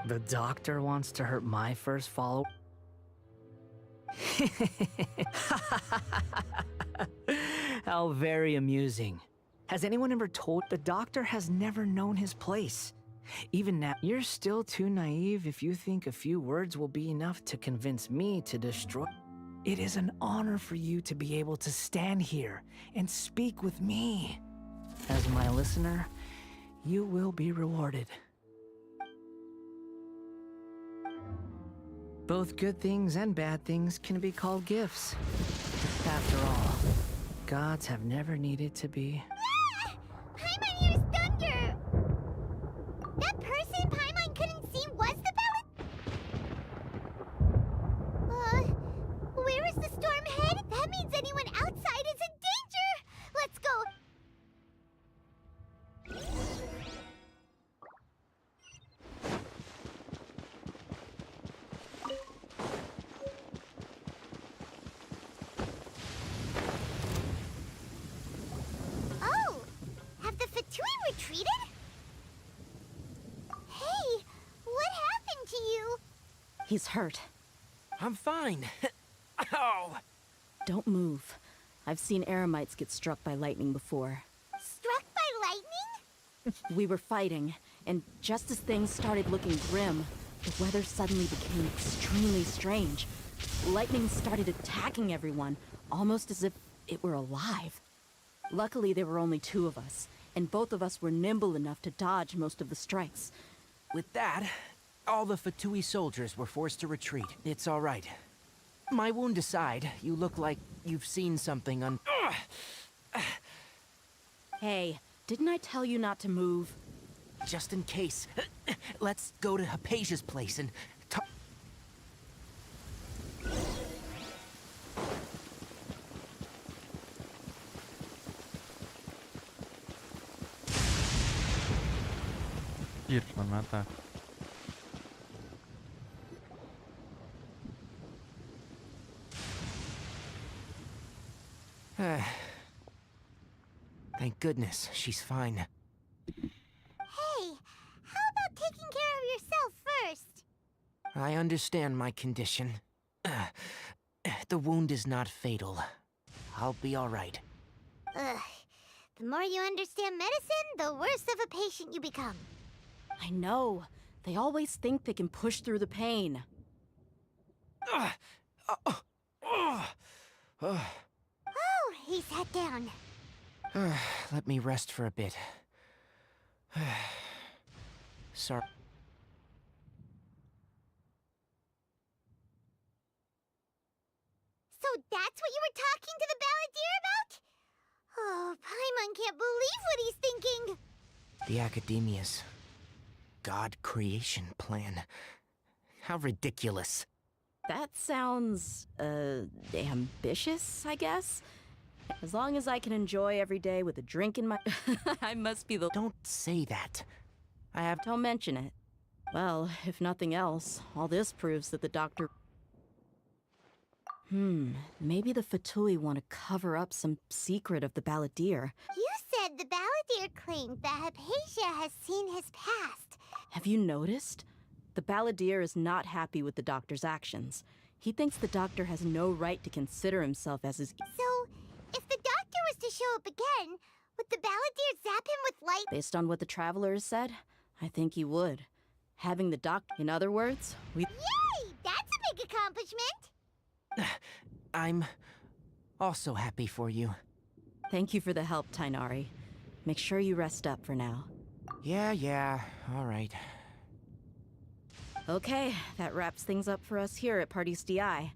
The doctor wants to hurt my first follower? How very amusing. Has anyone ever told? The doctor has never known his place. Even now, you're still too naive if you think a few words will be enough to convince me to destroy. It is an honor for you to be able to stand here and speak with me. As my listener, you will be rewarded. Both good things and bad things can be called gifts. After all, gods have never needed to be. Paimon hears thunder! That person Paimon couldn't see was the ballad? Where is the storm headed? That means anyone outside is in danger! Let's go! Oh! Have the Fatui retreated? Hey! What happened to you? He's hurt. I'm fine. Ow! Don't move. I've seen eremites get struck by lightning before. Struck by lightning? We were fighting, and just as things started looking grim, the weather suddenly became extremely strange. Lightning started attacking everyone, almost as if it were alive. Luckily, there were only two of us, and both of us were nimble enough to dodge most of the strikes. With that, all the Fatui soldiers were forced to retreat. It's all right. My wound aside, you look like you've seen something on. Hey, didn't I tell you not to move? just in case, let's go to Hypatia's place and talk. Depan mata. Thank goodness, she's fine. Hey, how about taking care of yourself first? I understand my condition. The wound is not fatal. I'll be all right. Ugh. The more you understand medicine, the worse of a patient you become. I know. They always think they can push through the pain. Oh, he sat down. Let me rest for a bit. Sorry. So that's what you were talking to the balladeer about? Oh, Paimon can't believe what he's thinking. The Academia's God creation plan. How ridiculous. That sounds, ambitious, I guess? As long as I can enjoy every day with a drink in my... I must be the... Don't say that. I have... Don't mention it. Well, if nothing else, all this proves that the doctor... maybe the Fatui want to cover up some secret of the balladeer. You said the balladeer claimed that Hypatia has seen his past. Have you noticed? The balladeer is not happy with the doctor's actions. He thinks the doctor has no right to consider himself as his... So, if the doctor was to show up again, would the balladeer zap him with light? Based on what the traveler has said, I think he would. Having the in other words, we... Yay! That's a big accomplishment! I'm also happy for you. Thank you for the help, Tainari. Make sure you rest up for now. Yeah, all right. Okay, that wraps things up for us here at Party's DI.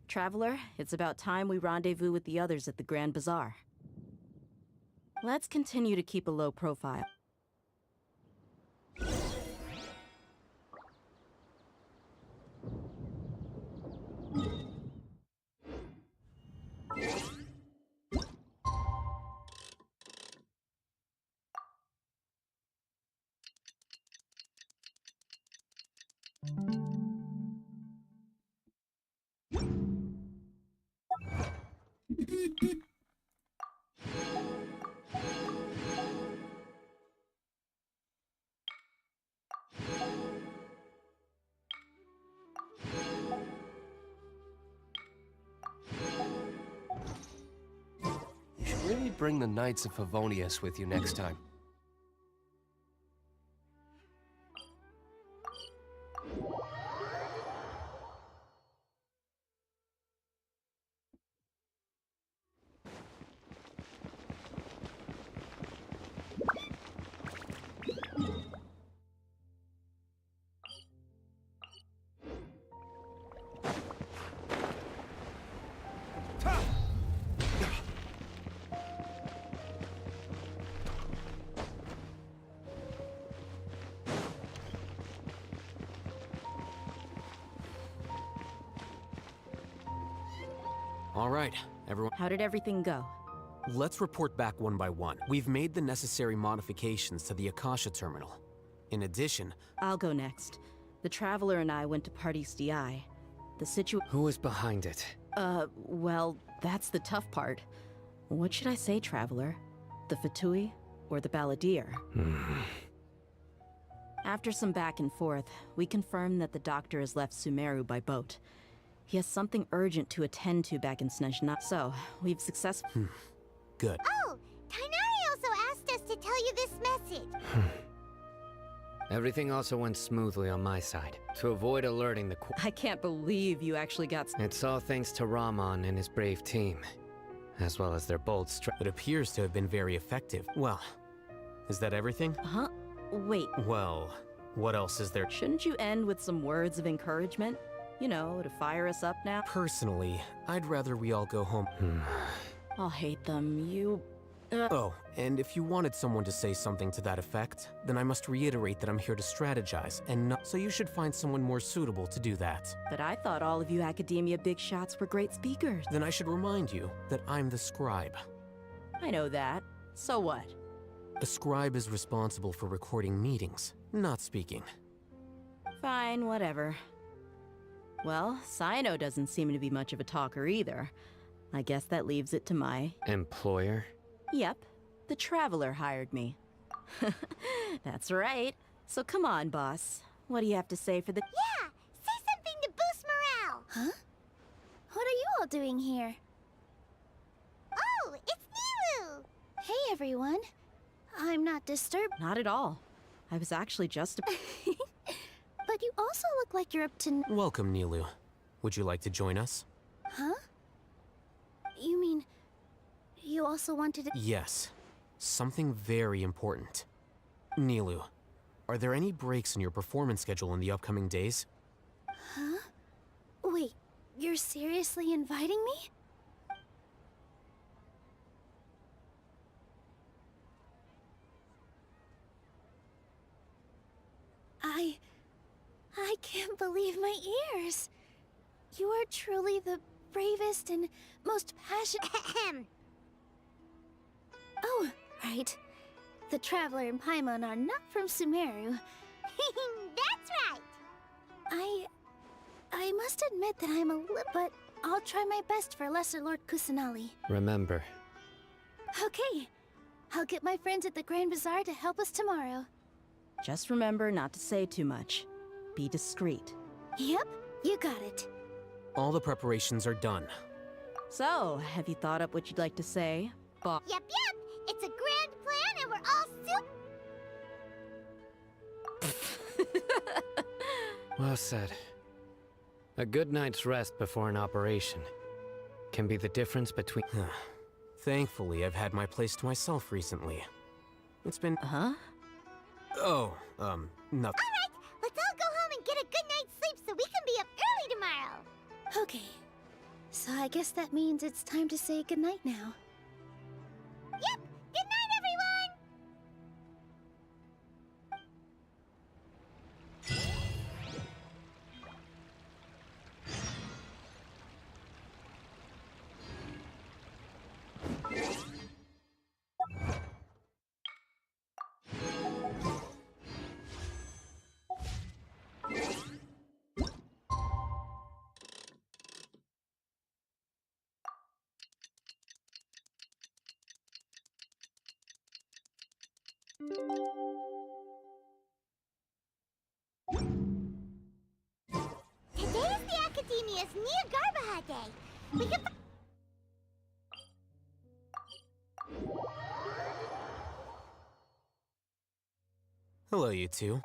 Traveler, it's about time we rendezvous with the others at the Grand Bazaar. Let's continue to keep a low profile. You should really bring the Knights of Favonius with you next time. All right, everyone. How did everything go? Let's report back one by one. We've made the necessary modifications to the Akasha terminal. In addition... I'll go next. The Traveler and I went to Party's DI. The Who is behind it? Well, that's the tough part. What should I say, Traveler? The Fatui or the balladeer? After some back and forth, we confirmed that the doctor has left Sumeru by boat. He has something urgent to attend to back in Snezhna, so we've successfully... Good. Oh, Tainari also asked us to tell you this message. Everything also went smoothly on my side. To avoid alerting the I can't believe you actually got... It's all thanks to Rahman and his brave team, as well as their bold It appears to have been very effective. Well, is that everything? Huh? Wait. Well, what else is there? Shouldn't you end with some words of encouragement? You know, to fire us up now? Personally, I'd rather we all go home. I'll hate them. You... Oh, and if you wanted someone to say something to that effect, then I must reiterate that I'm here to strategize, and not— so you should find someone more suitable to do that. But I thought all of you academia big shots were great speakers. Then I should remind you that I'm the scribe. I know that. So what? A scribe is responsible for recording meetings, not speaking. Fine, whatever. Well, Sino doesn't seem to be much of a talker either. I guess that leaves it to my... Employer? Yep, the Traveler hired me. That's right. So come on, boss. What do you have to say for the... Yeah! Say something to boost morale! Huh? What are you all doing here? Oh, it's Nilu! Hey, everyone. I'm not disturbed. Not at all. I was actually just... But you also look like you're up to... Welcome, Nilu. Would you like to join us? Huh? You mean... you also wanted to... Yes. Something very important. Nilu, are there any breaks in your performance schedule in the upcoming days? Huh? Wait, you're seriously inviting me? I can't believe my ears. You are truly the bravest and most passionate... Oh, right. The Traveler and Paimon are not from Sumeru. That's right! I must admit that I'm a little... but I'll try my best for Lesser Lord Kusanali. Remember. Okay. I'll get my friends at the Grand Bazaar to help us tomorrow. Just remember not to say too much. Be discreet. Yep, you got it. All the preparations are done. So, have you thought up what you'd like to say, boss? Yep. It's a grand plan and we're all Well said. A good night's rest before an operation can be the difference between... Thankfully, I've had my place to myself recently. It's been... Huh? Oh, nothing. Alright, let's all go home and get a good night's sleep so we can be up early tomorrow. Okay, so I guess that means it's time to say goodnight now. Yep, good night, everyone! Today is the Academia's Niagarbaha Day. We can... Hello, you two.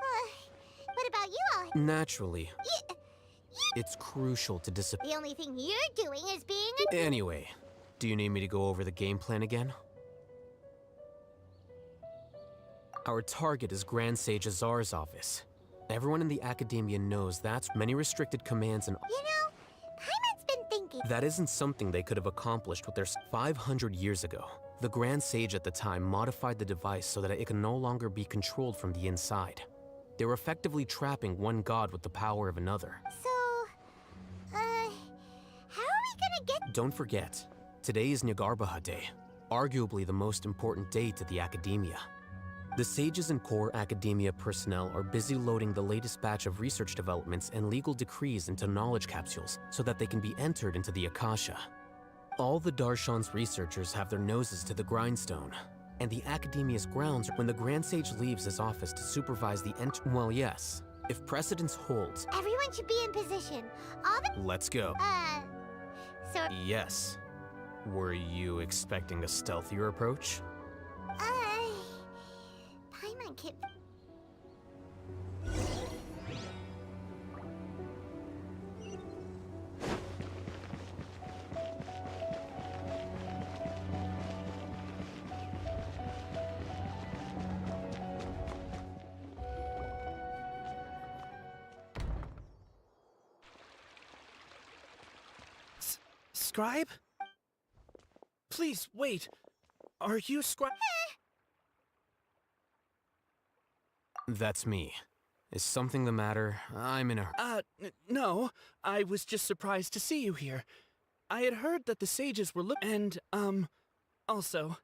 What about you all? Naturally. It's crucial to disappear. The only thing you're doing is being a... Anyway, do you need me to go over the game plan again? Our target is Grand Sage Azar's office. Everyone in the Academia knows that's many restricted commands and... You know, Paimon's been thinking... That isn't something they could have accomplished with their... 500 years ago, the Grand Sage at the time modified the device so that it can no longer be controlled from the inside. They were effectively trapping one god with the power of another. So... how are we gonna get... Don't forget, today is Niagarbaha Day, arguably the most important day to the Academia. The sages and core Academia personnel are busy loading the latest batch of research developments and legal decrees into knowledge capsules so that they can be entered into the Akasha. All the Darshan's researchers have their noses to the grindstone, and the Academia's grounds when the Grand Sage leaves his office to supervise the well, yes, if precedence holds... Everyone should be in position. All the... Let's go. So... Yes. Were you expecting a stealthier approach? Paimon can't... Scribe? Please, wait. Are you That's me. Is something the matter? I'm in a... No. I was just surprised to see you here. I had heard that the sages were and, also,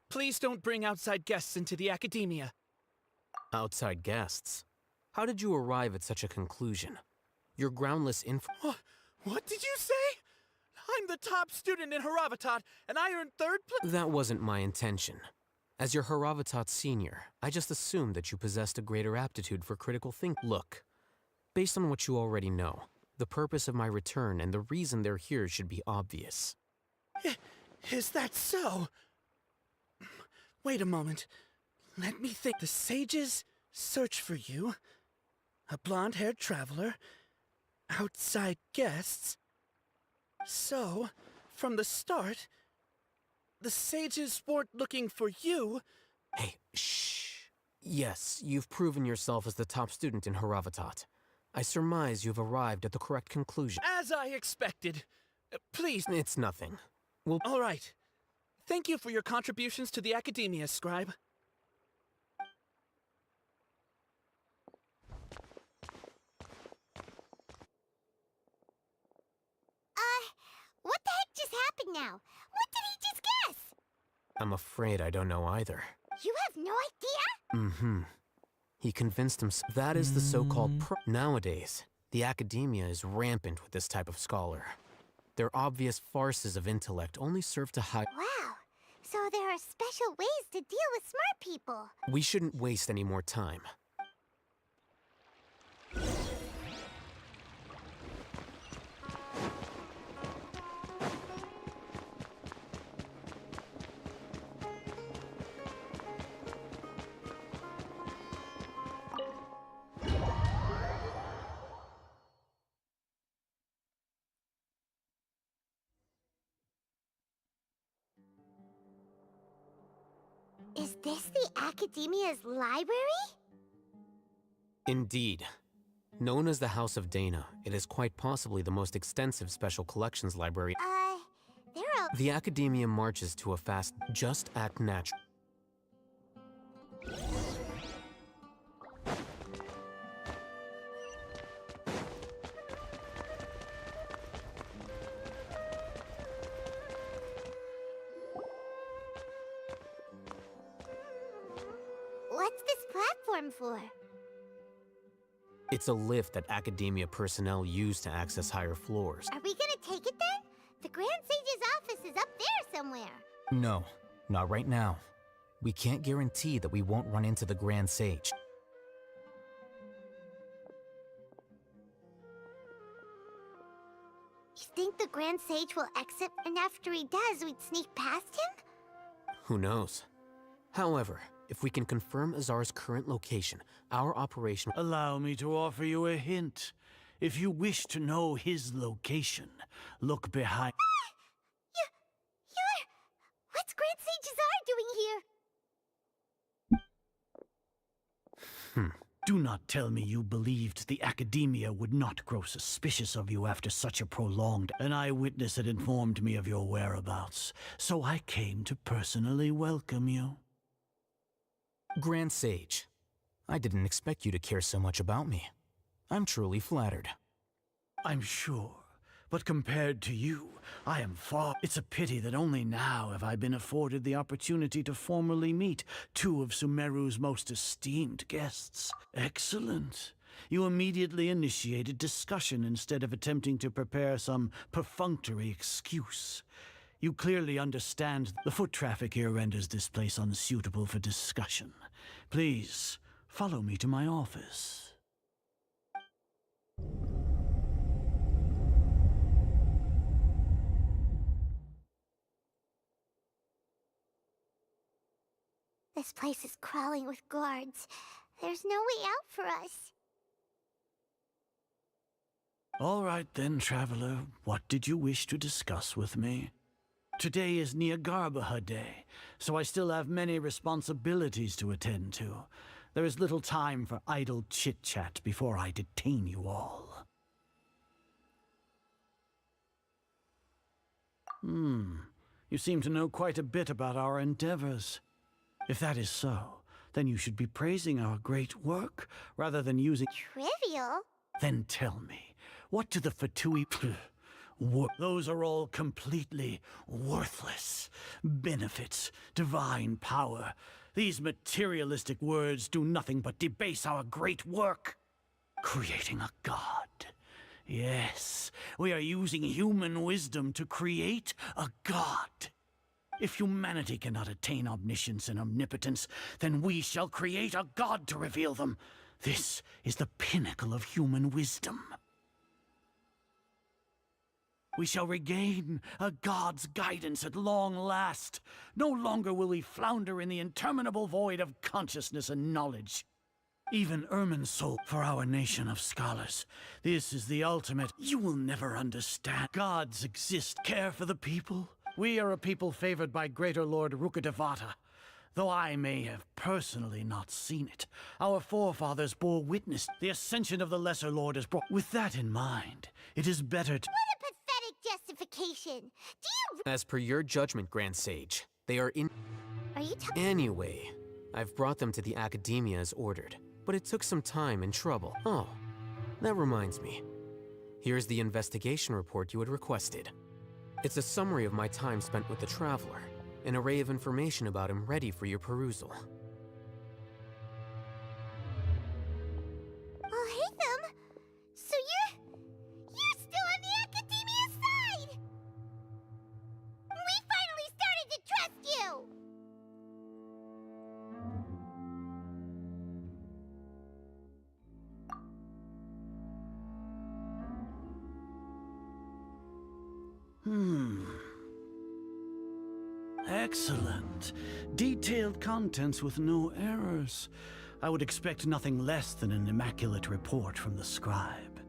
please don't bring outside guests into the academia. Outside guests? How did you arrive at such a conclusion? Your groundless What did you say? I'm the top student in Haravatat, and I earned 3rd place. That wasn't my intention. As your Haravatat senior, I just assumed that you possessed a greater aptitude for critical thinking. Look, based on what you already know, the purpose of my return and the reason they're here should be obvious. Is that so? Wait a moment. Let me think. The sages search for you. A blonde-haired traveler. Outside guests. So, from the start, the sages weren't looking for you. Hey, shh. Yes, you've proven yourself as the top student in Haravatat. I surmise you've arrived at the correct conclusion. As I expected. Please. It's nothing. Well, all right. Thank you for your contributions to the academia, scribe. What the heck just happened now? What did he just guess? I'm afraid I don't know either. You have no idea? Mm-hmm. He convinced himself. That is the so-called Nowadays, the academia is rampant with this type of scholar. Their obvious farces of intellect only serve to hide. Wow. So there are special ways to deal with smart people. We shouldn't waste any more time. Is this the academia's library? Indeed. Known as the House of Dana, it is quite possibly the most extensive special collections library. There are... The academia marches to a fast, just act natural. What's this platform for? It's a lift that academia personnel use to access higher floors. Are we gonna take it then? The Grand Sage's office is up there somewhere. No, not right now. We can't guarantee that we won't run into the Grand Sage. You think the Grand Sage will exit, and after he does, we'd sneak past him? Who knows? However, if we can confirm Azar's current location, our operation... Allow me to offer you a hint. If you wish to know his location, look behind... What's Grand Sage Azar doing here? Do not tell me you believed the academia would not grow suspicious of you after such a prolonged... An eyewitness had informed me of your whereabouts, so I came to personally welcome you. Grand Sage, I didn't expect you to care so much about me. I'm truly flattered. I'm sure, but compared to you, I am far... It's a pity that only now have I been afforded the opportunity to formally meet two of Sumeru's most esteemed guests. Excellent. You immediately initiated discussion instead of attempting to prepare some perfunctory excuse. You clearly understand the foot traffic here renders this place unsuitable for discussion. Please, follow me to my office. This place is crawling with guards. There's no way out for us. All right then, traveler. What did you wish to discuss with me? Today is Niagarbaha Day, so I still have many responsibilities to attend to. There is little time for idle chit-chat before I detain you all. You seem to know quite a bit about our endeavors. If that is so, then you should be praising our great work rather than using... Trivial? Then tell me, what do the Fatui... Those are all completely worthless. Benefits, divine power. These materialistic words do nothing but debase our great work. Creating a god. Yes, we are using human wisdom to create a god. If humanity cannot attain omniscience and omnipotence, then we shall create a god to reveal them. This is the pinnacle of human wisdom. We shall regain a god's guidance at long last. No longer will we flounder in the interminable void of consciousness and knowledge. Even Irminsul for our nation of scholars. This is the ultimate. You will never understand. Gods exist. Care for the people. We are a people favored by Greater Lord Rukkhadevata. Though I may have personally not seen it, our forefathers bore witness. The ascension of the Lesser Lord is brought. With that in mind, it is better to... What a pathetic justification. Do you... As per your judgment, Grand Sage, they are in... Are you Anyway, I've brought them to the Academia as ordered, but it took some time and trouble. Oh, that reminds me. Here's the investigation report you had requested. It's a summary of my time spent with the Traveler, an array of information about him ready for your perusal. Oh, hey them. So you're still on the Academia side. We finally started to trust you. Excellent. Detailed contents with no errors. I would expect nothing less than an immaculate report from the scribe.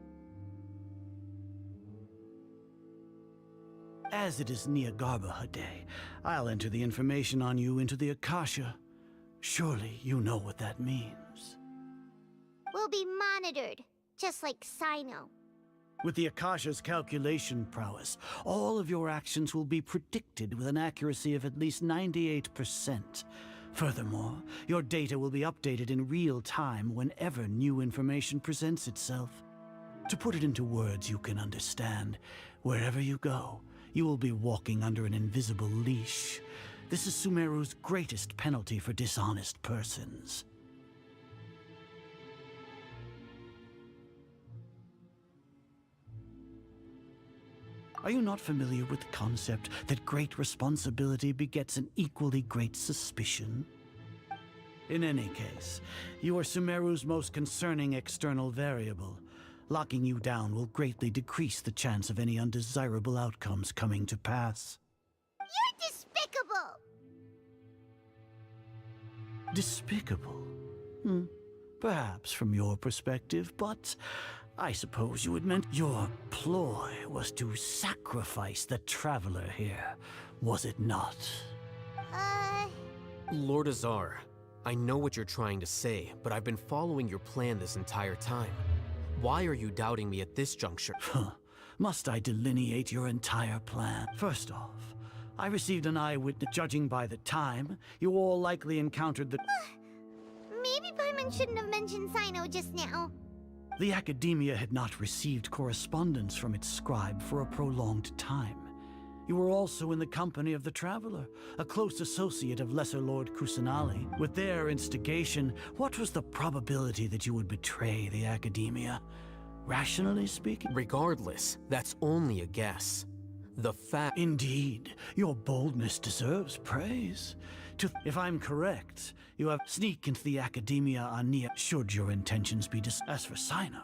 As it is Niagarbha Day, I'll enter the information on you into the Akasha. Surely you know what that means. We'll be monitored, just like Sino. With the Akasha's calculation prowess, all of your actions will be predicted with an accuracy of at least 98%. Furthermore, your data will be updated in real time whenever new information presents itself. To put it into words you can understand, wherever you go, you will be walking under an invisible leash. This is Sumeru's greatest penalty for dishonest persons. Are you not familiar with the concept that great responsibility begets an equally great suspicion? In any case, you are Sumeru's most concerning external variable. Locking you down will greatly decrease the chance of any undesirable outcomes coming to pass. You're despicable! Despicable? Perhaps from your perspective, but I suppose you would meant your ploy was to sacrifice the Traveler here, was it not? Lord Azar, I know what you're trying to say, but I've been following your plan this entire time. Why are you doubting me at this juncture? Must I delineate your entire plan? First off, I received an eyewitness. Judging by the time, you all likely encountered the... Maybe Paimon shouldn't have mentioned Sino just now. The Academia had not received correspondence from its scribe for a prolonged time. You were also in the company of the Traveler, a close associate of Lesser Lord Kusanali. With their instigation, what was the probability that you would betray the Academia? Rationally speaking? Regardless, that's only a guess. The fact... Indeed, your boldness deserves praise. If I'm correct, you have sneak into the Academia on Nia, should your intentions be As for Sino...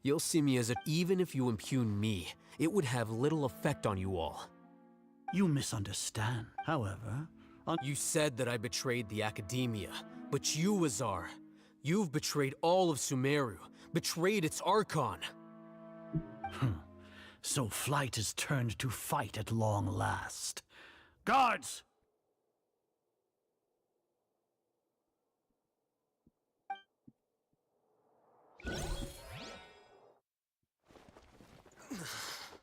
You'll see me as even if you impugn me, it would have little effect on you all. You misunderstand. However, you said that I betrayed the Academia, but you, Azar, you've betrayed all of Sumeru, betrayed its Archon. So flight has turned to fight at long last. Guards!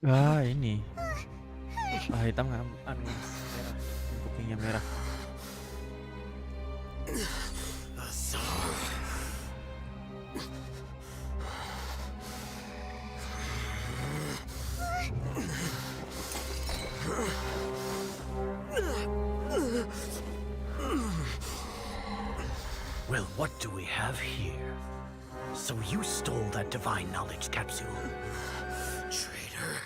Ah, ini. Hitam kan anu merah, kupingnya merah. Well, what do we have here? So you stole that divine knowledge capsule. Traitor!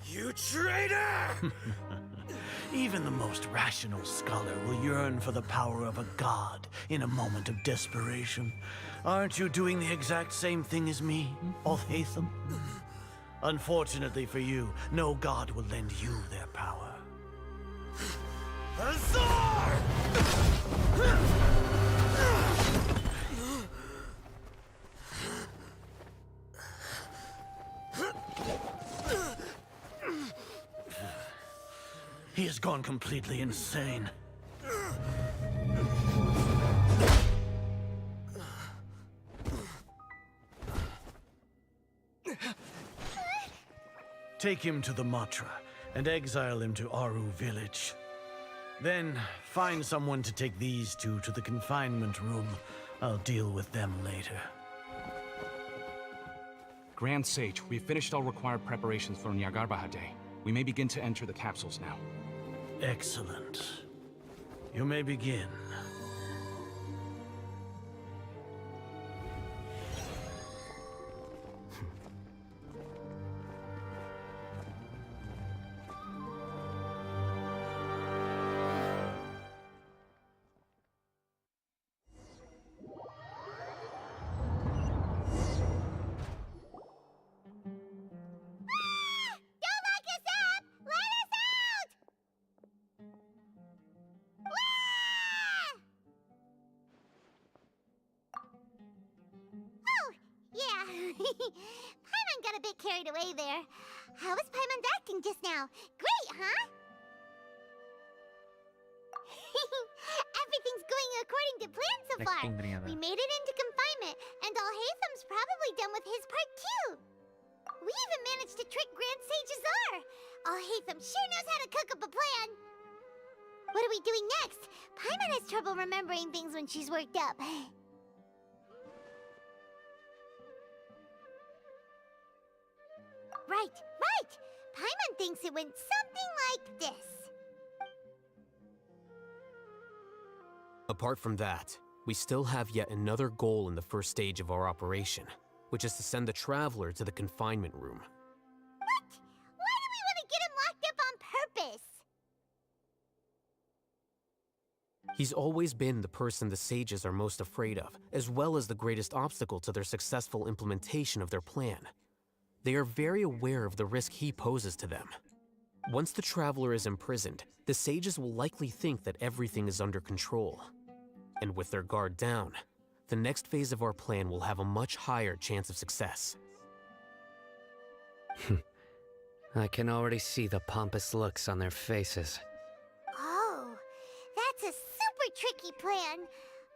You traitor! Even the most rational scholar will yearn for the power of a god in a moment of desperation. Aren't you doing the exact same thing as me, Alhaitham? Unfortunately for you, no god will lend you their power. Azar! He has gone completely insane. Take him to the Matra and exile him to Aru village. Then find someone to take these two to the confinement room. I'll deal with them later. Grand Sage, we've finished all required preparations for Nyagarbahar Day. We may begin to enter the capsules now. Excellent. You may begin. Paimon got a bit carried away there. How was Paimon's acting just now? Great, huh? Everything's going according to plan so far. We made it into confinement, and Alhaitham's probably done with his part too. We even managed to trick Grand Sage Azar. Alhaitham sure knows how to cook up a plan. What are we doing next? Paimon has trouble remembering things when she's worked up. Right! Paimon thinks it went something like this. Apart from that, we still have yet another goal in the first stage of our operation, which is to send the Traveler to the confinement room. What? Why do we want to get him locked up on purpose? He's always been the person the sages are most afraid of, as well as the greatest obstacle to their successful implementation of their plan. They are very aware of the risk he poses to them. Once the Traveler is imprisoned, the sages will likely think that everything is under control. And with their guard down, the next phase of our plan will have a much higher chance of success. I can already see the pompous looks on their faces. Oh, that's a super tricky plan.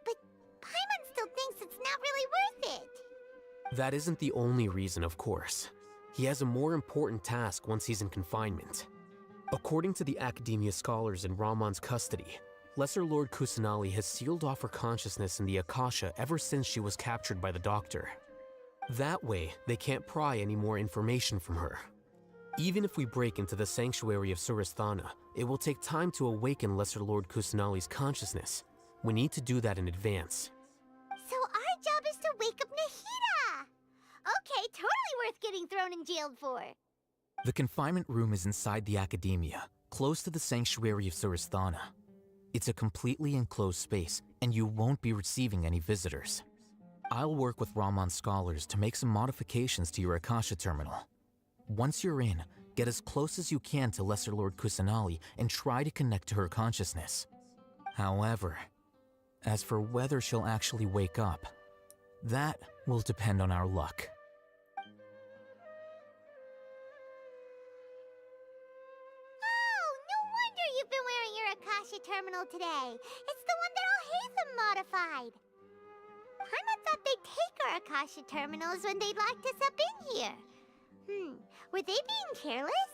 But Paimon still thinks it's not really worth it. That isn't the only reason, of course. He has a more important task once he's in confinement. According to the Academia scholars in Ramon's custody, Lesser Lord Kusanali has sealed off her consciousness in the Akasha ever since she was captured by the Doctor. That way, they can't pry any more information from her. Even if we break into the sanctuary of Surasthana, it will take time to awaken Lesser Lord Kusanali's consciousness. We need to do that in advance. So our job is to wake up Nahida! Okay, totally worth getting thrown and jailed for. The confinement room is inside the Academia, close to the sanctuary of Surasthana. It's a completely enclosed space, and you won't be receiving any visitors. I'll work with Ramon's scholars to make some modifications to your Akasha terminal. Once you're in, get as close as you can to Lesser Lord Kusanali and try to connect to her consciousness. However, as for whether she'll actually wake up, that will depend on our luck. You've been wearing your Akasha terminal today. It's the one that Alhaitham modified. Paimon thought they'd take our Akasha terminals when they locked us up in here. Were they being careless?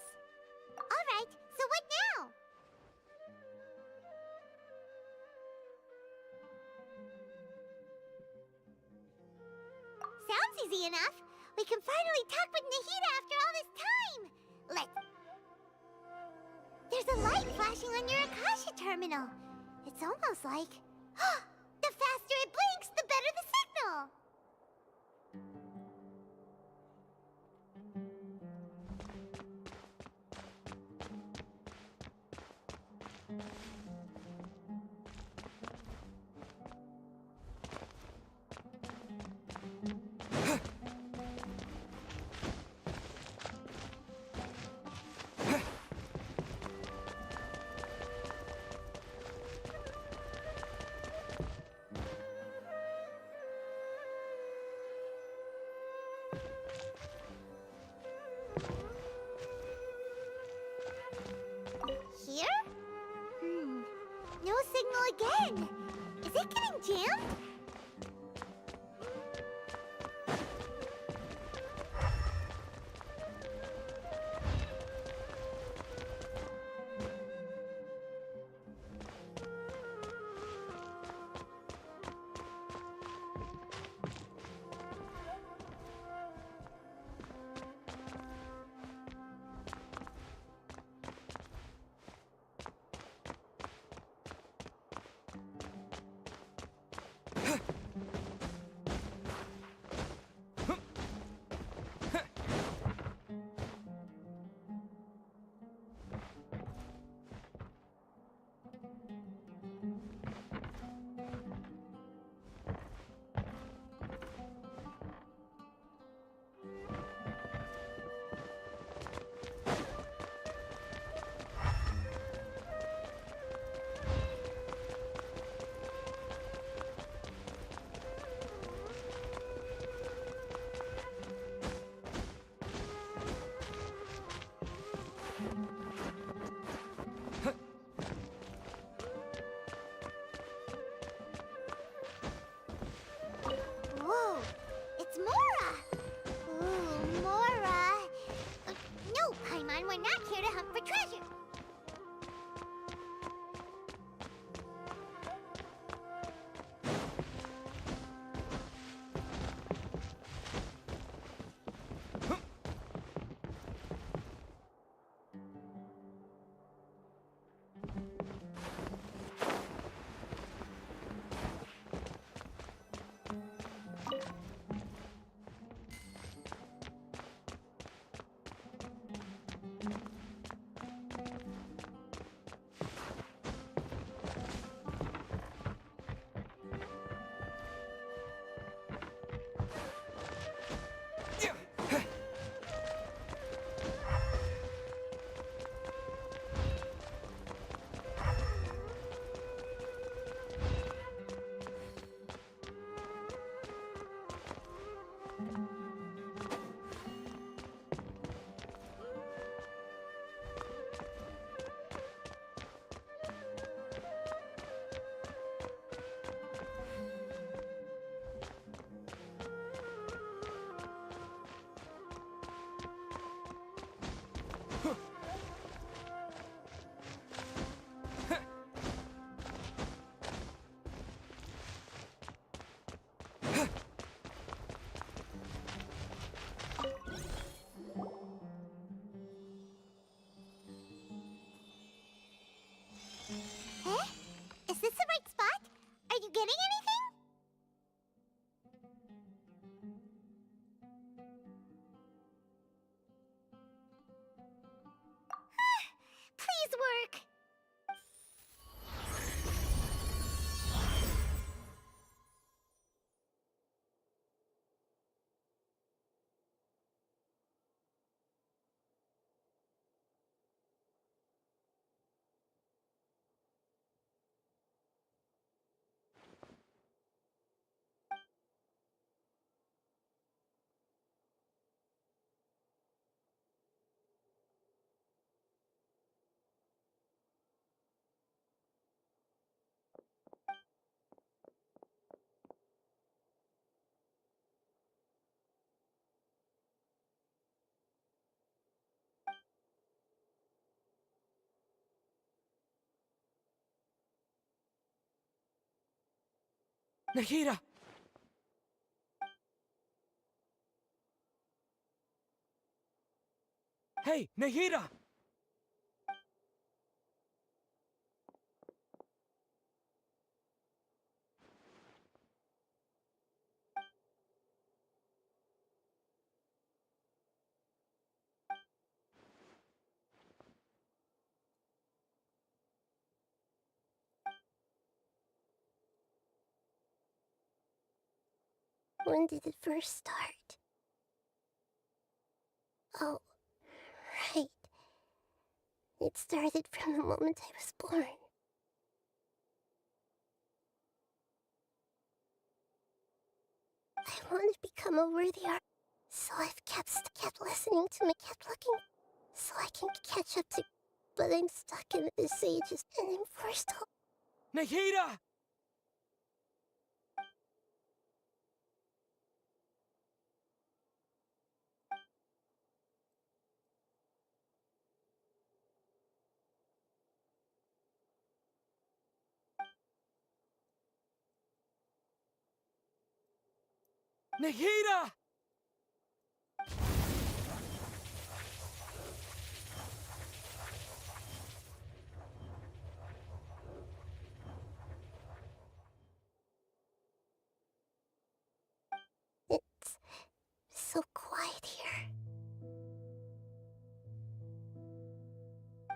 Alright, So what now? Sounds easy enough. We can finally talk with Nahida after all this time. There's a light flashing on your Akasha terminal. It's almost like... the faster it blinks, the better the signal. Here? No signal again. Is it getting jammed? Nahida! Hey, Nahida! When did it first start? Oh, right. It started from the moment I was born. I want to become a worthy artist, so I've kept listening to me, kept looking, so I can catch up to. But I'm stuck in the sages, and I'm forced to. Nahida! Nahida! It's so quiet here.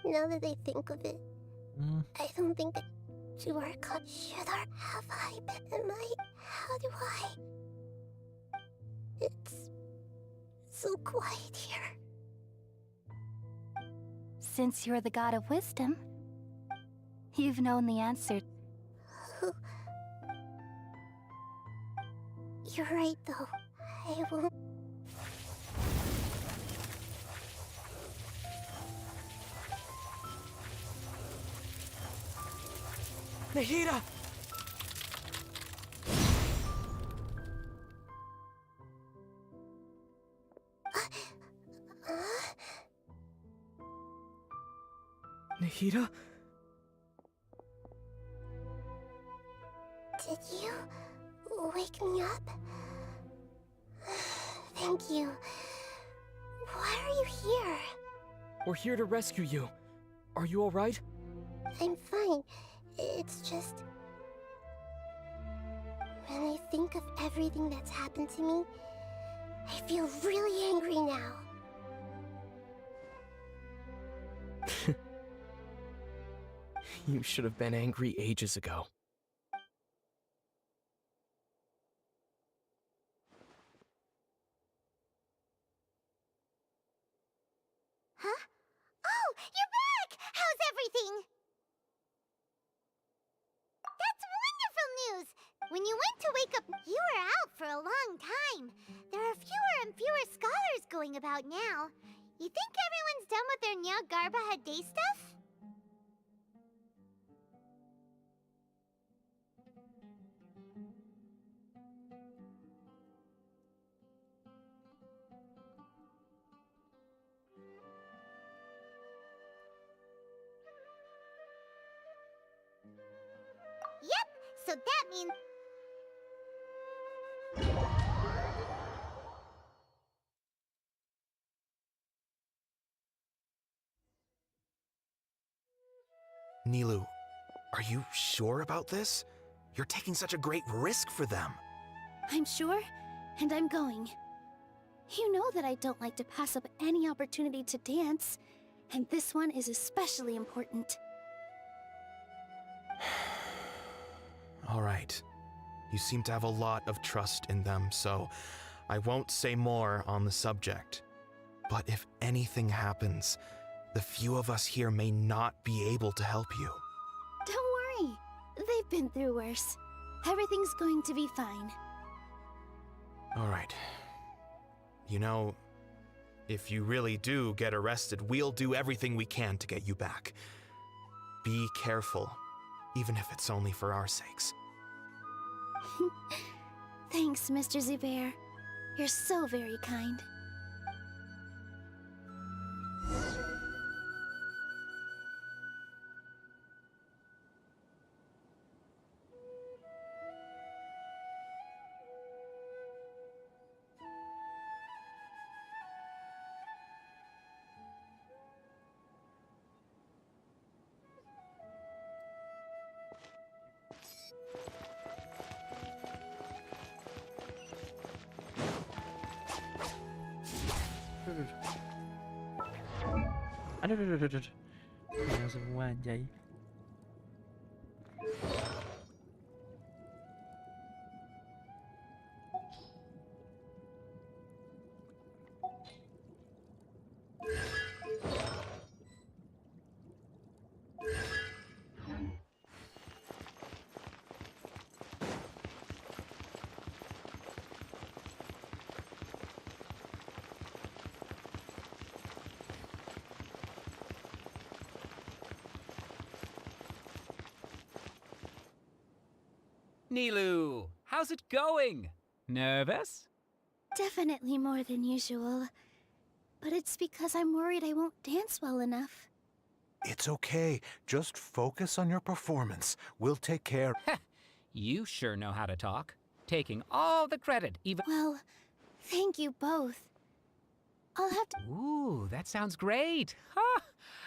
Now that I think of it, I don't think that you are caught. Have I been? Am I? How do I? It's so quiet here. Since you're the god of wisdom, you've known the answer. You're right, though. I won't. Nahida! Nahida? Did you wake me up? Thank you. Why are you here? We're here to rescue you. Are you alright? I'm fine. It's just... when I think of everything that's happened to me, I feel really angry now. You should have been angry ages ago. Huh? Oh, you're back! How's everything? That's wonderful news! When you went to wake up, you were out for a long time. There are fewer and fewer scholars going about now. You think everyone's done with their Nyagarbaha Day stuff? Yep, so that means... Nilu, are you sure about this? You're taking such a great risk for them. I'm sure, and I'm going. You know that I don't like to pass up any opportunity to dance, and this one is especially important. All right. You seem to have a lot of trust in them, so I won't say more on the subject. But if anything happens, the few of us here may not be able to help you. Don't worry. They've been through worse. Everything's going to be fine. All right. You know, if you really do get arrested, we'll do everything we can to get you back. Be careful, even if it's only for our sakes. Thanks, Mr. Zubair. You're so very kind. Aduh. Yang semua anjay. Nilu, how's it going? Nervous? Definitely more than usual. But it's because I'm worried I won't dance well enough. It's okay. Just focus on your performance. We'll take care. You sure know how to talk. Taking all the credit, even— Well, thank you both. I'll have to— Ooh, that sounds great. Ha!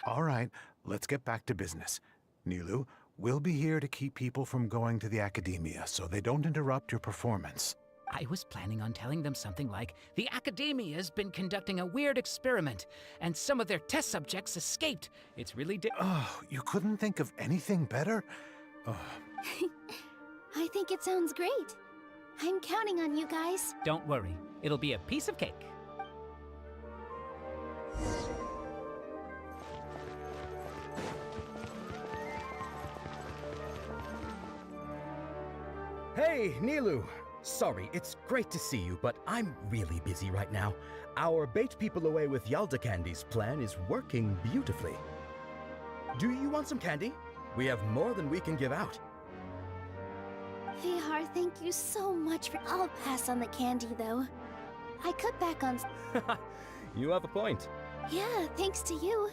All right, let's get back to business. Nilu, we'll be here to keep people from going to the academia so they don't interrupt your performance. I was planning on telling them something like, the Academia's been conducting a weird experiment, and some of their test subjects escaped. It's really Oh, you couldn't think of anything better? Oh. I think it sounds great. I'm counting on you guys. Don't worry, it'll be a piece of cake. Hey, Nilu! Sorry, it's great to see you, but I'm really busy right now. Our Bait People Away with Yalda Candies plan is working beautifully. Do you want some candy? We have more than we can give out. VR, thank you so much for— I'll pass on the candy, though. I cut back on— You have a point. Yeah, thanks to you.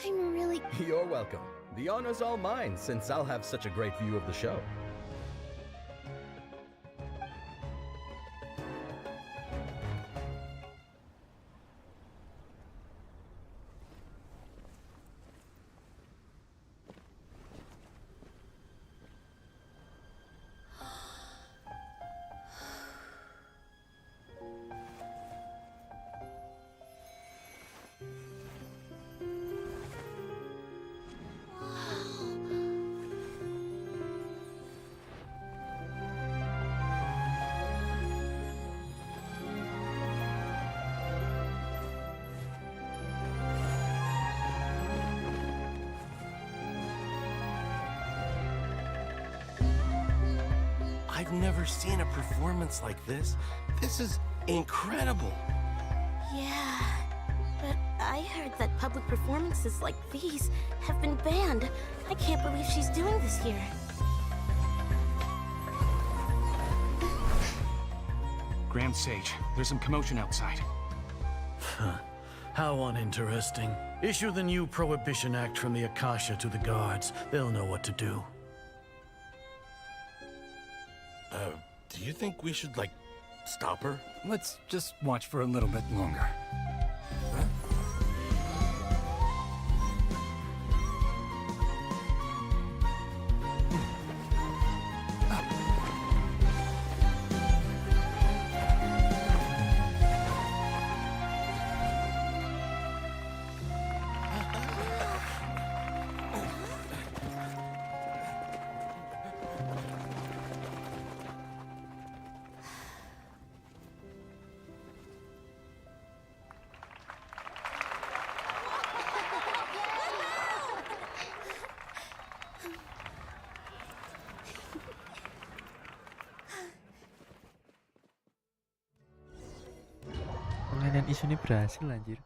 I'm really— You're welcome. The honor's all mine, since I'll have such a great view of the show. I've never seen a performance like this. This is incredible. Yeah, but I heard that public performances like these have been banned. I can't believe she's doing this here. Grand Sage, there's some commotion outside. How uninteresting. Issue the new Prohibition Act from the Akasha to the guards. They'll know what to do. Do you think we should, like, stop her? Let's just watch for a little bit longer. Penganian isu ini berhasil anjir.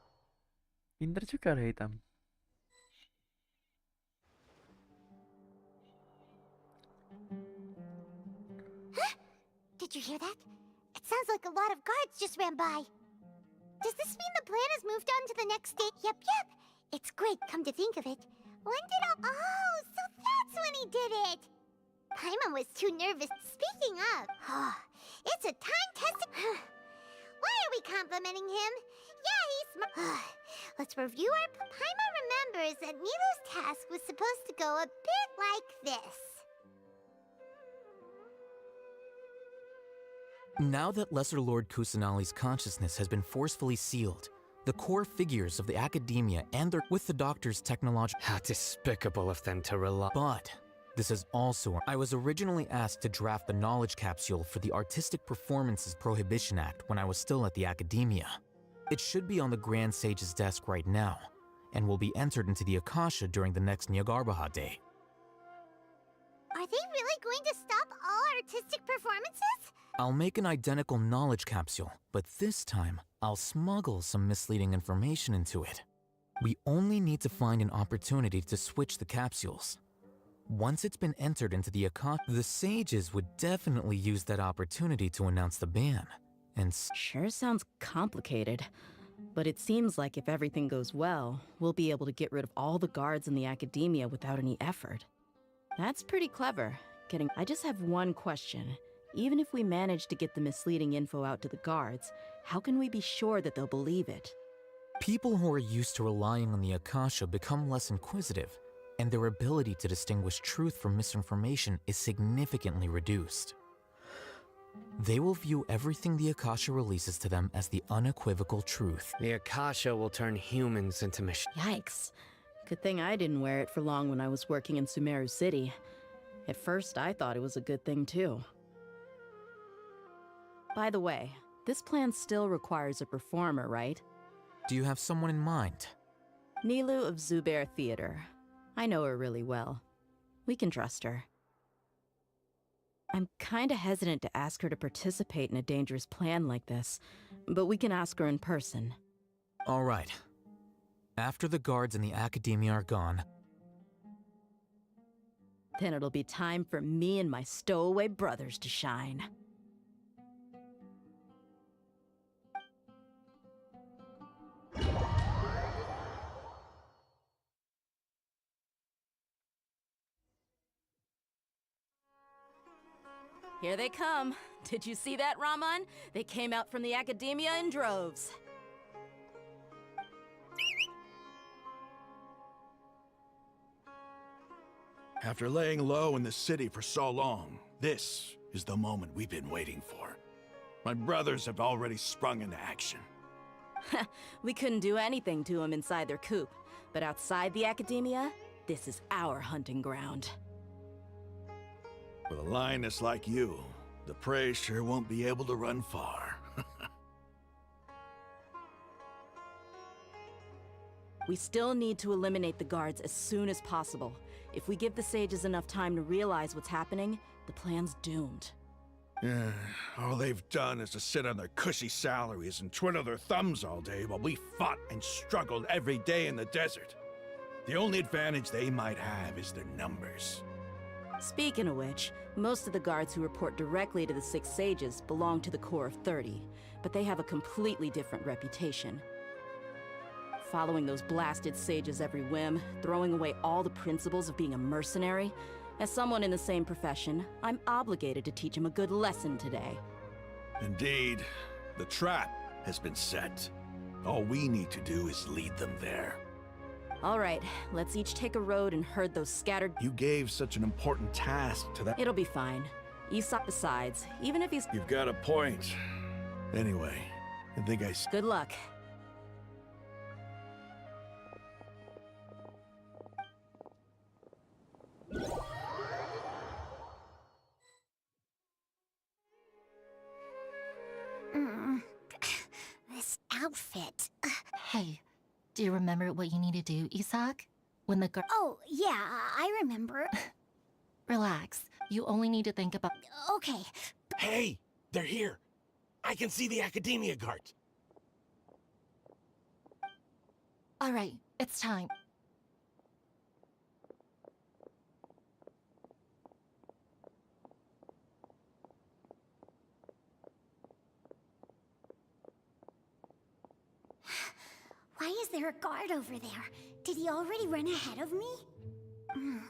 Pinter juga ada hitam. Huh? Did you hear that? It sounds like a lot of guards just ran by. Does this mean the plan has moved on to the next stage? Yep. It's great, come to think of it. When did Oh, so that's when he did it! Paimon was too nervous. Speaking of, it's a time-tested... Why are we complimenting him? Yeah, he's smart. Let's review our... Paimon remembers that Nilu's task was supposed to go a bit like this. Now that Lesser Lord Kusanali's consciousness has been forcefully sealed, The core figures of the academia and their with the doctor's technological. How despicable of them to rely. But this is also. I was originally asked to draft the knowledge capsule for the Artistic Performances Prohibition Act when I was still at the academia. It should be on the Grand Sage's desk right now, and will be entered into the Akasha during the next Nyargarbaha Day. Are they really going to stop all artistic performances? I'll make an identical knowledge capsule, but this time, I'll smuggle some misleading information into it. We only need to find an opportunity to switch the capsules. Once it's been entered into the Akasha, the sages would definitely use that opportunity to announce the ban. And sure sounds complicated, but it seems like if everything goes well, we'll be able to get rid of all the guards in the academia without any effort. That's pretty clever. I just have one question. Even if we manage to get the misleading info out to the guards, how can we be sure that they'll believe it? People who are used to relying on the Akasha become less inquisitive, and their ability to distinguish truth from misinformation is significantly reduced. They will view everything the Akasha releases to them as the unequivocal truth. The Akasha will turn humans into machines. Yikes. Good thing I didn't wear it for long when I was working in Sumeru City. At first, I thought it was a good thing too. By the way, this plan still requires a performer, right? Do you have someone in mind? Nilu of Zubair Theater. I know her really well. We can trust her. I'm kinda hesitant to ask her to participate in a dangerous plan like this, but we can ask her in person. All right. After the guards in the academia are gone, then it'll be time for me and my stowaway brothers to shine. Here they come. Did you see that, Raman? They came out from the academia in droves. After laying low in the city for so long, this is the moment we've been waiting for. My brothers have already sprung into action. We couldn't do anything to them inside their coop, but outside the academia, this is our hunting ground. With a lioness like you, the prey sure won't be able to run far. We still need to eliminate the guards as soon as possible. If we give the sages enough time to realize what's happening, the plan's doomed. Yeah, all they've done is to sit on their cushy salaries and twiddle their thumbs all day while we fought and struggled every day in the desert. The only advantage they might have is their numbers. Speaking of which, most of the guards who report directly to the Six Sages belong to the Corps of 30, but they have a completely different reputation. Following those blasted sages every whim, throwing away all the principles of being a mercenary. As someone in the same profession, I'm obligated to teach them a good lesson today. Indeed, the trap has been set. All we need to do is lead them there. All right, let's each take a road and herd those scattered... You gave such an important task to that... It'll be fine. Aesop besides, even if he's... You've got a point. Anyway, I think I... Good luck. This outfit... Hey, do you remember what you need to do, Isak? When the girl... Oh, yeah, I remember. Relax. You only need to think about... Okay. Hey, they're here. I can see the academia guards. All right, it's time. Why is there a guard over there? Did he already run ahead of me?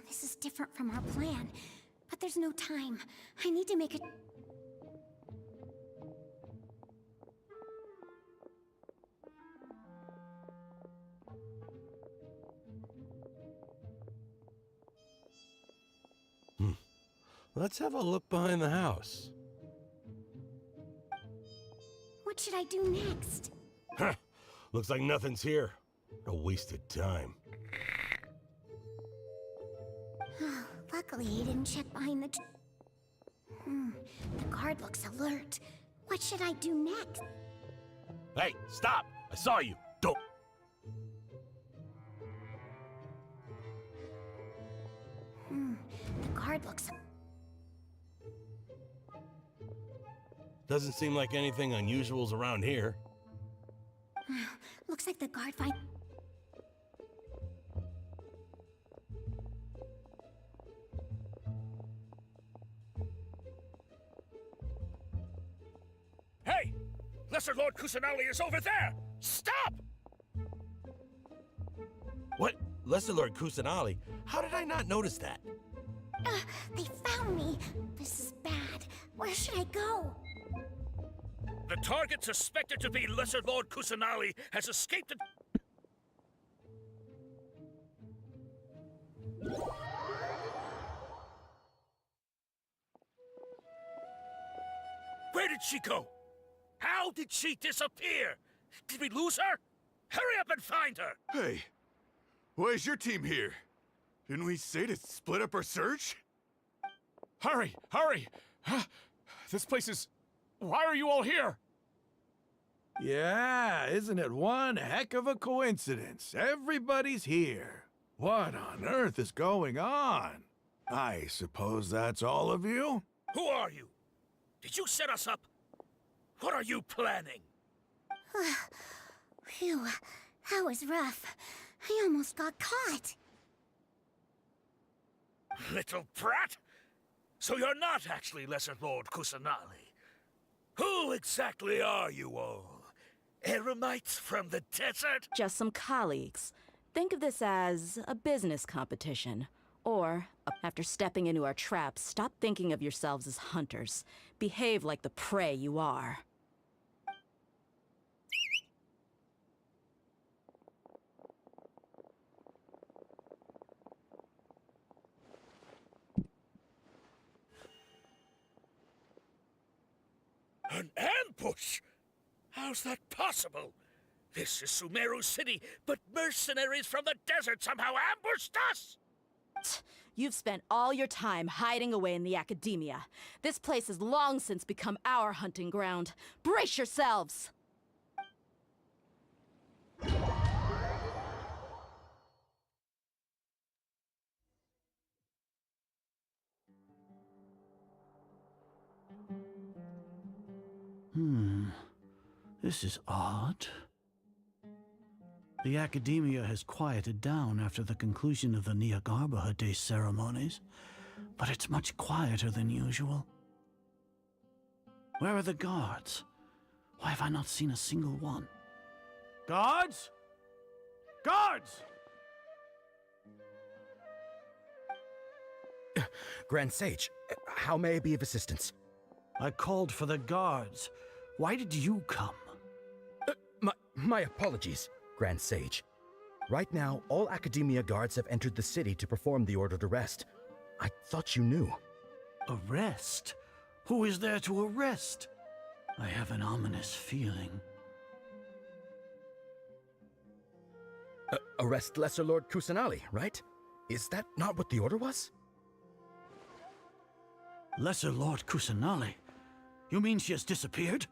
This is different from our plan. But there's no time. I need to make a... Let's have a look behind the house. What should I do next? Huh. Looks like nothing's here. A wasted time. Luckily, he didn't check behind the... The guard looks alert. What should I do next? Hey, stop! I saw you! Don't... The guard looks... Doesn't seem like anything unusual's around here. Looks like the guard find... Hey! Lesser Lord Kusanali is over there! Stop! What? Lesser Lord Kusanali? How did I not notice that? They found me. This is bad. Where should I go? The target suspected to be Lesser Lord Kusanali has escaped the... Where did she go? How did she disappear? Did we lose her? Hurry up and find her! Hey, why is your team here? Didn't we say to split up our search? Hurry! Hurry! This place is... Why are you all here? Yeah, isn't it one heck of a coincidence? Everybody's here. What on earth is going on? I suppose that's all of you? Who are you? Did you set us up? What are you planning? Phew, that was rough. I almost got caught. Little brat? So you're not actually Lesser Lord Kusanali. Who exactly are you all? Eremites from the desert? Just some colleagues. Think of this as a business competition. Or, after stepping into our traps, stop thinking of yourselves as hunters. Behave like the prey you are. An ambush? How's that possible? This is Sumeru City, but mercenaries from the desert somehow ambushed us! You've spent all your time hiding away in the academia. This place has long since become our hunting ground. Brace yourselves! This is odd. The academia has quieted down after the conclusion of the Niagarbha Day ceremonies, but it's much quieter than usual. Where are the guards? Why have I not seen a single one? Guards? Guards! Grand Sage, how may I be of assistance? I called for the guards. Why did you come? My apologies, Grand Sage. Right now, all Academia guards have entered the city to perform the ordered arrest. I thought you knew. Arrest? Who is there to arrest? I have an ominous feeling. Arrest Lesser Lord Kusanali, right? Is that not what the order was? Lesser Lord Kusanali? You mean she has disappeared?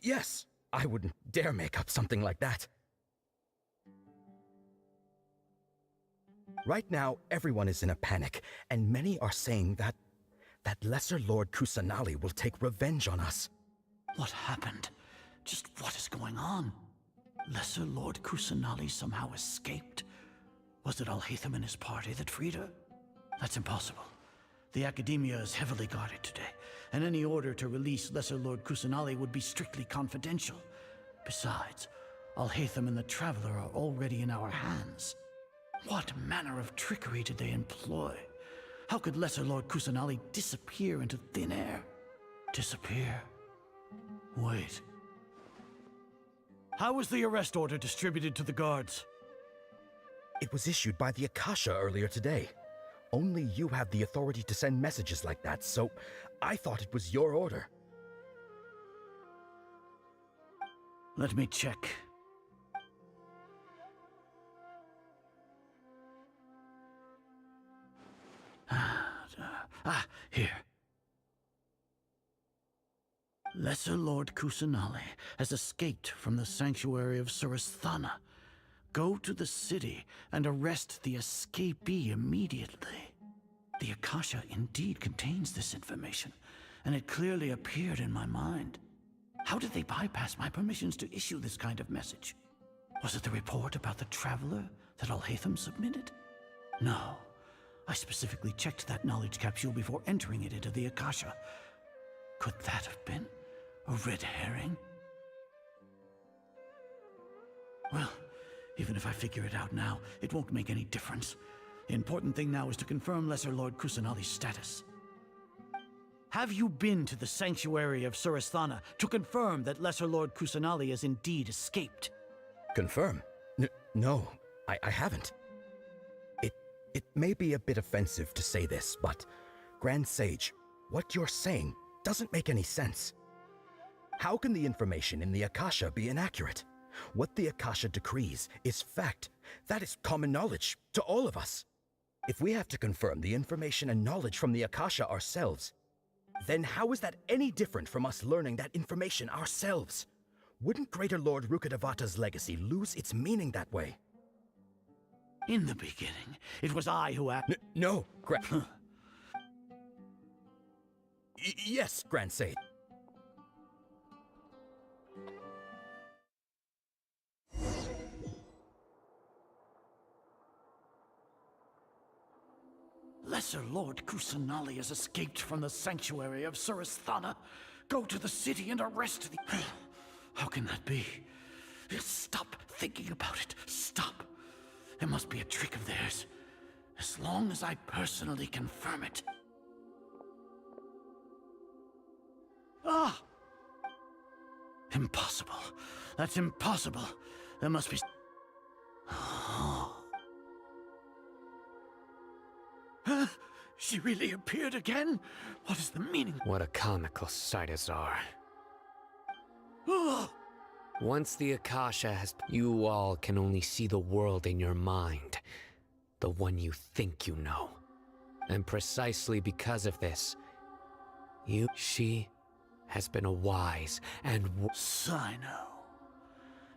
Yes. I wouldn't dare make up something like that. Right now, everyone is in a panic, and many are saying that Lesser Lord Kusanali will take revenge on us. What happened? Just what is going on? Lesser Lord Kusanali somehow escaped? Was it Alhaitham and his party that freed her? That's impossible. The Academia is heavily guarded today, and any order to release Lesser Lord Kusanali would be strictly confidential. Besides, Alhaitham and the Traveler are already in our hands. What manner of trickery did they employ? How could Lesser Lord Kusanali disappear into thin air? Disappear? Wait. How was the arrest order distributed to the guards? It was issued by the Akasha earlier today. Only you have the authority to send messages like that, so I thought it was your order. Let me check. Here. Lesser Lord Kusanali has escaped from the sanctuary of Surasthana. Go to the city and arrest the escapee immediately. The Akasha indeed contains this information, and it clearly appeared in my mind. How did they bypass my permissions to issue this kind of message? Was it the report about the traveler that Alhaitham submitted? No. I specifically checked that knowledge capsule before entering it into the Akasha. Could that have been a red herring? Well, even if I figure it out now, it won't make any difference. The important thing now is to confirm Lesser Lord Kusanali's status. Have you been to the sanctuary of Surasthana to confirm that Lesser Lord Kusanali has indeed escaped? Confirm? No, I haven't. It may be a bit offensive to say this, but Grand Sage, what you're saying doesn't make any sense. How can the information in the Akasha be inaccurate? What the Akasha decrees is fact. That is common knowledge to all of us. If we have to confirm the information and knowledge from the Akasha ourselves, then how is that any different from us learning that information ourselves? Wouldn't Greater Lord Rukkhadevata's legacy lose its meaning that way? In the beginning, it was I who No, yes, Grand Sage. Lesser Lord Kusanali has escaped from the sanctuary of Surasthana. Go to the city and arrest the... How can that be? Stop thinking about it. Stop. It must be a trick of theirs. As long as I personally confirm it. Ah! Impossible. That's impossible. There must be... She really appeared again? What is the meaning? What a comical sight, Azar. Once the Akasha has... You all can only see the world in your mind. The one you think you know. And precisely because of this, she has been a wise and... Sino.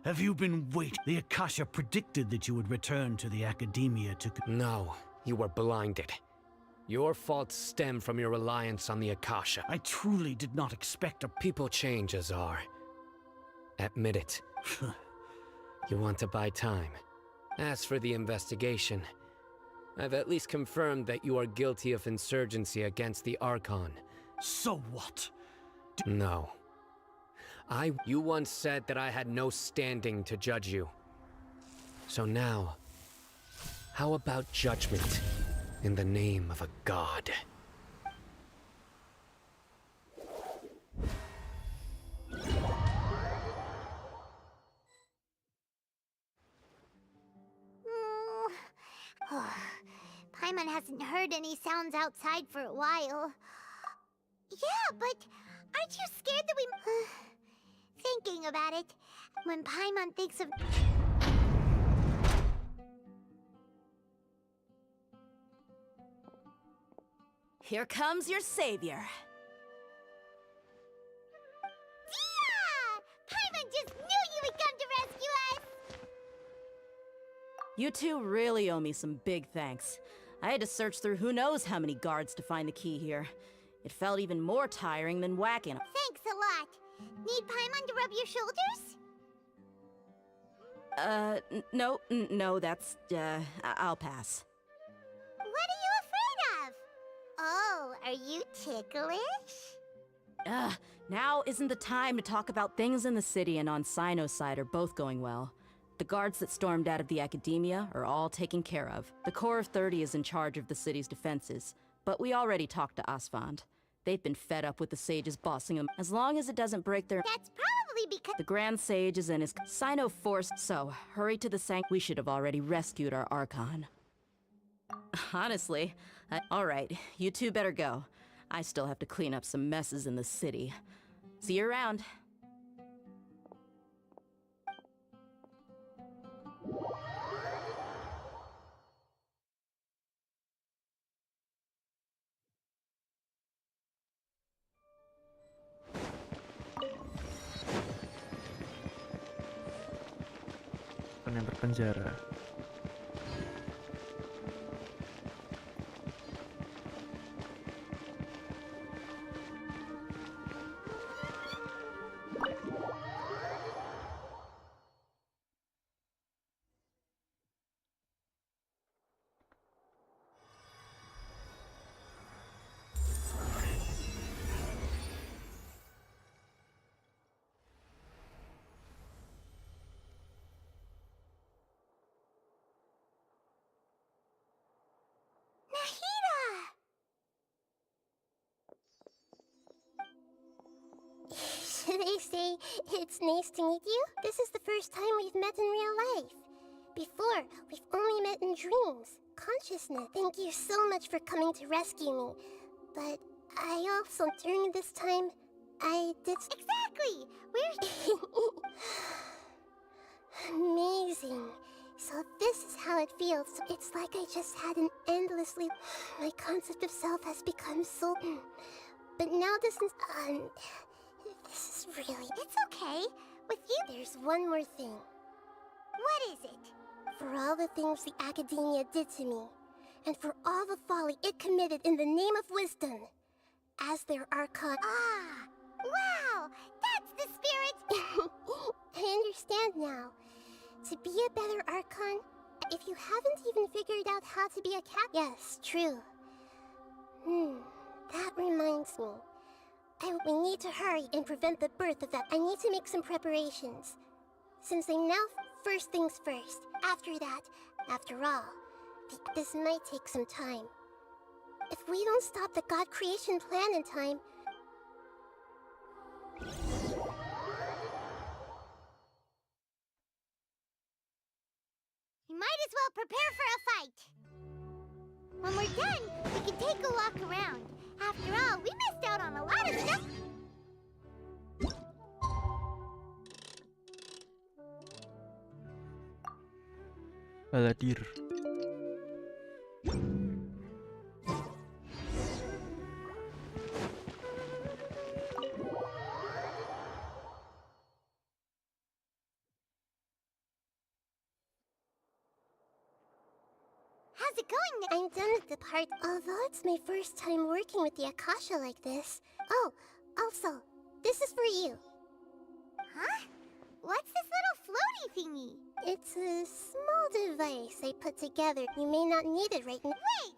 Have you been waiting? The Akasha predicted that you would return to the Academia to... No, you were blinded. Your faults stem from your reliance on the Akasha. I truly did not expect a... People change, Azar. Admit it. You want to buy time. As for the investigation, I've at least confirmed that you are guilty of insurgency against the Archon. So what? No. You once said that I had no standing to judge you. So now, how about judgment in the name of a god? Paimon hasn't heard any sounds outside for a while. Yeah, but aren't you scared that we... Thinking about it, when Paimon thinks of... Here comes your savior. Dia! Paimon just knew you would come to rescue us! You two really owe me some big thanks. I had to search through who knows how many guards to find the key here. It felt even more tiring than whacking. Thanks a lot. Need Paimon to rub your shoulders? No, that's, I'll pass. What are you afraid of? Oh, are you ticklish? Now isn't the time to talk about things in the city and on Sino's side are both going well. The guards that stormed out of the Academia are all taken care of. The Corps of 30 is in charge of the city's defenses, but we already talked to Asfand. They've been fed up with the sages bossing them. As long as it doesn't break their... That's probably because... The Grand Sage is in his... Sino force, so hurry to the We should have already rescued our Archon. Honestly, alright, you two better go. I still have to clean up some messes in the city. See you around. yang terpenjara. Should I say, it's nice to meet you? This is the first time we've met in real life. Before, we've only met in dreams. Consciousness. Thank you so much for coming to rescue me. But I also, during this time, I did... Exactly! We're... Amazing. So this is how it feels. It's like I just had an endlessly... My concept of self has become so... But now this is... This is really... It's okay. With you, there's one more thing. What is it? For all the things the Academia did to me, and for all the folly it committed in the name of wisdom, as their Archon... Ah! Wow! That's the spirit! I understand now. To be a better Archon, if you haven't even figured out how to be a cat... Yes, true. That reminds me. We need to hurry and prevent the birth of that. I need to make some preparations. Since I'm now first things first. After that, after all, this might take some time. If we don't stop the God creation plan in time... We might as well prepare for a fight. When we're done, we can take a walk around. After all, we missed out on a lot of stuff. Baladir. How's it going? I'm done with the part, although it's my first time working with the Akasha like this. Oh, also, this is for you. Huh? What's this little floaty thingy? It's a small device I put together. You may not need it right now. Wait!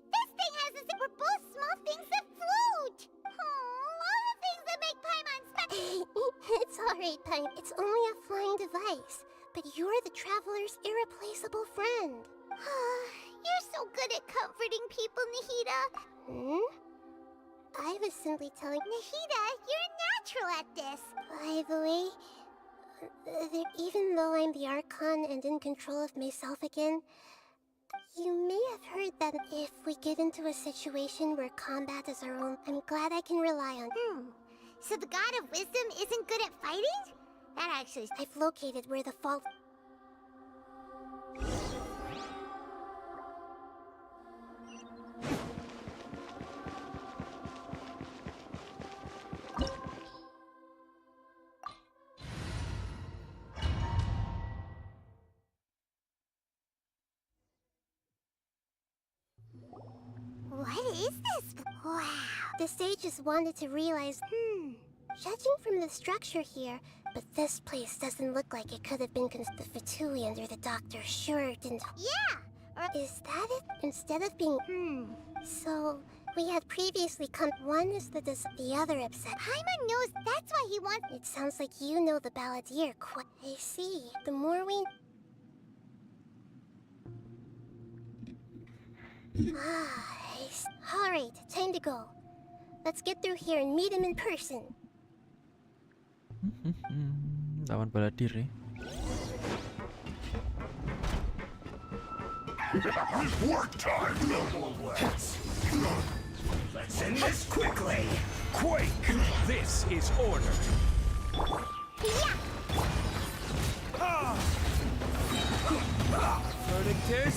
This thing has a... We're both small things that float! Oh, all the things that make Paimon special! It's alright, Paim. It's only a flying device. But you're the traveler's irreplaceable friend. You're so good at comforting people, Nahida. I was simply telling... Nahida, you're a natural at this. By the way, even though I'm the Archon and in control of myself again, you may have heard that if we get into a situation where combat is our own, I'm glad I can rely on... So the God of Wisdom isn't good at fighting? That actually... I've located where the fault... What is this? Wow. The sages wanted to realize, judging from the structure here, but this place doesn't look like it could have been the Fatui under the doctor sure didn't... Yeah! Is that it? Instead of being... So, we had previously come... One is the other upset. Paimon knows that's why he wants... It sounds like you know the Balladeer quite... I see. The more we... Alright, time to go. Let's get through here and meet him in person. Lawan Balladeer ya. Work time! Let's end this quickly! Quake! This is order! Yeah! Verdict is...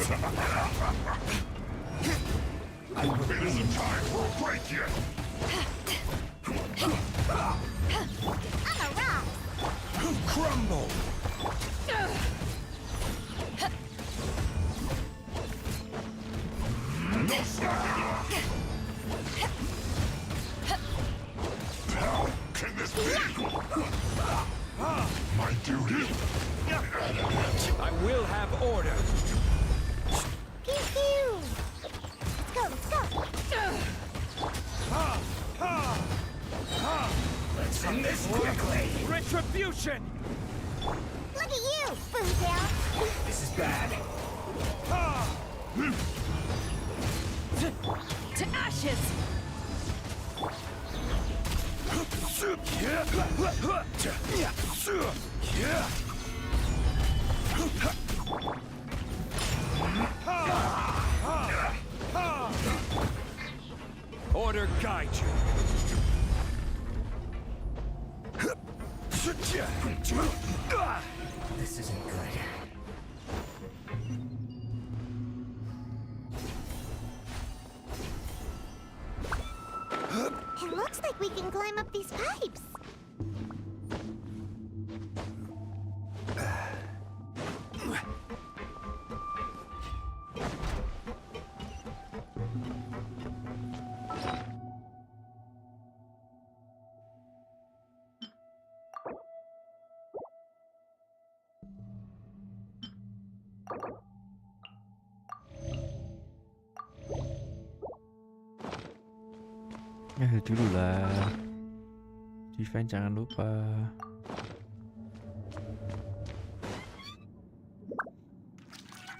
It isn't time for a break yet! I'm a rock! Crumble! I will have order. Pew pew! Let's go, let's go! Let's end this quickly. Retribution! Look at you, Boomtail! This is bad. To ashes! Order guide you. This isn't good. It looks like we can climb up these pipes. Dulu lah. Defense jangan lupa.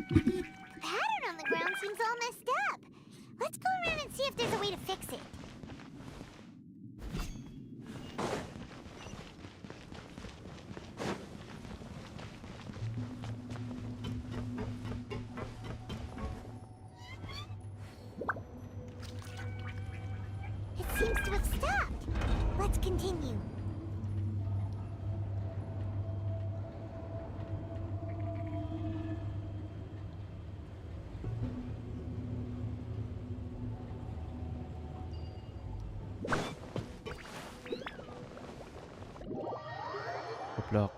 The pattern on the ground seems all messed up. Let's go around and see if there's a way to fix it. Seems to have stopped. Let's continue. Goblok.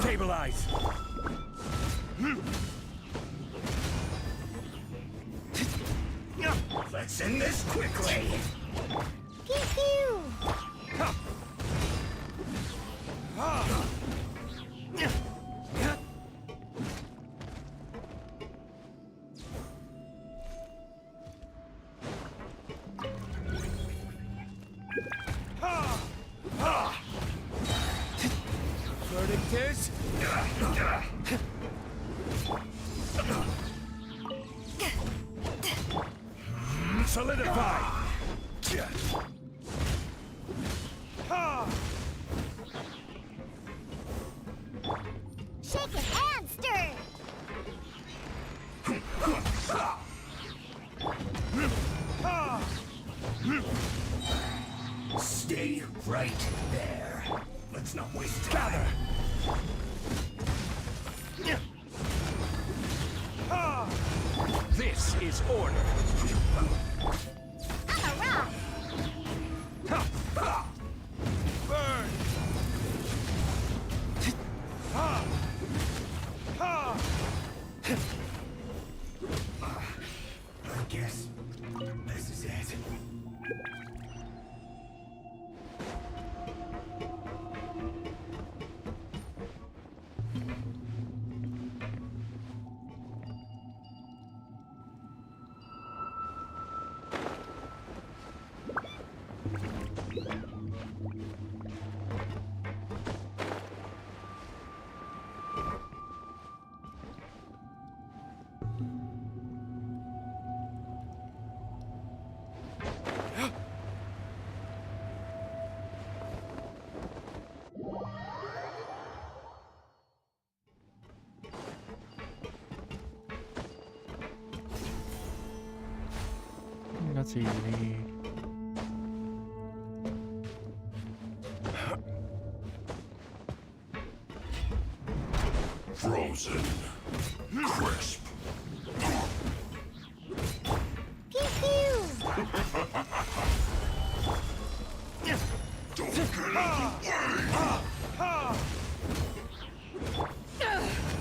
Stabilize. Let's end this quickly. Pew pew! Verdict is... solidify. Shake it and stir. Stay right there. Let's not waste time. This is order. I'm a rock. Burn. I guess this is it. Nggak sih ini. Frozen. Crisp. Pew pew! Don't get in the way!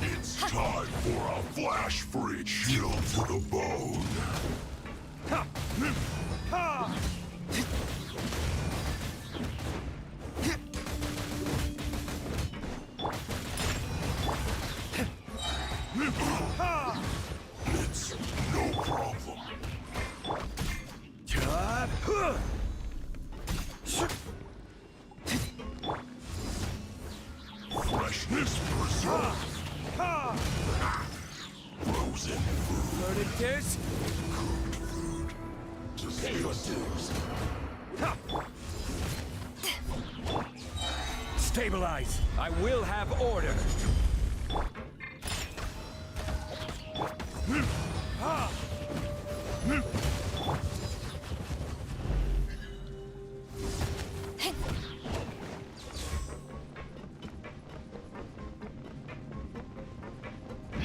It's time. For a flash freak, chilled to the bone. It's no problem. Freshness preserved. Frozen food. Learn it, Diz? Just pay your dues. Stabilize. I will have order.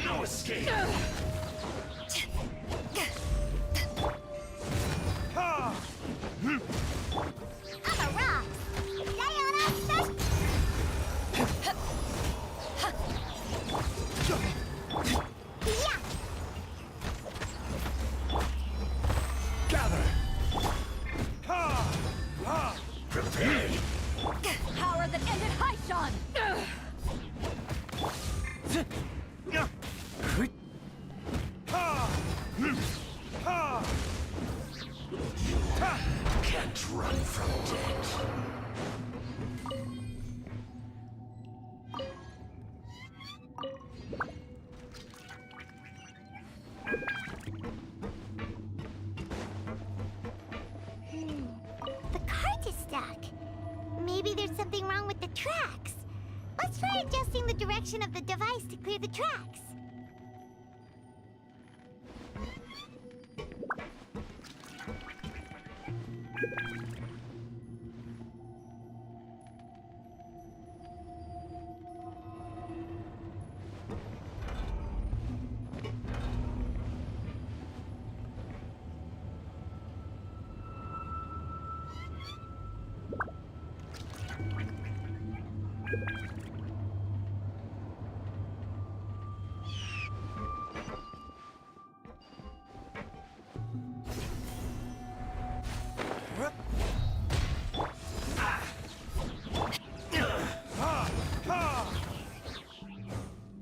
No escape. I'm a rock. Stay on us, special. Yeah. Gather. Prepared. Power that ended Haishan! Can't run from death. The cart is stuck. Maybe there's something wrong with the tracks. Let's try adjusting the direction of the device to clear the tracks.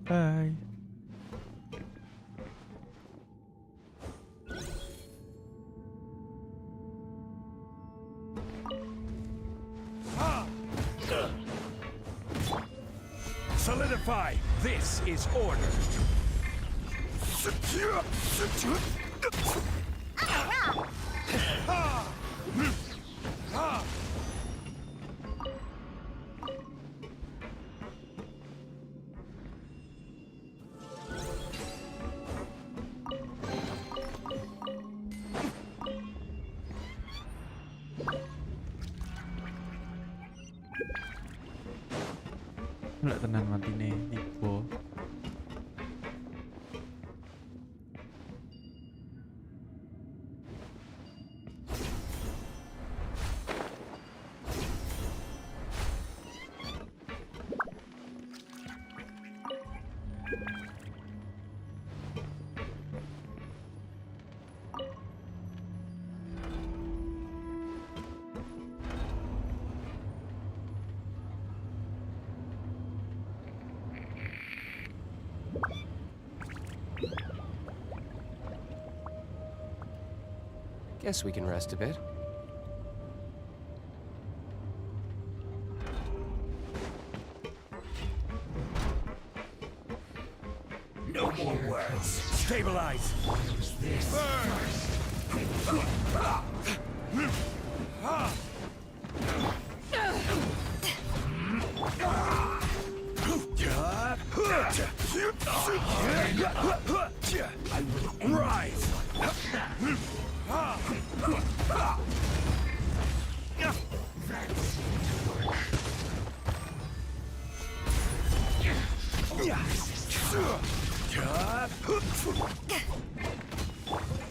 Bye. Solidify. This is order. Nggak tenan mati nih, tiba. Guess we can rest a bit. No more words. Stabilize. I will rise.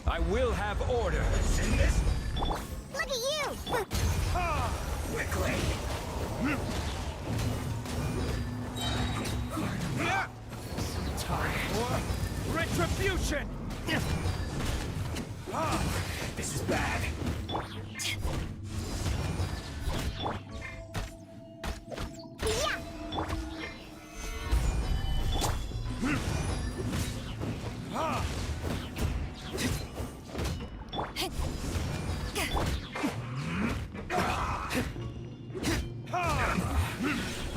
I will have order. Look at you! Quickly. Time for Retribution! This is bad.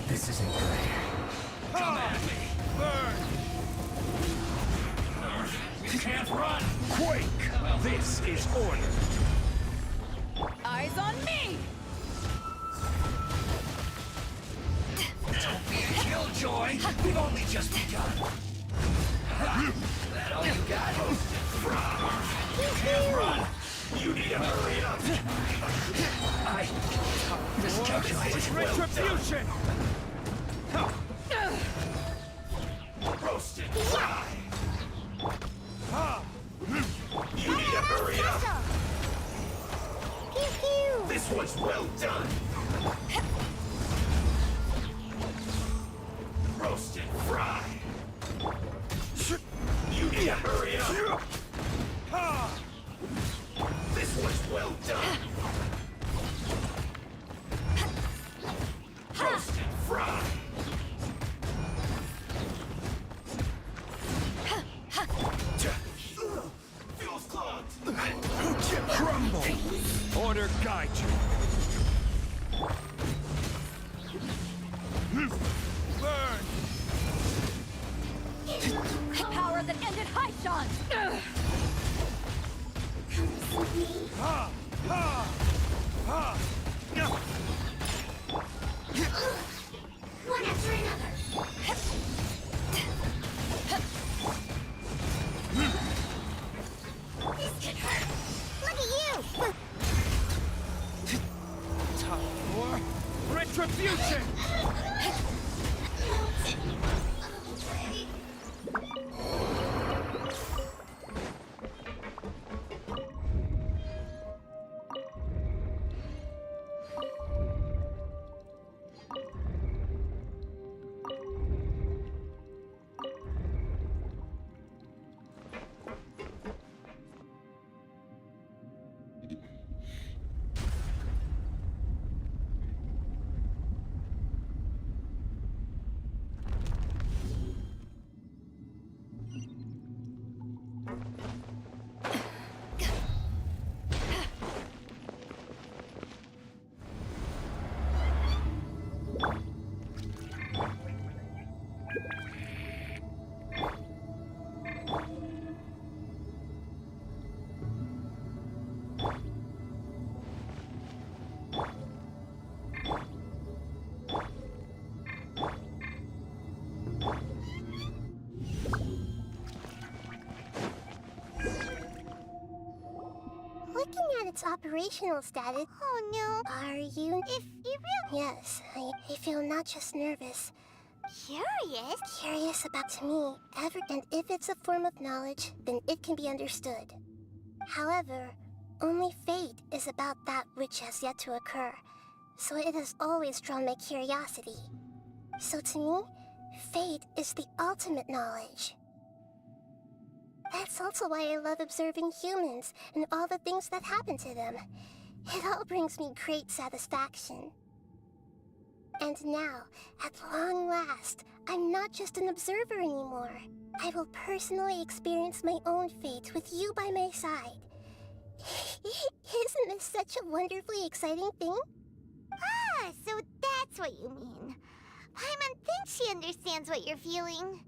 This isn't good. Come at me! Burn! We can't run! Quake! This is order! Eyes on me! Don't be a killjoy! We've only just begun! That all you got? You can't run! You need to hurry up! I miscalculated. Retribution! Roasted fry! You need to hurry up! Pew pew! This was well done! Roasted fry! You need to hurry up! This was well done! Roasted fry! Feels clogged! Crumble! Order guide you! Burn! Power that ended Haishan! Ha! Ha! Ha! One after another. This could hurt. Look at you! Time for retribution! Looking at its operational status. Oh no. Are you? If you really. Yes, I feel not just nervous. Curious? Curious about to me. And if it's a form of knowledge, then it can be understood. However, only fate is about that which has yet to occur. So it has always drawn my curiosity. So to me, fate is the ultimate knowledge. That's also why I love observing humans and all the things that happen to them. It all brings me great satisfaction. And now, at long last, I'm not just an observer anymore. I will personally experience my own fate with you by my side. Isn't this such a wonderfully exciting thing? Ah, so that's what you mean. Paimon thinks she understands what you're feeling.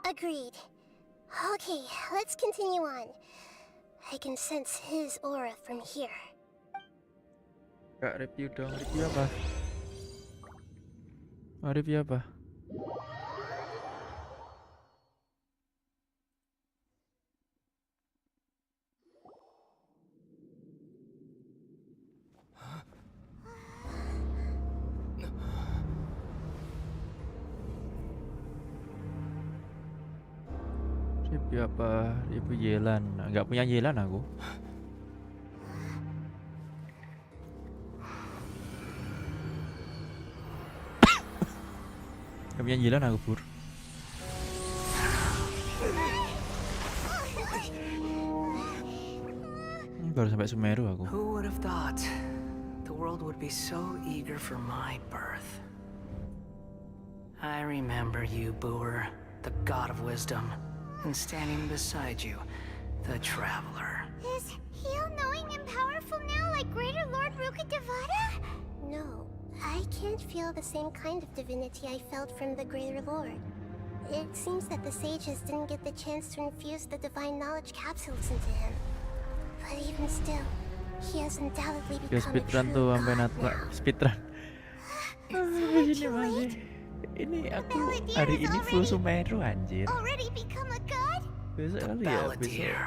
Agreed. Okay, let's continue on. I can sense his aura from here. Kak, review dong. Review apa? Oh, review apa? Review apa? Review Yelan. Nggak punya Yelan aku. Nggak punya Yelan aku, Pur. Baru sampai Sumeru aku. Who would have thought the world would be so eager for my birth? I remember you, Booer, the god of wisdom, and standing beside you, the traveler. Is he all-knowing and powerful now like Greater Lord Rukkhadevata? No, I can't feel the same kind of divinity I felt from the Greater Lord. It seems that the sages didn't get the chance to infuse the divine knowledge capsules into him. But even still, he has undoubtedly become a speedrun true tuh sampai god Natla now. speedrun. Ini masih. Ini aku hari ini full Sumeru anjir. Already become a god? Besok kali ya, besok. Balladeer,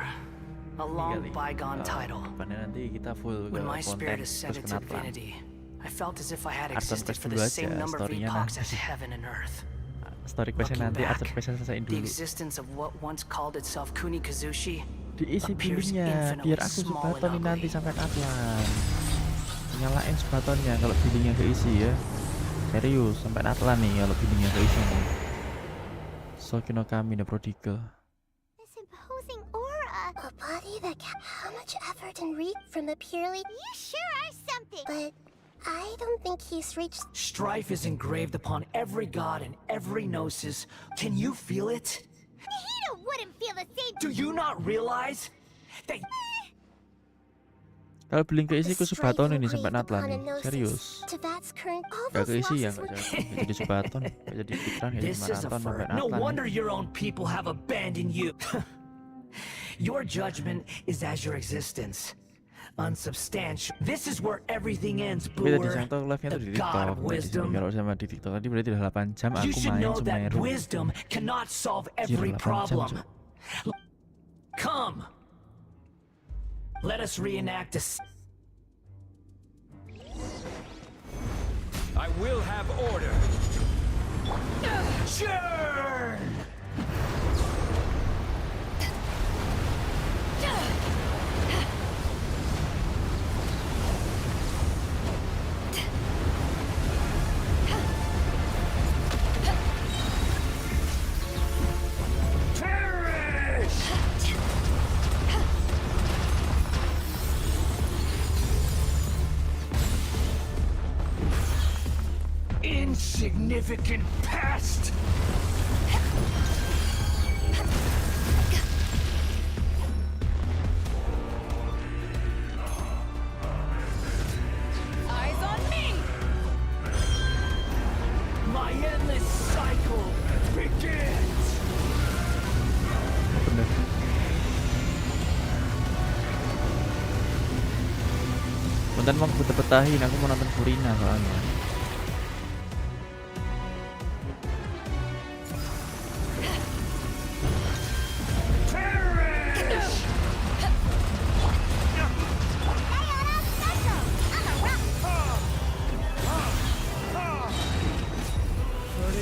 a long bygone title. Nanti kita full When my spirit konten ascended terus to ke Natlan. divinity, I felt as if I had Arton existed quest for dulu the aja, same number of story-nya epochs nanti. as heaven and earth. Story questnya Looking nanti, back, Arton questnya selesaiin the dulu. existence of what once called itself Kunikuzushi Diisi appears billingnya, infinitely biar aku small and subatonin nanti ugly. sampai Natlan. Nyalain subatonnya kalau billingnya keisi ya. Serius, sampai Natlan nih kalau billingnya keisi nih. Sokino kami the prodigal. This imposing aura. A body that how much effort and reach from the purely. You sure are something. But I don't think he's reached. Strife is engraved upon every god and every gnosis. Can you feel it? Nihito wouldn't feel the same. Do you not realize that Kalau billing keisi aku subaton ini sampai Natlan nih. Serius. Gak keisi ya, gak jadi subaton, gak jadi pikiran, gak jadi this is a maraton sampai fur? No Natlan. wonder your own people have abandoned you. Your judgment is as your existence. Unsubstantial. This is where everything ends, Tapi tadi Booer. Santo live-nya tuh di The god TikTok. of wisdom. Kalau sama di TikTok tadi berarti udah 8 jam You aku should main know that Sumeru. wisdom cannot solve Anjir, every 8 jam, problem. Cok. Come. Let us reenact a I will have order. Churn! Insignificant pest! Eyes on me! My endless cycle begins! Bener. Bentar mau betah-betahin, aku mau nonton Furina soalnya.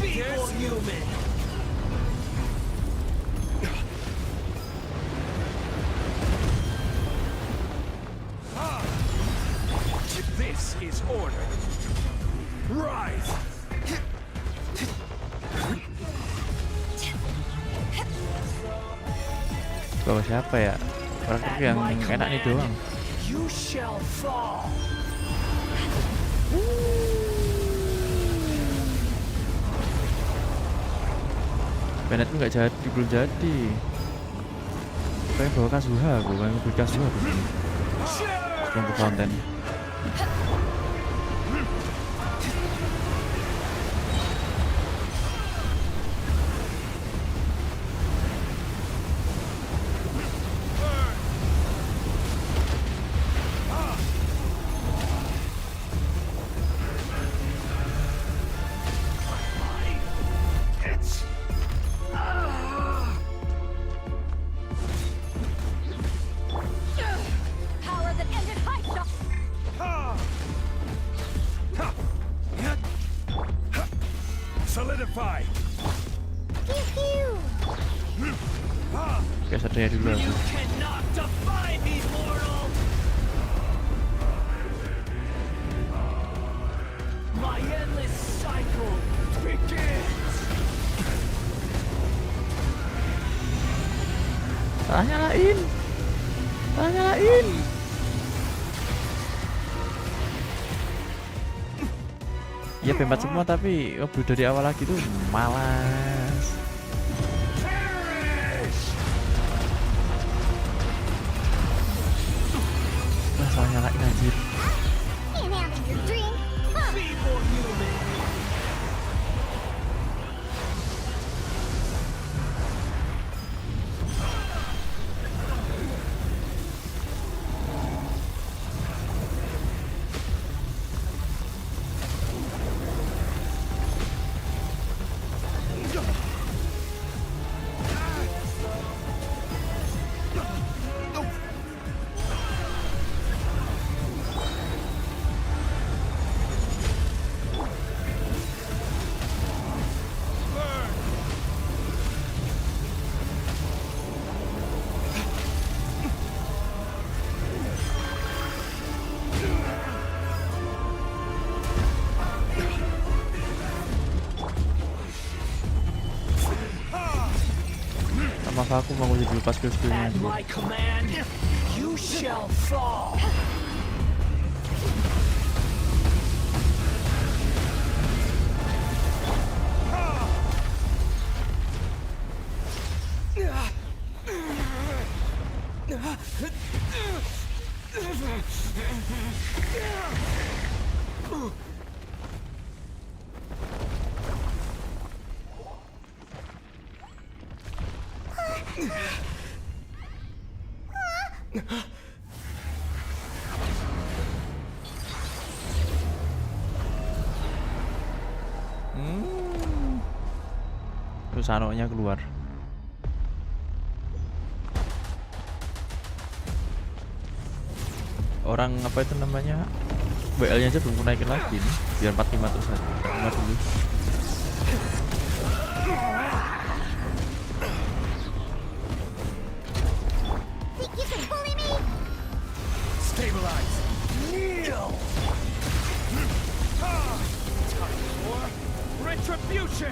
Feeble human! This is order. Rise! Bawa siapa ya? Karakter yang enak nih doang. You shall fall! Bennett nggak jadi, belum jadi. Pengen bawa Kazuha, aku pengen beli Kazuha dulu. Sebelum ke konten. Solidify. Oke, satria dulu aku. Cannot defy me, mortal. My endless cycle begins. Salah nyalain. Salah nyalain. Ya P4 semua tapi ngebrew dari awal lagi tuh malas. Nah, salah nyalain anjir. Maka aku mau jadi lepas skill-skillnya. At my command, you shall fall. Terus anonya keluar. Orang apa itu namanya? WL-nya aja belum naikin lagi nih. Biar 45 terus aja. 45 dulu. Stabilize. Kneel. Time for retribution.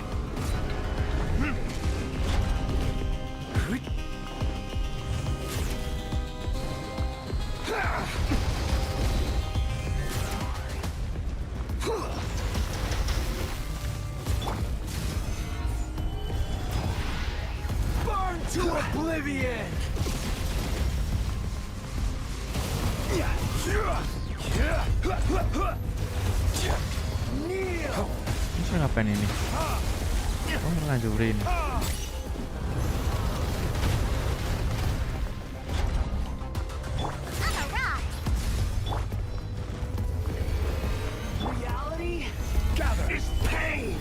Burn to oblivion. Ini ngapain ini? Oh, ngancurin. Reality gathers pain.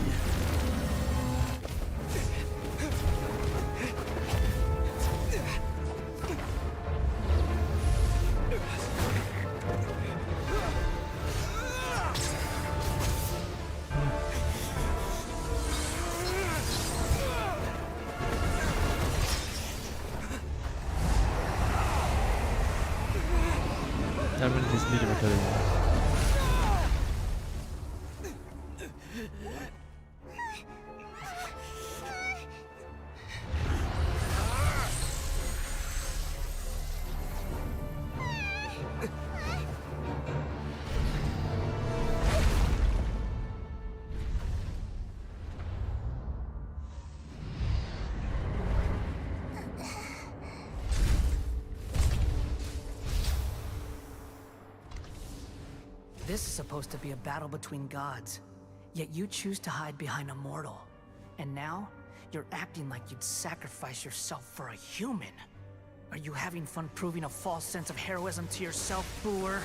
Jangan di sendiri padahal ini. This is supposed to be a battle between gods, yet you choose to hide behind a mortal. And now, you're acting like you'd sacrifice yourself for a human. Are you having fun proving a false sense of heroism to yourself, Boor?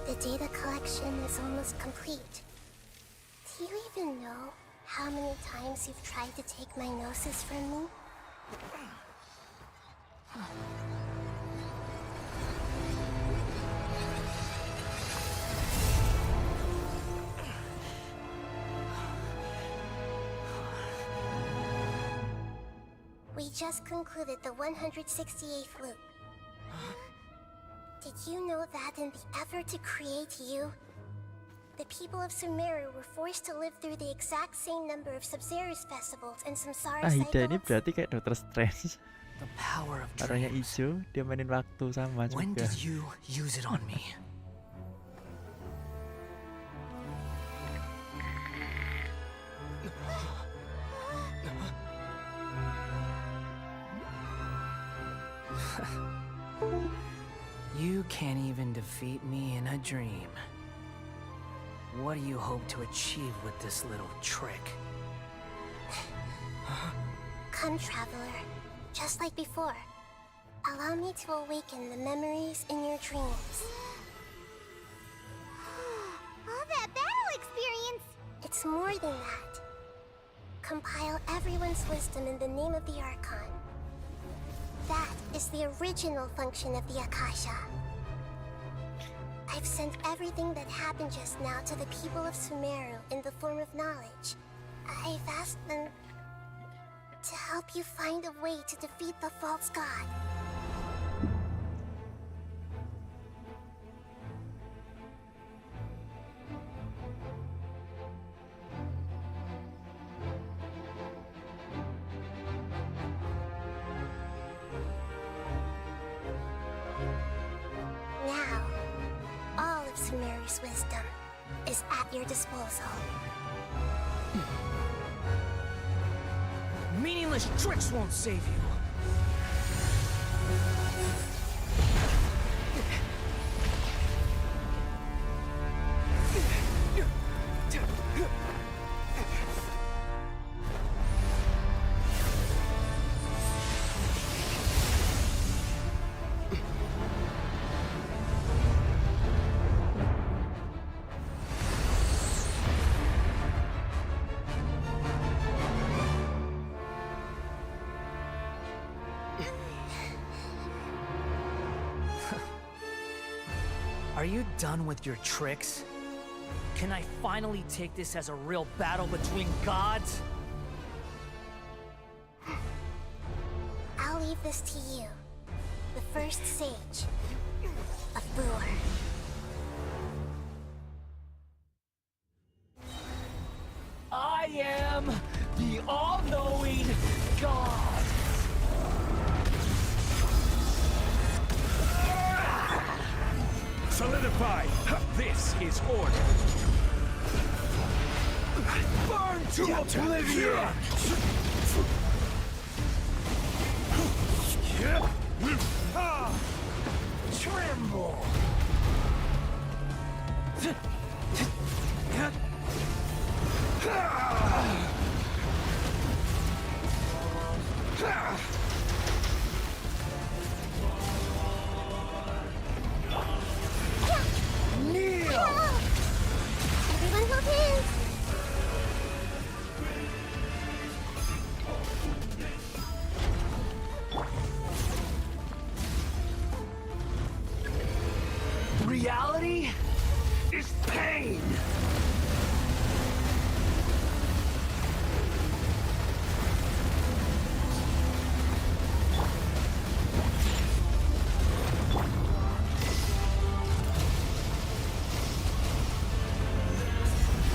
The data collection is almost complete. Do you even know how many times you've tried to take my gnosis from me? We just concluded the 168th loop. Did you know that in the effort to create you, the people of Sumeru were forced to live through the exact same number of Sub-Zerus festivals and Samsara Ahida ini cycles? berarti kayak Doctor Strange. The power of Warnanya dreams. hijau, dia mainin waktu sama When juga. did you use it on me? You can't even defeat me in a dream. What do you hope to achieve with this little trick? Come, traveler. Just like before. Allow me to awaken the memories in your dreams. All that battle experience! It's more than that. Compile everyone's wisdom in the name of the Archon. That is the original function of the Akasha. I've sent everything that happened just now to the people of Sumeru in the form of knowledge. I've asked them to help you find a way to defeat the false god. Now, all of Sumeru's wisdom is at your disposal. Meaningless tricks won't save you. Are you done with your tricks? Can I finally take this as a real battle between gods? I'll leave this to you, the first sage of Boor. I am the all-knowing God. Solidify! This is order! Burn to oblivion! Tremble! Kneel! Everyone hold hands! Reality is pain!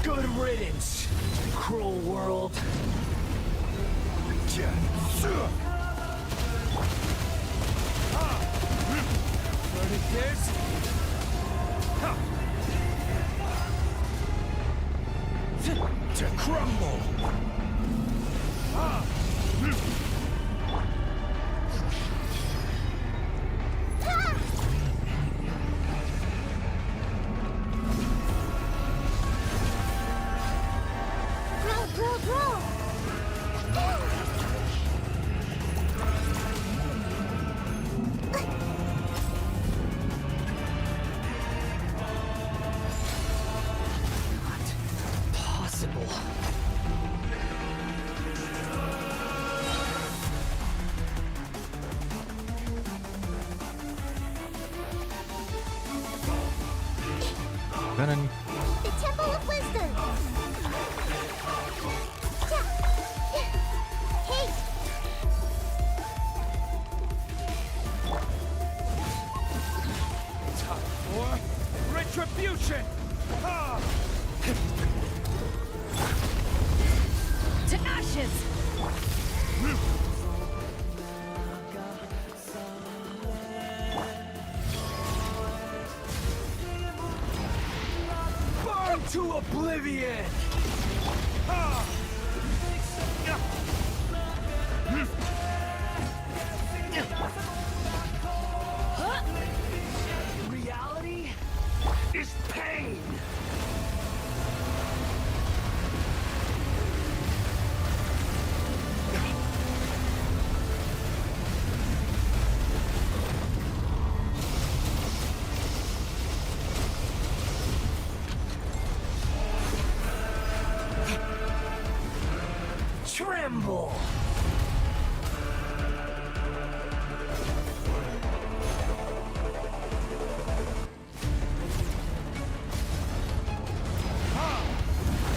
Good riddance, cruel world. Verdict to crumble. Grow! Possible. gimana nih? The Temple of Wisdom. Hey. Time for retribution. To ashes! Burn to oblivion! Reality is pain! Tremble!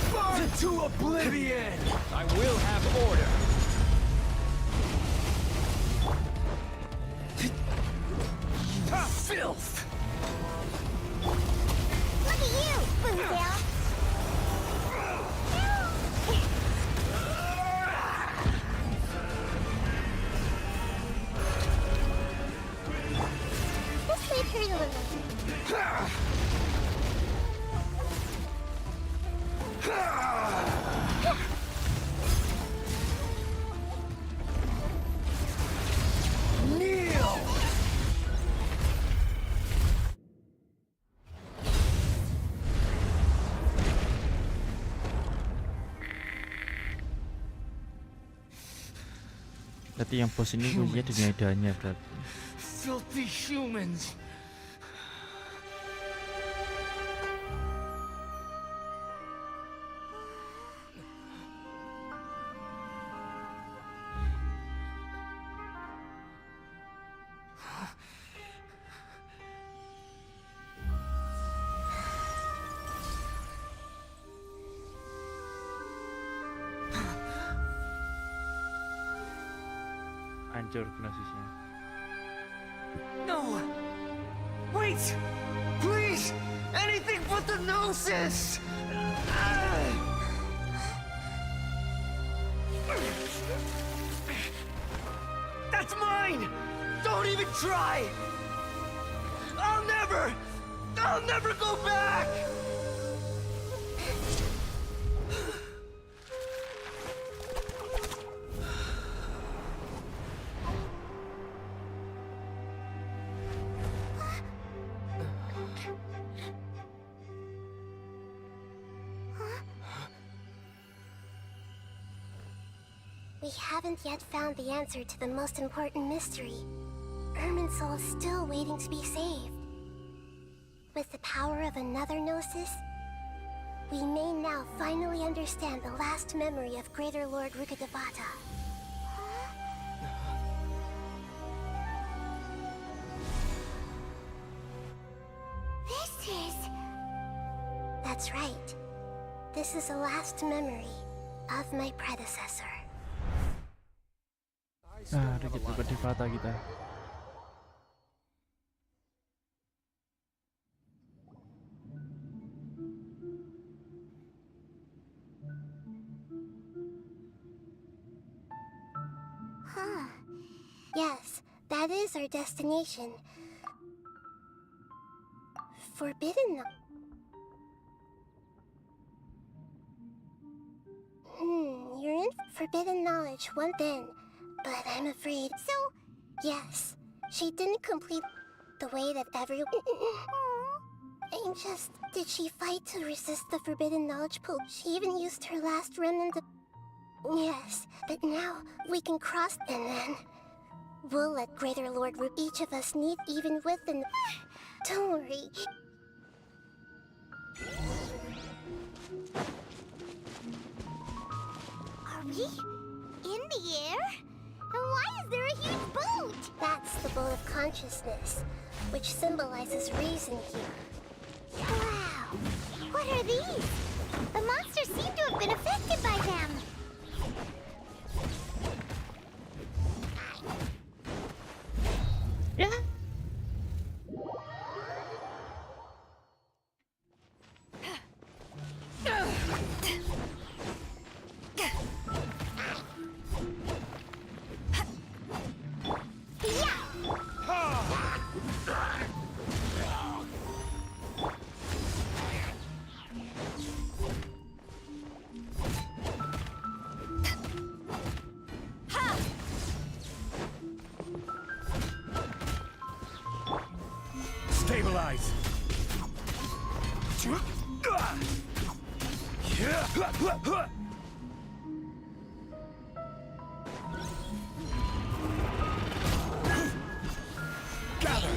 Burn to oblivion! I will have order. Filth! Look at you, Boondale. Let's leave her alone. Kneel! Berarti yang bos ini punya dunia idanya berarti. Filthy humans! Hancur gnasisnya. No! Wait! Please! Anything but the gnosis! That's mine! Don't even try! I'll never go back! We haven't yet found the answer to the most important mystery. Irminsul is still waiting to be saved. With the power of another Gnosis, we may now finally understand the last memory of Greater Lord Rukkhadevata. That's right. This is the last memory of my predecessor. Nah, udah gitu Devata kita. Huh. Yes, that is our destination. Forbidden. You're in forbidden knowledge one then, but I'm afraid. So, yes, she didn't complete the way that everyone. I'm just. Did she fight to resist the forbidden knowledge pool? She even used her last remnant of. Yes, but now we can cross, and then we'll let Greater Lord Root each of us need, even with an. Don't worry. Are we in the air? And why is there a huge boat? That's the boat of consciousness, which symbolizes reason here. Wow. What are these? The monsters seem to have been affected by them. Yeah. Stabilize. Gather.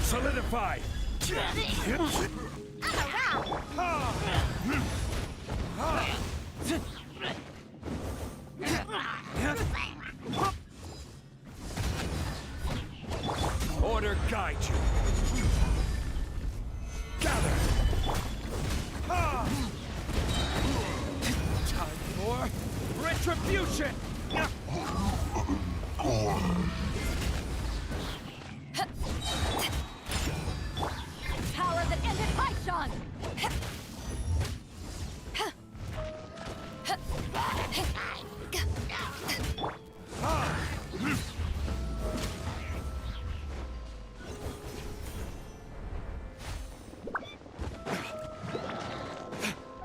Solidify. Order guide you. Gather. Time for retribution. Power that ended Haishan!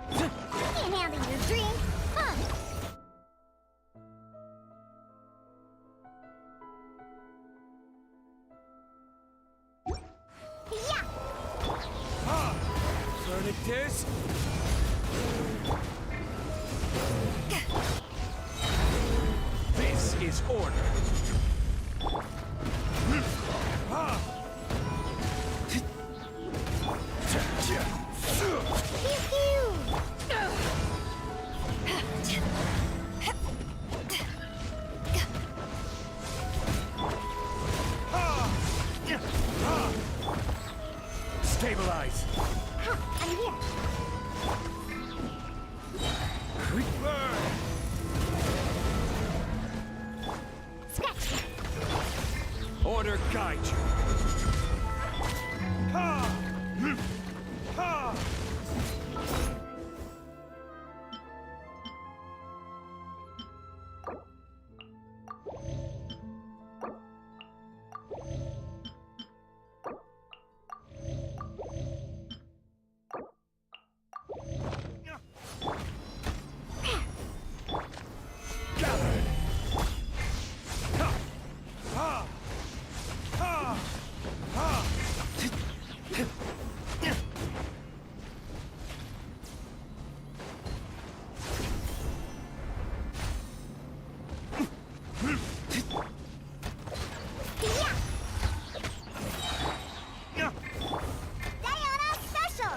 Can't handle your dream, huh? Yeah. Verdict is... This is order. Stabilize. I'm here. Quick burn. Scratch that. Order guide you. Ha! Ha! Gather. Ha! Ha! Ha! Ha! Diana Special!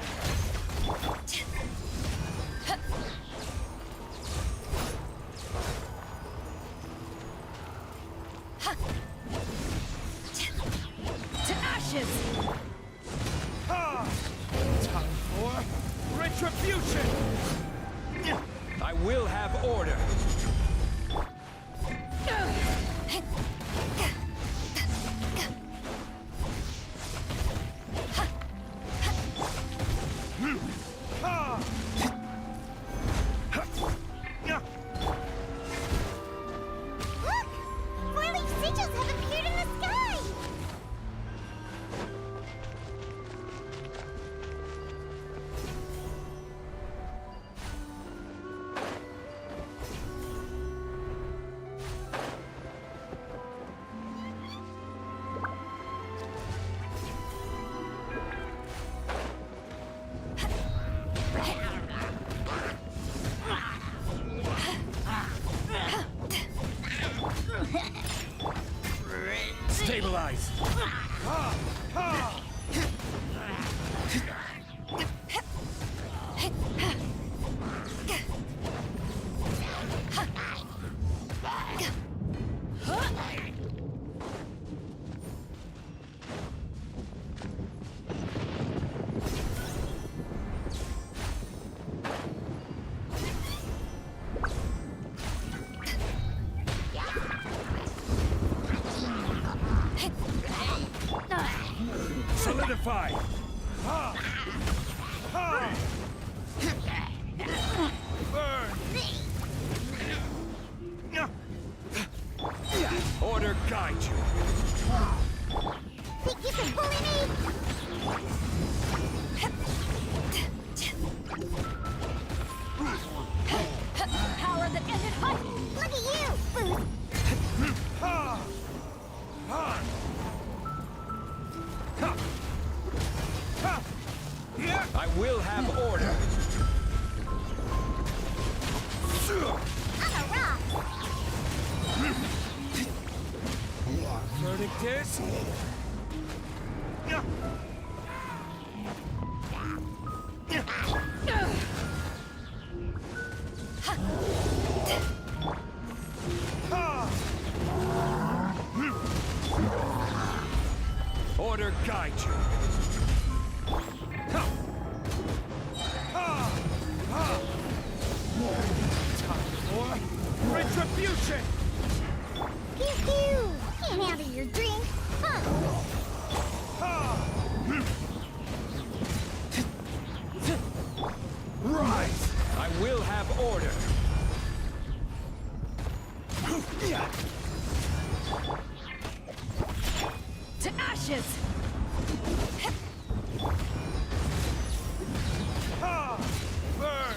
To ashes! Ha! Time for retribution! I will have order. Ha! Look! Four-leaf sigils have appeared in the sky! fire! Burn! Order guide you. Think you can bully me? Power that ended height! Look at you, Booth! I will have order. I'm a rock! Verdict is... Order guide you. Time for retribution! Pew pew! Can't handle your drink, huh? Rise! I will have order. To ashes! Burn!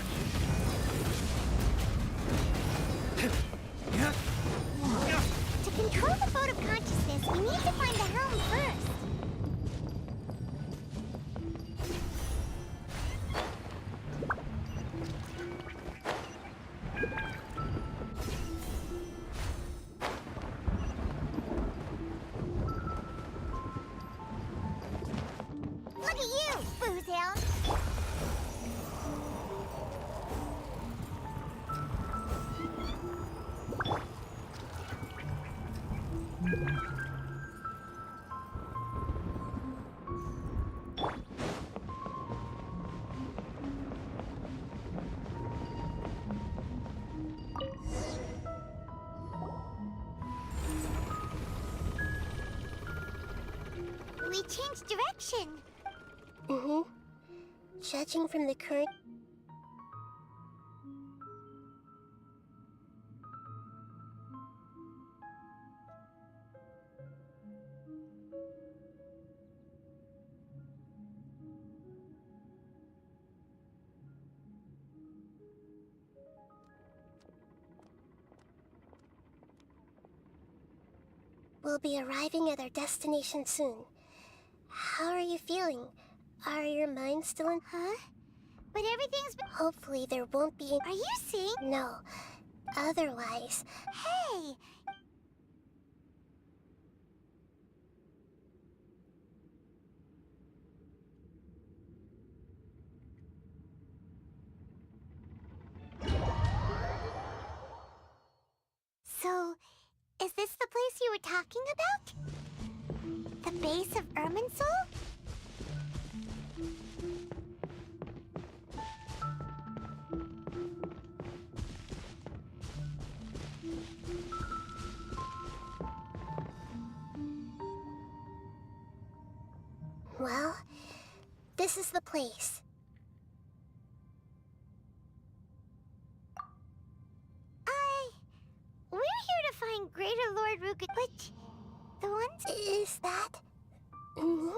To control the boat of consciousness, we need to find the helm first. Look at you, Boozhound! We changed direction. Mm-hmm. Judging from the current... We'll be arriving at our destination soon. How are you feeling? Are your minds still in... Huh? But everything's... Hopefully there won't be... Are you seeing? No. Otherwise... Hey! So, is this the place you were talking about? The base of Irminsul? Well, this is the place. We're here to find Greater Lord Ruka... But... The ones... Is that... me?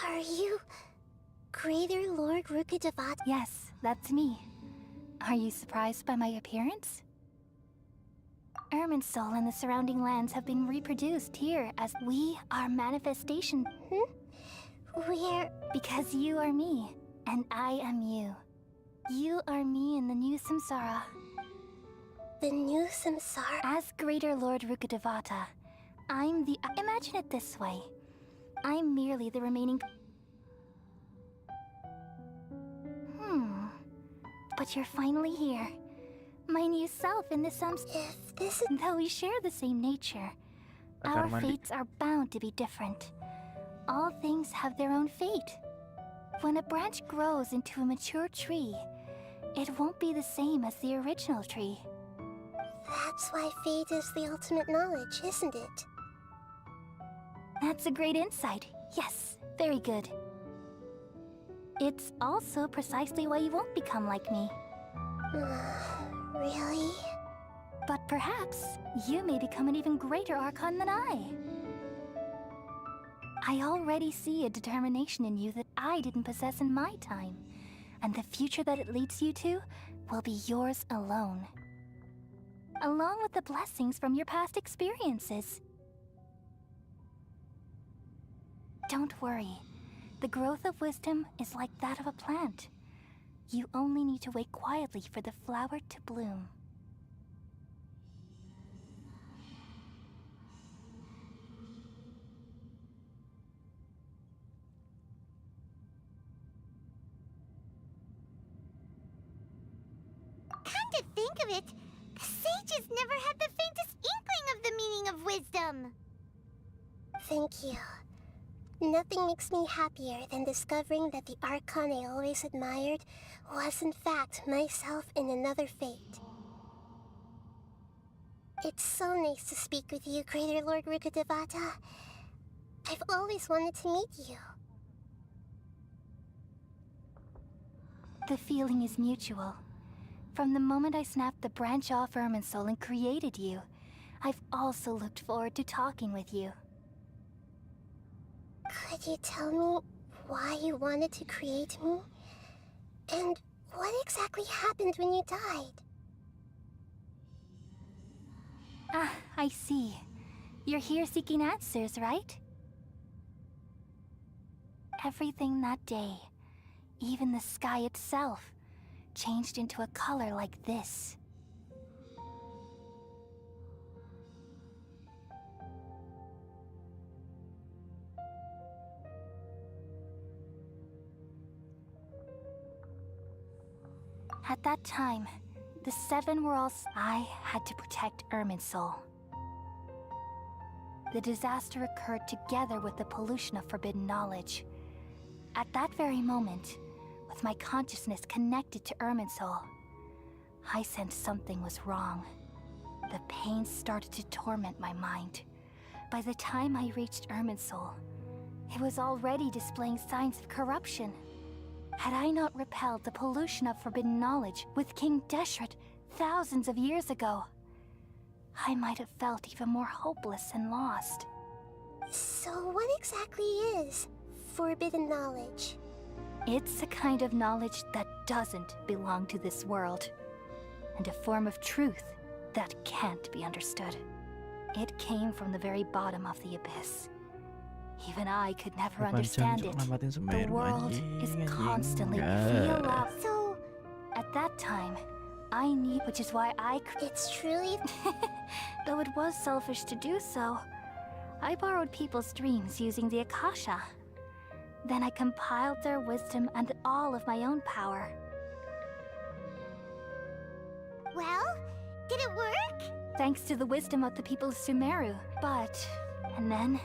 Are you... Greater Lord Rukadevata? Yes, that's me. Are you surprised by my appearance? Irminsul and the surrounding lands have been reproduced here as we are manifestation. We're... Because you are me, and I am you. You are me in the new samsara. The new samsara? As Greater Lord Rukadevata, I'm the... Imagine it this way. I'm merely the remaining... But you're finally here. My new self in the If this is... Though we share the same nature, our fates are bound to be different. All things have their own fate. When a branch grows into a mature tree, it won't be the same as the original tree. That's why fate is the ultimate knowledge, isn't it? That's a great insight. Yes, very good. It's also precisely why you won't become like me. Really? But perhaps you may become an even greater Archon than I. I already see a determination in you that I didn't possess in my time, and the future that it leads you to will be yours alone, along with the blessings from your past experiences. Don't worry. The growth of wisdom is like that of a plant. You only need to wait quietly for the flower to bloom. Come to think of it, the sages never had the faintest inkling of the meaning of wisdom. Thank you. Nothing makes me happier than discovering that the Archon I always admired was in fact myself in another fate. It's so nice to speak with you, Greater Lord Rukkhadevata. I've always wanted to meet you. The feeling is mutual. From the moment I snapped the branch off Irminsul and created you, I've also looked forward to talking with you. Could you tell me why you wanted to create me? And what exactly happened when you died? Ah, I see. You're here seeking answers, right? Everything that day, even the sky itself, changed into a color like this. At that time, the Seven were all... I had to protect Irminsul. The disaster occurred together with the pollution of forbidden knowledge. At that very moment, with my consciousness connected to Irminsul, I sensed something was wrong. The pain started to torment my mind. By the time I reached Irminsul, it was already displaying signs of corruption. Had I not repelled the pollution of forbidden knowledge with King Deshret thousands of years ago, I might have felt even more hopeless and lost. So what exactly is forbidden knowledge? It's a kind of knowledge that doesn't belong to this world, and a form of truth that can't be understood. It came from the very bottom of the abyss. Even I could never understand it. The world is constantly feel up. So, at that time, I knew, which is why I... It's truly... Though it was selfish to do so, I borrowed people's dreams using the Akasha. Then I compiled their wisdom and all of my own power. Well, did it work? Thanks to the wisdom of the people of Sumeru. But... and then...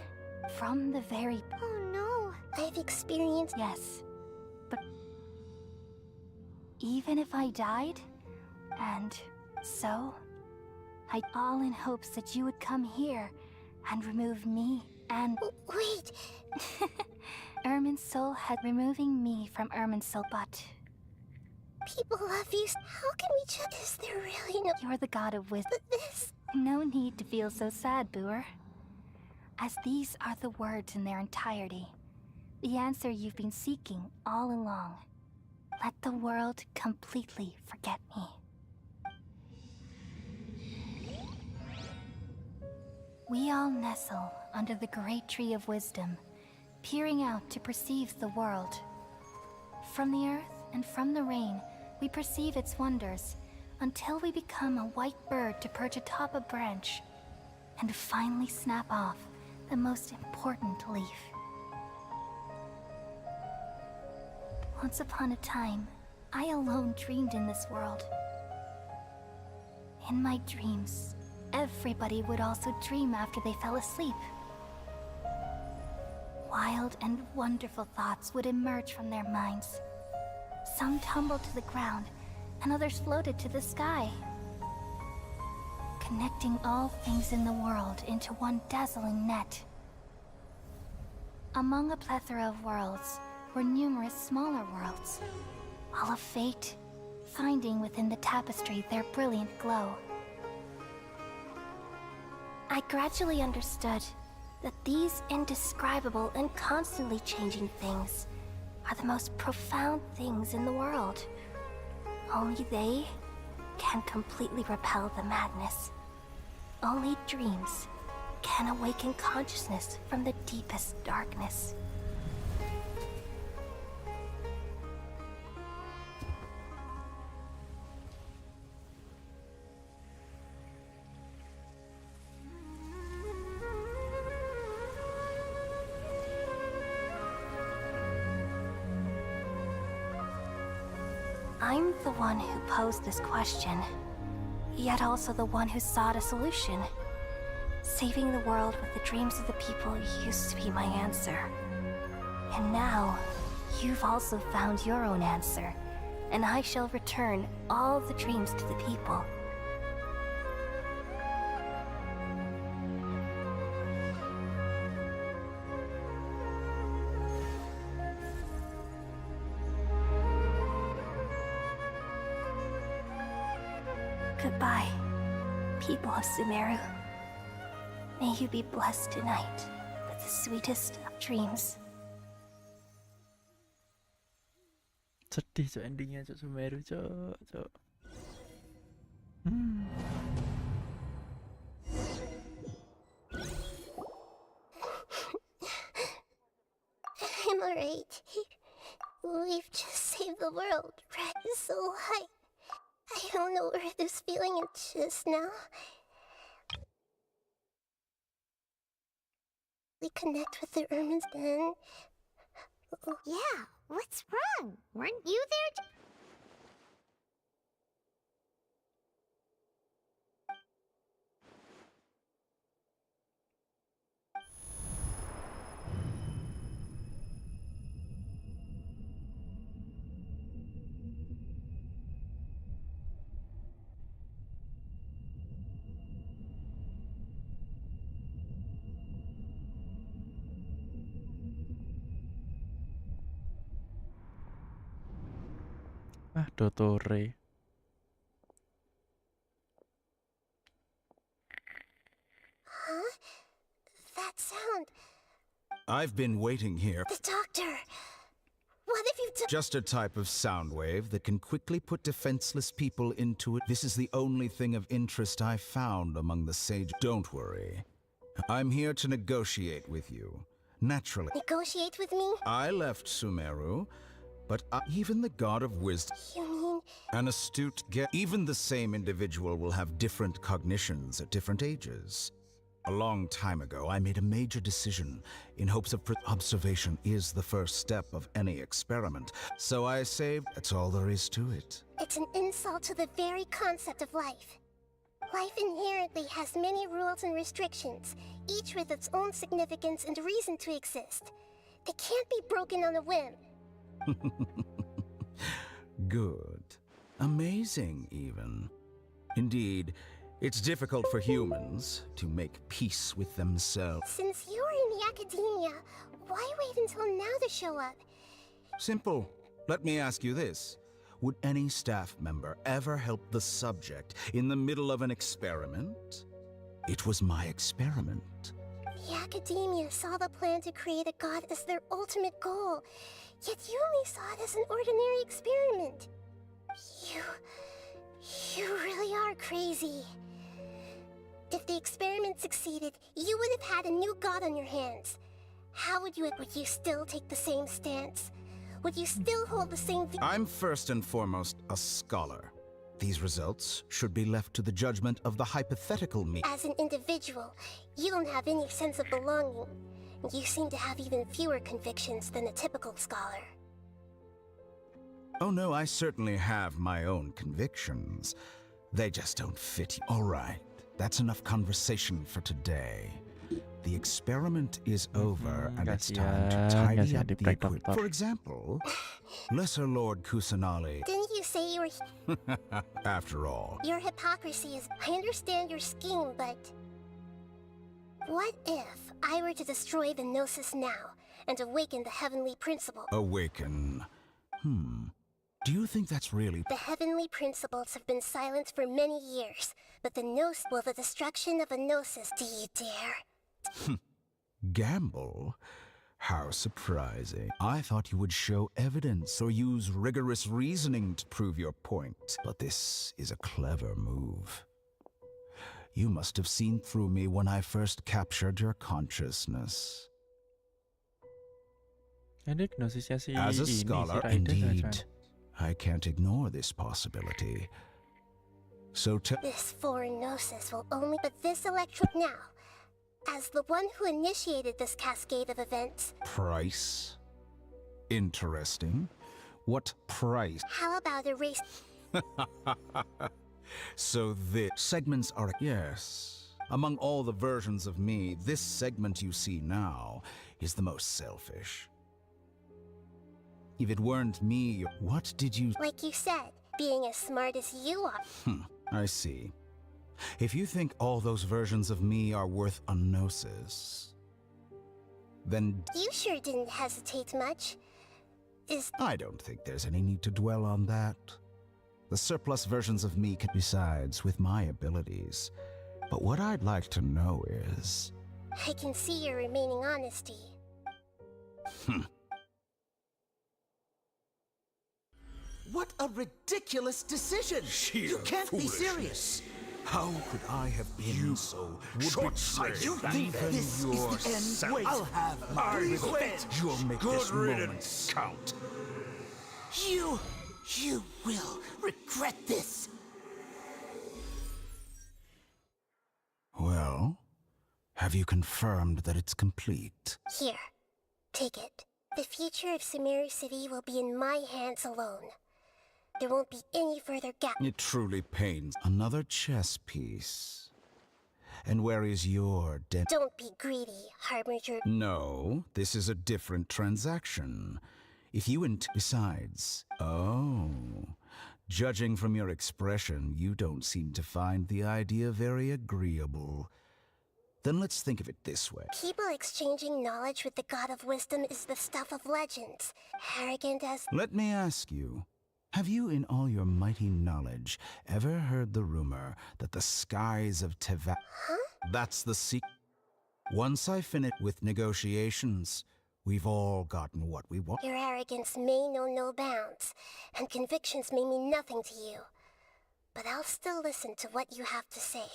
from the very... Oh no, I've experienced... Yes, but... even if I died, and so... I all in hopes that you would come here and remove me and... Wait! Irminsul had removing me from Irminsul, but... People love you. How can we judge? Is there really no... You're the god of wisdom. But this... No need to feel so sad, Booer. As these are the words in their entirety, the answer you've been seeking all along. Let the world completely forget me. We all nestle under the great tree of wisdom, peering out to perceive the world. From the earth and from the rain, we perceive its wonders, until we become a white bird to perch atop a branch, and finally snap off the most important leaf. Once upon a time, I alone dreamed in this world. In my dreams, everybody would also dream after they fell asleep. Wild and wonderful thoughts would emerge from their minds. Some tumbled to the ground, and others floated to the sky, connecting all things in the world into one dazzling net. Among a plethora of worlds were numerous smaller worlds, all of fate, finding within the tapestry their brilliant glow. I gradually understood that these indescribable and constantly changing things are the most profound things in the world. Only they can completely repel the madness. Only dreams can awaken consciousness from the deepest darkness. I'm the one who posed this question, yet also the one who sought a solution. Saving the world with the dreams of the people used to be my answer. And now, you've also found your own answer, and I shall return all the dreams to the people. Goodbye, people of Sumeru. May you be blessed tonight with the sweetest of dreams. Sedih cok endingnya cok Sumeru cok. I'm alright. We've just saved the world, right? So I don't know where this feeling is just now. We connect with the Ermins then. Yeah, what's wrong? Weren't you there? Dottore. Huh? That sound. I've been waiting here. The doctor. What have you done? Just a type of sound wave that can quickly put defenseless people into it. This is the only thing of interest I found among the sage. Don't worry. I'm here to negotiate with you. Naturally. Negotiate with me? I left Sumeru, but even the god of wisdom. You mean? An astute even the same individual will have different cognitions at different ages. A long time ago, I made a major decision in hopes of observation is the first step of any experiment. So I saved. That's all there is to it. It's an insult to the very concept of life. Life inherently has many rules and restrictions, each with its own significance and reason to exist. They can't be broken on a whim. Good. Amazing, even. Indeed, it's difficult for humans to make peace with themselves. Since you were in the academia, why wait until now to show up? Simple. Let me ask you this. Would any staff member ever help the subject in the middle of an experiment? It was my experiment. The academia saw the plan to create a god as their ultimate goal, yet you only saw it as an ordinary experiment. You really are crazy. If the experiment succeeded, you would have had a new god on your hands. How would you still take the same stance? Would you still hold the same view? I'm first and foremost a scholar. These results should be left to the judgment of the hypothetical me. As an individual, you don't have any sense of belonging. You seem to have even fewer convictions than a typical scholar. Oh no, I certainly have my own convictions. They just don't fit you. All right, that's enough conversation for today. The experiment is over, and it's time to tidy up the equipment. For example, Lesser Lord Kusanali. Didn't you say you were... After all. Your hypocrisy is... I understand your scheme, but... What if I were to destroy the Gnosis now, and awaken the heavenly principle. Awaken. Do you think that's really... The heavenly principles have been silent for many years, but the destruction of a gnosis, do you dare? Gamble? How surprising. I thought you would show evidence or use rigorous reasoning to prove your point. But this is a clever move. You must have seen through me when I first captured your consciousness. As a scholar, indeed, I can't ignore this possibility. So this foreign gnosis will only... But this electric now, as the one who initiated this cascade of events... Price? Interesting. What price? How about erase... So the segments are... Yes. Among all the versions of me, this segment you see now is the most selfish. If it weren't me, what did you... Like you said, being as smart as you are. I see. If you think all those versions of me are worth a gnosis, then... You sure didn't hesitate much. I don't think there's any need to dwell on that. The surplus versions of me can... Besides, with my abilities. But what I'd like to know is... I can see your remaining honesty. What a ridiculous decision! You can't be serious! How could I have been so short-sighted? You think this is the end? Wait, I'll have my revenge! You'll make this moment count. You will regret this! Well, have you confirmed that it's complete? Here, take it. The future of Sumeru City will be in my hands alone. There won't be any further gap. It truly pains. Another chess piece. And where is your Don't be greedy, Harbinger. No, this is a different transaction. If you Besides, judging from your expression, you don't seem to find the idea very agreeable. Then let's think of it this way. People exchanging knowledge with the God of Wisdom is the stuff of legends. Arrogant as... Let me ask you. Have you, in all your mighty knowledge, ever heard the rumor that the skies of Teva... Huh? That's the secret. Once I finish with negotiations, we've all gotten what we want. Your arrogance may know no bounds, and convictions may mean nothing to you. But I'll still listen to what you have to say.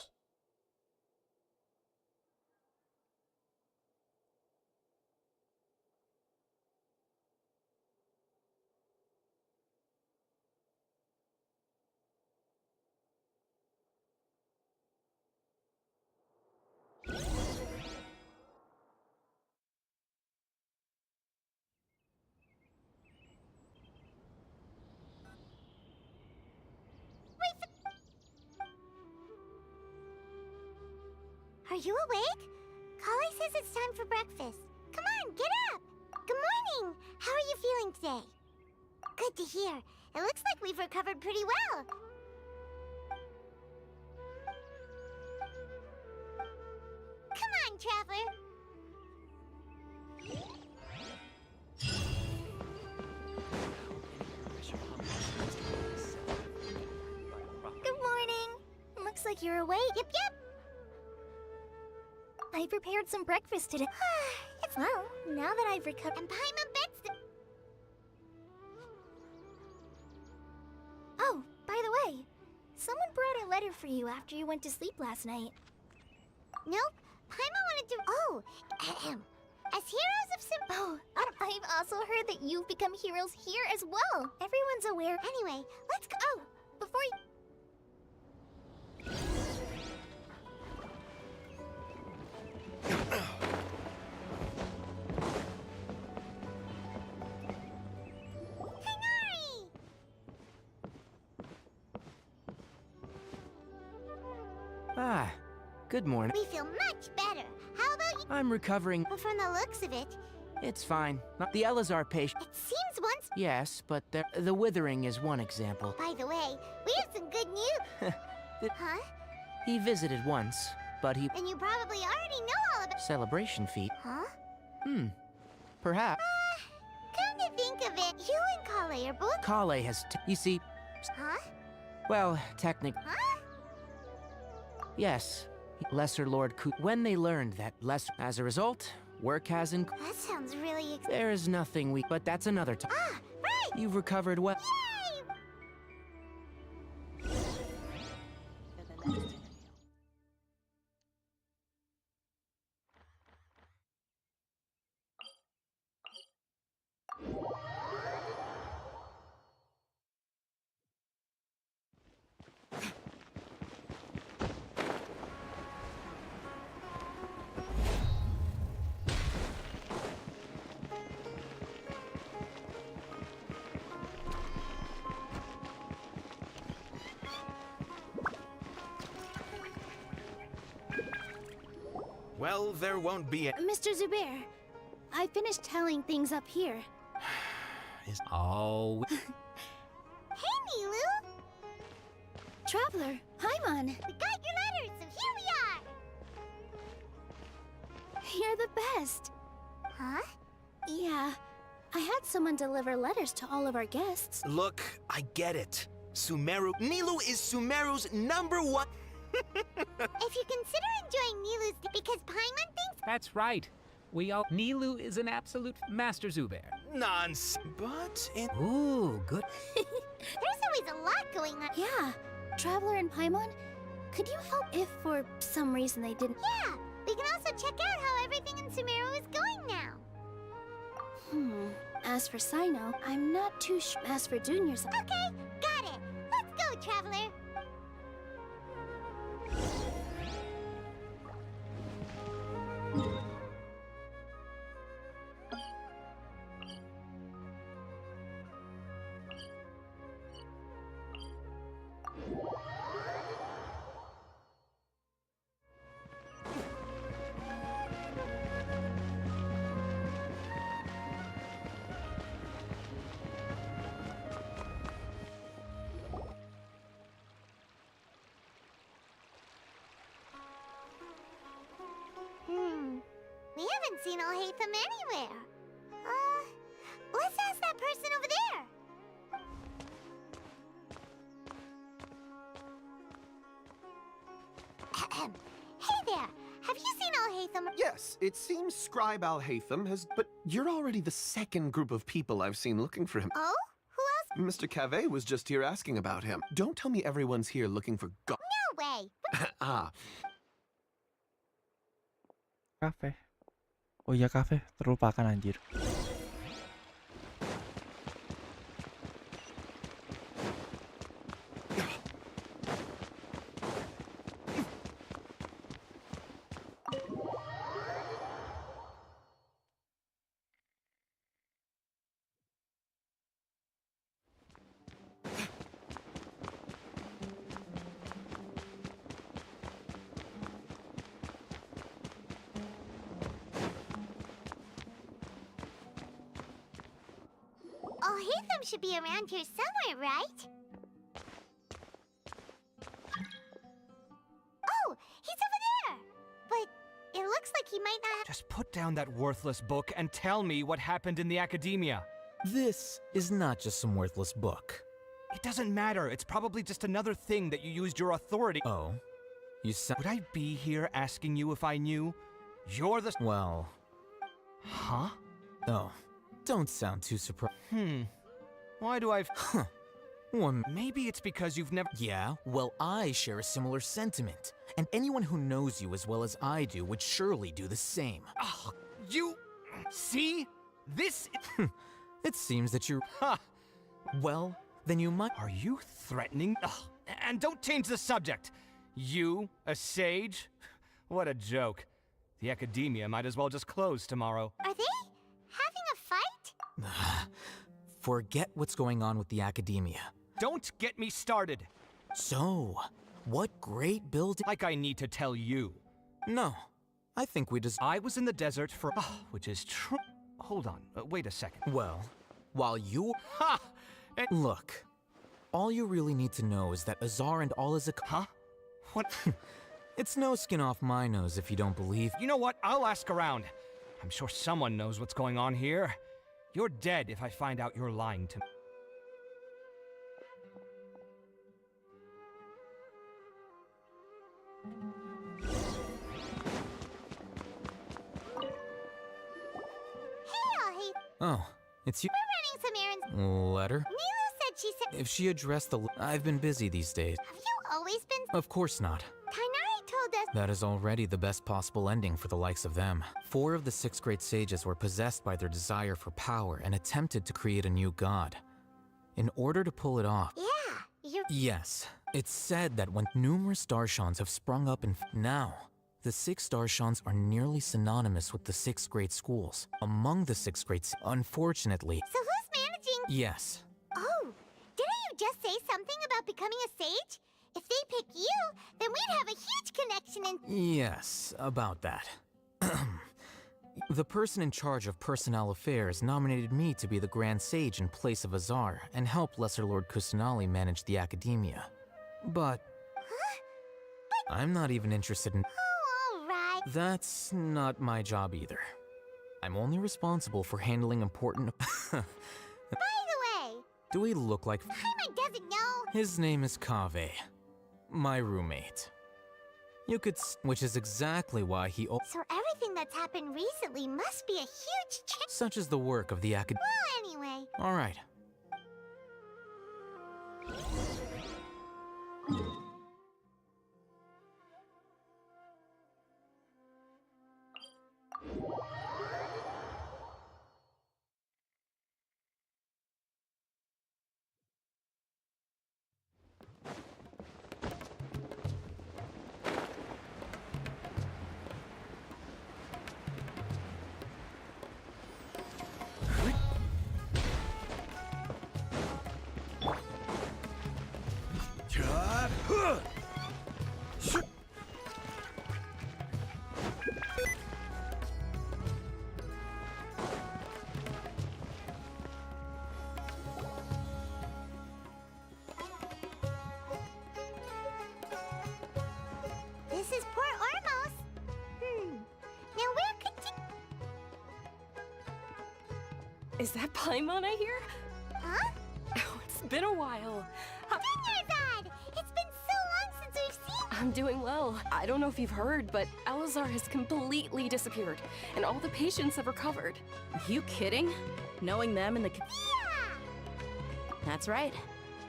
Are you awake? Kali says it's time for breakfast. Come on, get up! Good morning! How are you feeling today? Good to hear. It looks like we've recovered pretty well. Come on, Traveler. Good morning. Looks like you're awake. Yep. I prepared some breakfast today. It's well, now that I've recovered and Paimon beds. Oh, by the way, someone brought a letter for you after you went to sleep last night. Nope, Paimon wanted to. Oh, as heroes of I've also heard that you've become heroes here as well. Everyone's aware. Anyway, let's go. Oh, before you. Ah, good morning. We feel much better. How about you? I'm recovering. Well, from the looks of it. It's fine. The Elazar patient. It seems once. Yes, but the withering is one example. By the way, we have some good news. Huh? He visited once, but he... And you probably already know all about... Celebration feat. Huh? Perhaps. Come to think of it, you and Kale are both. Kale has. You see. Huh? Well, technically. Huh? Yes. Lesser Lord when they learned that as a result, work hasn't. That sounds really There is nothing we. But that's another time. Ah, right! You've recovered well. Yay! Well, there won't be a... Mr. Zubair, I finished tallying things up here. Oh... Hey, Nilu! Traveler, Paimon! We got your letters, so here we are! You're the best! Huh? Yeah, I had someone deliver letters to all of our guests. Look, I get it. Sumeru... Nilu is Sumeru's #1... If you consider enjoying Nilu's because Paimon thinks... That's right. We all... Nilu is an absolute master Zubair. Nonsense. But in... Ooh, good. There's always a lot going on. Yeah. Traveler and Paimon, could you help if for some reason they didn't... Yeah, we can also check out how everything in Sumeru is going now. As for Sino, I'm not too sure. As for Junior's... Okay, got it. Let's go, Traveler. We haven't seen Alhaitham anywhere. Let's ask that person over there. Hey there, have you seen Alhaitham? Yes, it seems Scribe Alhaitham has... But you're already the second group of people I've seen looking for him. Oh? Who else? Mr. Cave was just here asking about him. Don't tell me everyone's here looking for God. No way. Ah. Kafe. Oh iya, kafe terlupakan anjir. Alhaitham should be around here somewhere, right? Oh, he's over there! But it looks like he might not have... Just put down that worthless book and tell me what happened in the academia. This is not just some worthless book. It doesn't matter. It's probably just another thing that you used your authority. Oh, you sound... Would I be here asking you if I knew? You're the... Well... Huh? Oh, don't sound too surprised. Why do I... Huh. Well, maybe it's because you've never... Yeah, well, I share a similar sentiment. And anyone who knows you as well as I do would surely do the same. Oh, you... See? This... It seems that you're... Ha! Well, then you might... Are you threatening? Ugh. And don't change the subject. You, a sage? What a joke. The academia might as well just close tomorrow. Are they having a fight? Forget what's going on with the academia. Don't get me started. So, what great building... Like I need to tell you. No, I think we just... I was in the desert for... which is true. Hold on, wait a second. Well, while you... Ha! Look, all you really need to know is that Azar and all is a... Huh? What? It's no skin off my nose if you don't believe. You know what? I'll ask around. I'm sure someone knows what's going on here. You're dead if I find out you're lying to me. Oh, it's you. We're running some errands. Letter? Nilu said she said. If she addressed the. I've been busy these days. Have you always been? Of course not. Tainari told us. That is already the best possible ending for the likes of them. 4 of the 6 great sages were possessed by their desire for power and attempted to create a new god. In order to pull it off. Yeah, you. Yes, it's said that when numerous Darshans have sprung up in. Now, the 6 Darshans are nearly synonymous with the 6 great schools. Among the 6 great. Unfortunately. So who's managing? Yes. Oh, didn't you just say something about becoming a sage? If they pick you, then we'd have a huge connection in. Yes, about that. The person in charge of personnel affairs nominated me to be the Grand Sage in place of Azar and help Lesser Lord Kusanali manage the academia. But... I'm not even interested in... Oh, alright. That's not my job either. I'm only responsible for handling important... By the way... Do we look like... Paimon doesn't know. His name is Kaveh. My roommate. You could which is exactly why he So everything that's happened recently must be a huge change. Such is the work of the Well, anyway. All right. This is Port Ormos. Now where could you... Is that Paimon I hear? Huh? Oh, it's been a while. Dinyarzad! It's been so long since we've seen... I'm doing well. I don't know if you've heard, but Elazar has completely disappeared, and all the patients have recovered. You kidding? Knowing them in the... Yeah! That's right.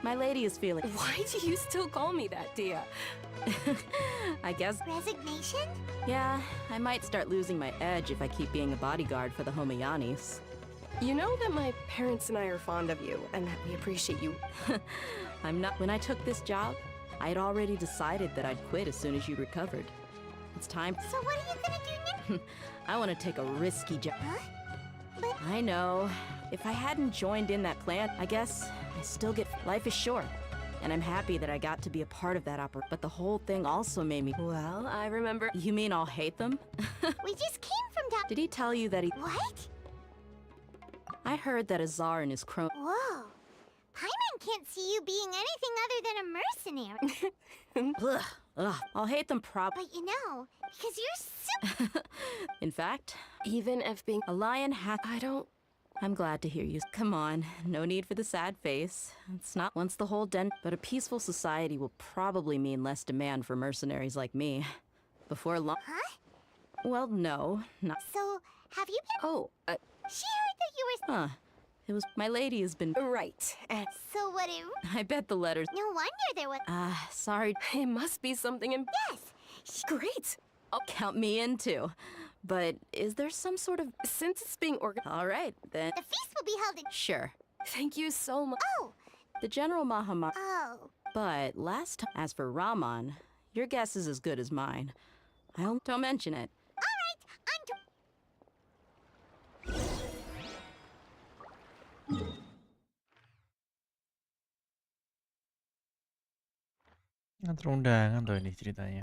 My lady is feeling... Why do you still call me that, Dia? I guess... Resignation? Yeah, I might start losing my edge if I keep being a bodyguard for the Homayanis. You know that my parents and I are fond of you, and that we appreciate you. I'm not... When I took this job, I had already decided that I'd quit as soon as you recovered. It's time... So what are you gonna do next? I want to take a risky job. Huh? But... I know. If I hadn't joined in that plan, I guess I still get... Life is short. And I'm happy that I got to be a part of that opera. But the whole thing also made me... Well, I remember... You mean I'll hate them? We just came from down... Did he tell you that he... What? I heard that Azar and his crone... Whoa. Paimon can't see you being anything other than a mercenary. Ugh, I'll hate them But you know, because you're super... In fact, even if being a lion has... I don't... I'm glad to hear you. Come on, no need for the sad face. It's not once the whole den... But a peaceful society will probably mean less demand for mercenaries like me. Before long... Huh? Well, no, not... So, have you been... Oh, She heard that you were... Huh. It was... My lady has been... Right. So what it... I bet the letters... No wonder there was... Sorry. It must be something in... Yes! Great! Count me in, too. But is there some sort of... Since it's being organized... All right, then... The feast will be held in... Sure. Thank you so much. Oh! The General Mahamar... Oh. But last time... As for Rahman, your guess is as good as mine. Don't mention it. Ngantar undangan tuh ini ceritanya.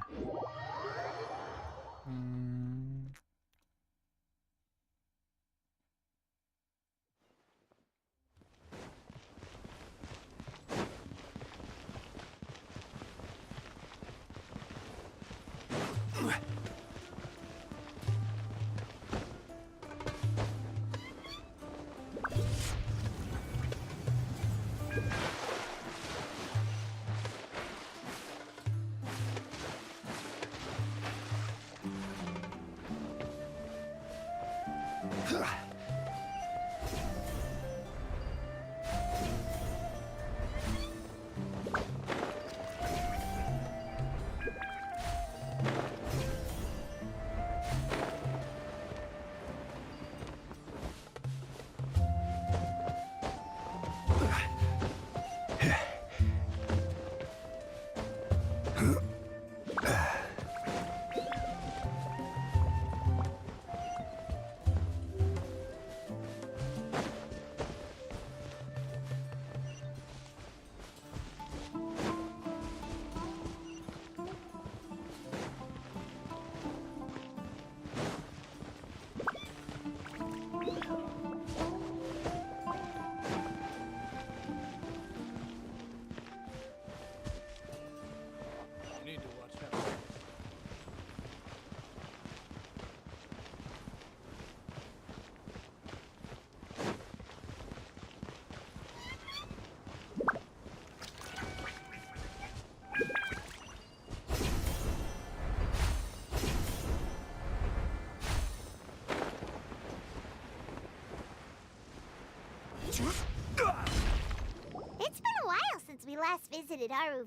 last visited Aru.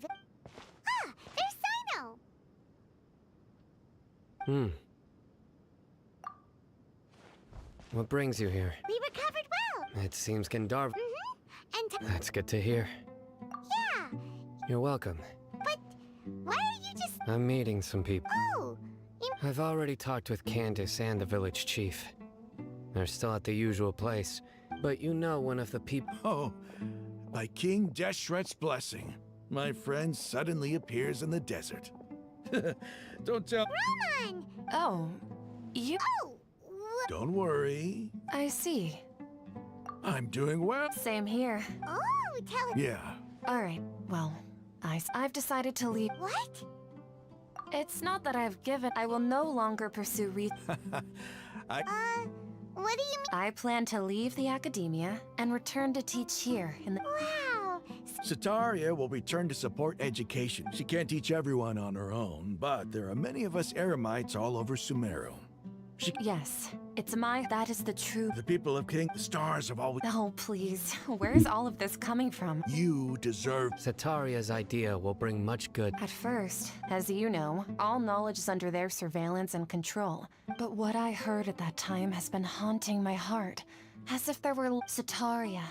Ah, there's Sino. What brings you here? We recovered well. It seems Gandharv. And That's good to hear. yeah, You're welcome. but why are you just? I'm meeting some people. Oh, I've already talked with Candace and the village chief. They're still at the usual place, but you know one of the people. Oh, by King Deshret's blessing, my friend suddenly appears in the desert. Don't tell. Roman. Oh, you. Oh, Don't worry. I see. I'm doing well. Same here. oh, tell him. Yeah. All right. Well, I've decided to leave. What? It's not that I've given. I will no longer pursue What do you mean? I plan to leave the academia and return to teach here in the. Wow. Sataria will return to support education. She can't teach everyone on her own, but there are many of us Eremites all over Sumeru. Yes, that is the true. The people of King, the stars have always. Oh, please. Where's all of this coming from? You deserve. Sataria's idea will bring much good. At first, as you know, all knowledge is under their surveillance and control. But what I heard at that time has been haunting my heart. As if there were Sataria.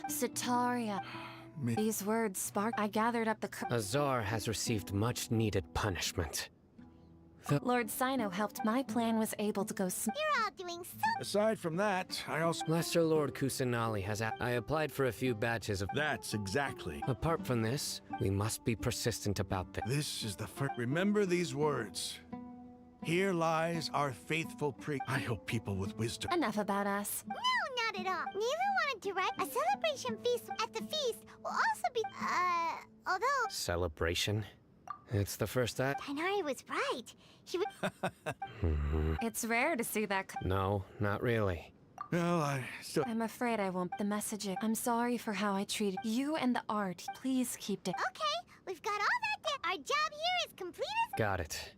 These words sparked. I gathered up the Azar has received much needed punishment. Lord Sino helped. My plan was able to go You're all doing so. Aside from that, I also. Lesser Lord Kusanali has. I applied for a few batches of. That's exactly. Apart from this, we must be persistent about this. This is the first. Remember these words. Here lies our faithful I hope people with wisdom. Enough about us. No, not at all. Neela wanted to write a celebration feast. At the feast will also be, although. Celebration? It's the first act. Tainari was right. He would. It's rare to see that. No, not really. Well, I still. I'm afraid I won't. The messaging. I'm sorry for how I treated you and the art. Please keep it. Okay, we've got all that down. Our job here is complete as. Got it.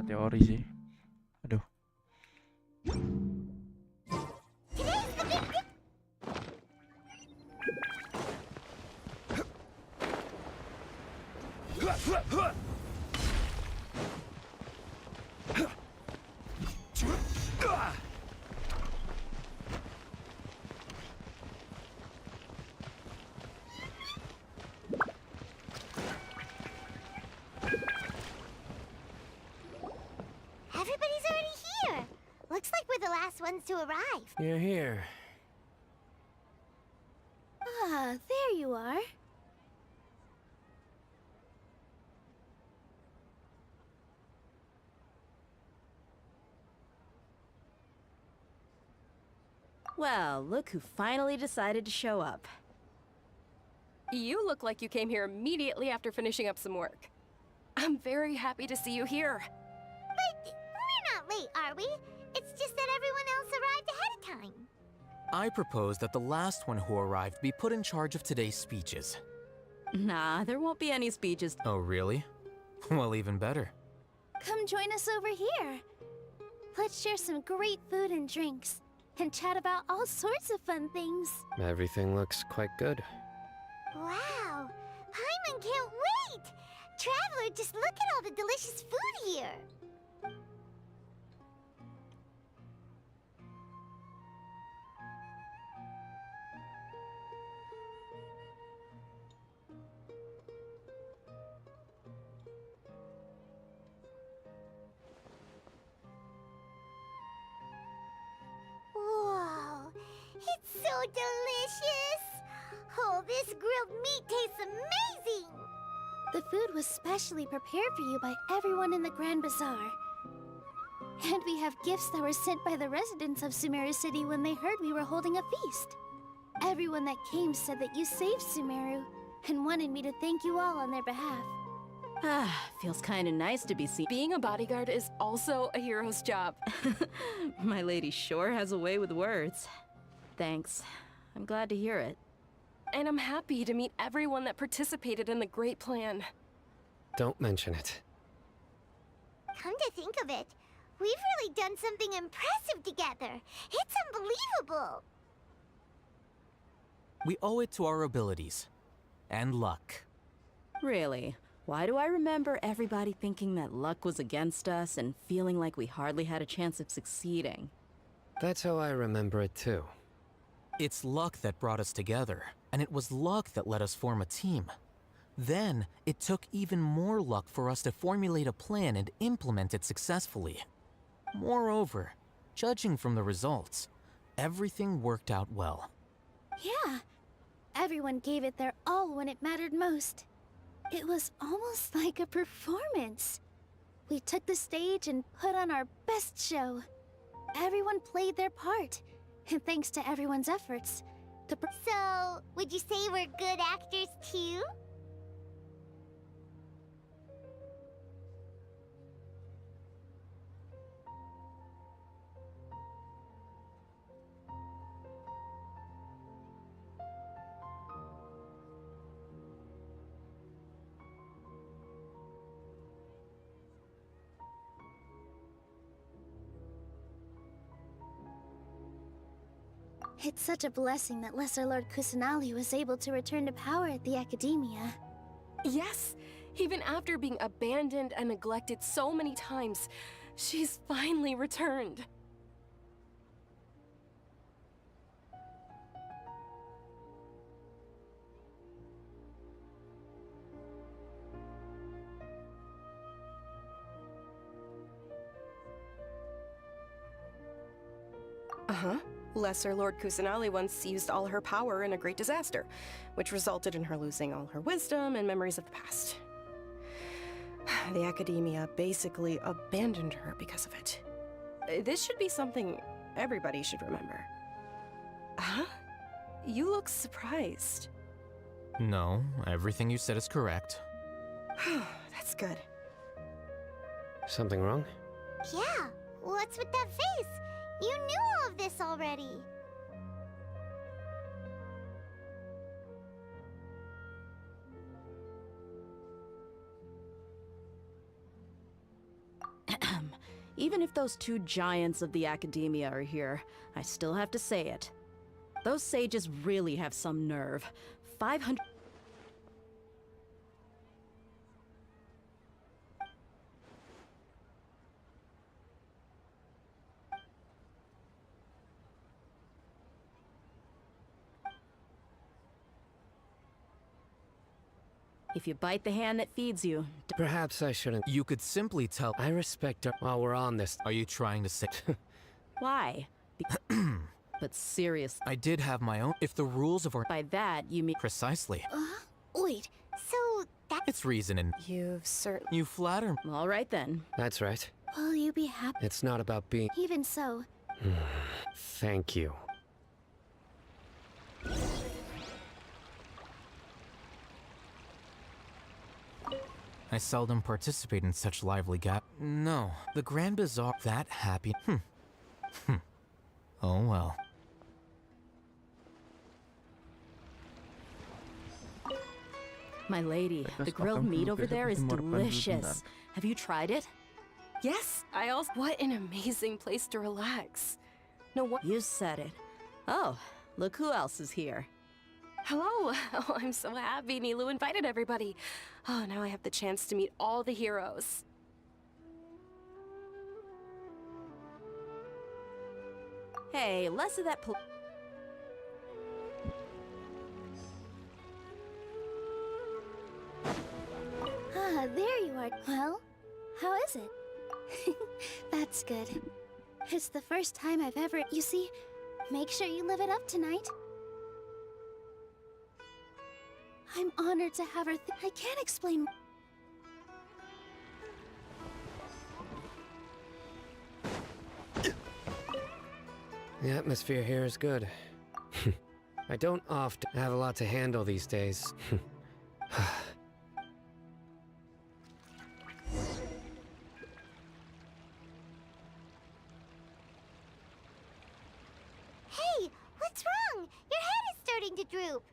Secara teori sih. Aduh. Everybody's already here. Looks like we're the last ones to arrive. You're here. Ah, there you are. Well, look who finally decided to show up. You look like you came here immediately after finishing up some work. I'm very happy to see you here. But we're not late, are we? It's just that everyone else arrived ahead of time. I propose that the last one who arrived be put in charge of today's speeches. Nah, there won't be any speeches. Oh, really? Well, even better. Come join us over here. Let's share some great food and drinks, and chat about all sorts of fun things. Everything looks quite good. Wow! Paimon can't wait! Traveler, just look at all the delicious food here! Whoa! It's so delicious! Oh, this grilled meat tastes amazing! The food was specially prepared for you by everyone in the Grand Bazaar. And we have gifts that were sent by the residents of Sumeru City when they heard we were holding a feast. Everyone that came said that you saved Sumeru and wanted me to thank you all on their behalf. Ah, feels kind of nice to be seen. Being a bodyguard is also a hero's job. My lady sure has a way with words. Thanks. I'm glad to hear it. And I'm happy to meet everyone that participated in the great plan. Don't mention it. Come to think of it, we've really done something impressive together. It's unbelievable. We owe it to our abilities. And luck. Really? Why do I remember everybody thinking that luck was against us and feeling like we hardly had a chance of succeeding? That's how I remember it too. It's luck that brought us together, and it was luck that let us form a team. Then, it took even more luck for us to formulate a plan and implement it successfully. Moreover, judging from the results, everything worked out well. Yeah, everyone gave it their all when it mattered most. It was almost like a performance. We took the stage and put on our best show. Everyone played their part, and thanks to everyone's efforts, So, would you say we're good actors too? It's such a blessing that Lesser Lord Kusanali was able to return to power at the Academia. Yes, even after being abandoned and neglected so many times, she's finally returned. Uh-huh. Lesser Lord Kusanali once used all her power in a great disaster, which resulted in her losing all her wisdom and memories of the past. The Academia basically abandoned her because of it. This should be something everybody should remember. Huh? You look surprised. No, everything you said is correct. That's good. Something wrong? Yeah, what's with that face? You knew all of this already. Even if those two giants of the Academia are here, I still have to say it. Those sages really have some nerve. 500... If you bite the hand that feeds you... Perhaps I shouldn't... You could simply tell... I respect her while we're on this... Are you trying to say... Why? But seriously... I did have my own... If the rules of our... By that, you mean... Precisely. Wait, so that's... It's reason and... You've certainly... You flatter... All right then. That's right. Will you be happy? It's not about being... Even so... Thank you. I seldom participate in such lively No, the Grand Bazaar that happy. Oh well. My lady, the grilled meat over there is delicious. Have you tried it? Yes, I also. What an amazing place to relax. No one. You said it. Oh, look who else is here. Hello. Oh, I'm so happy Nilu invited everybody. Oh, now I have the chance to meet all the heroes. Hey, less of that Ah, there you are. Well, how is it? That's good. It's the first time I've ever... You see, make sure you live it up tonight. I'm honored to have her. I can't explain. The atmosphere here is good. I don't often have a lot to handle these days. Hey, what's wrong? Your head is starting to droop.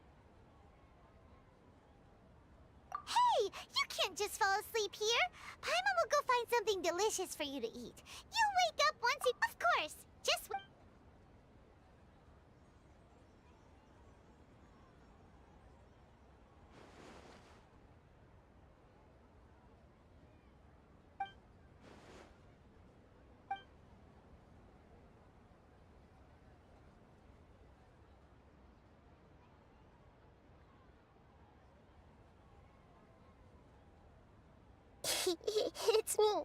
Hey, you can't just fall asleep here. Paimon will go find something delicious for you to eat. You'll wake up once you... Of course, just... It's me.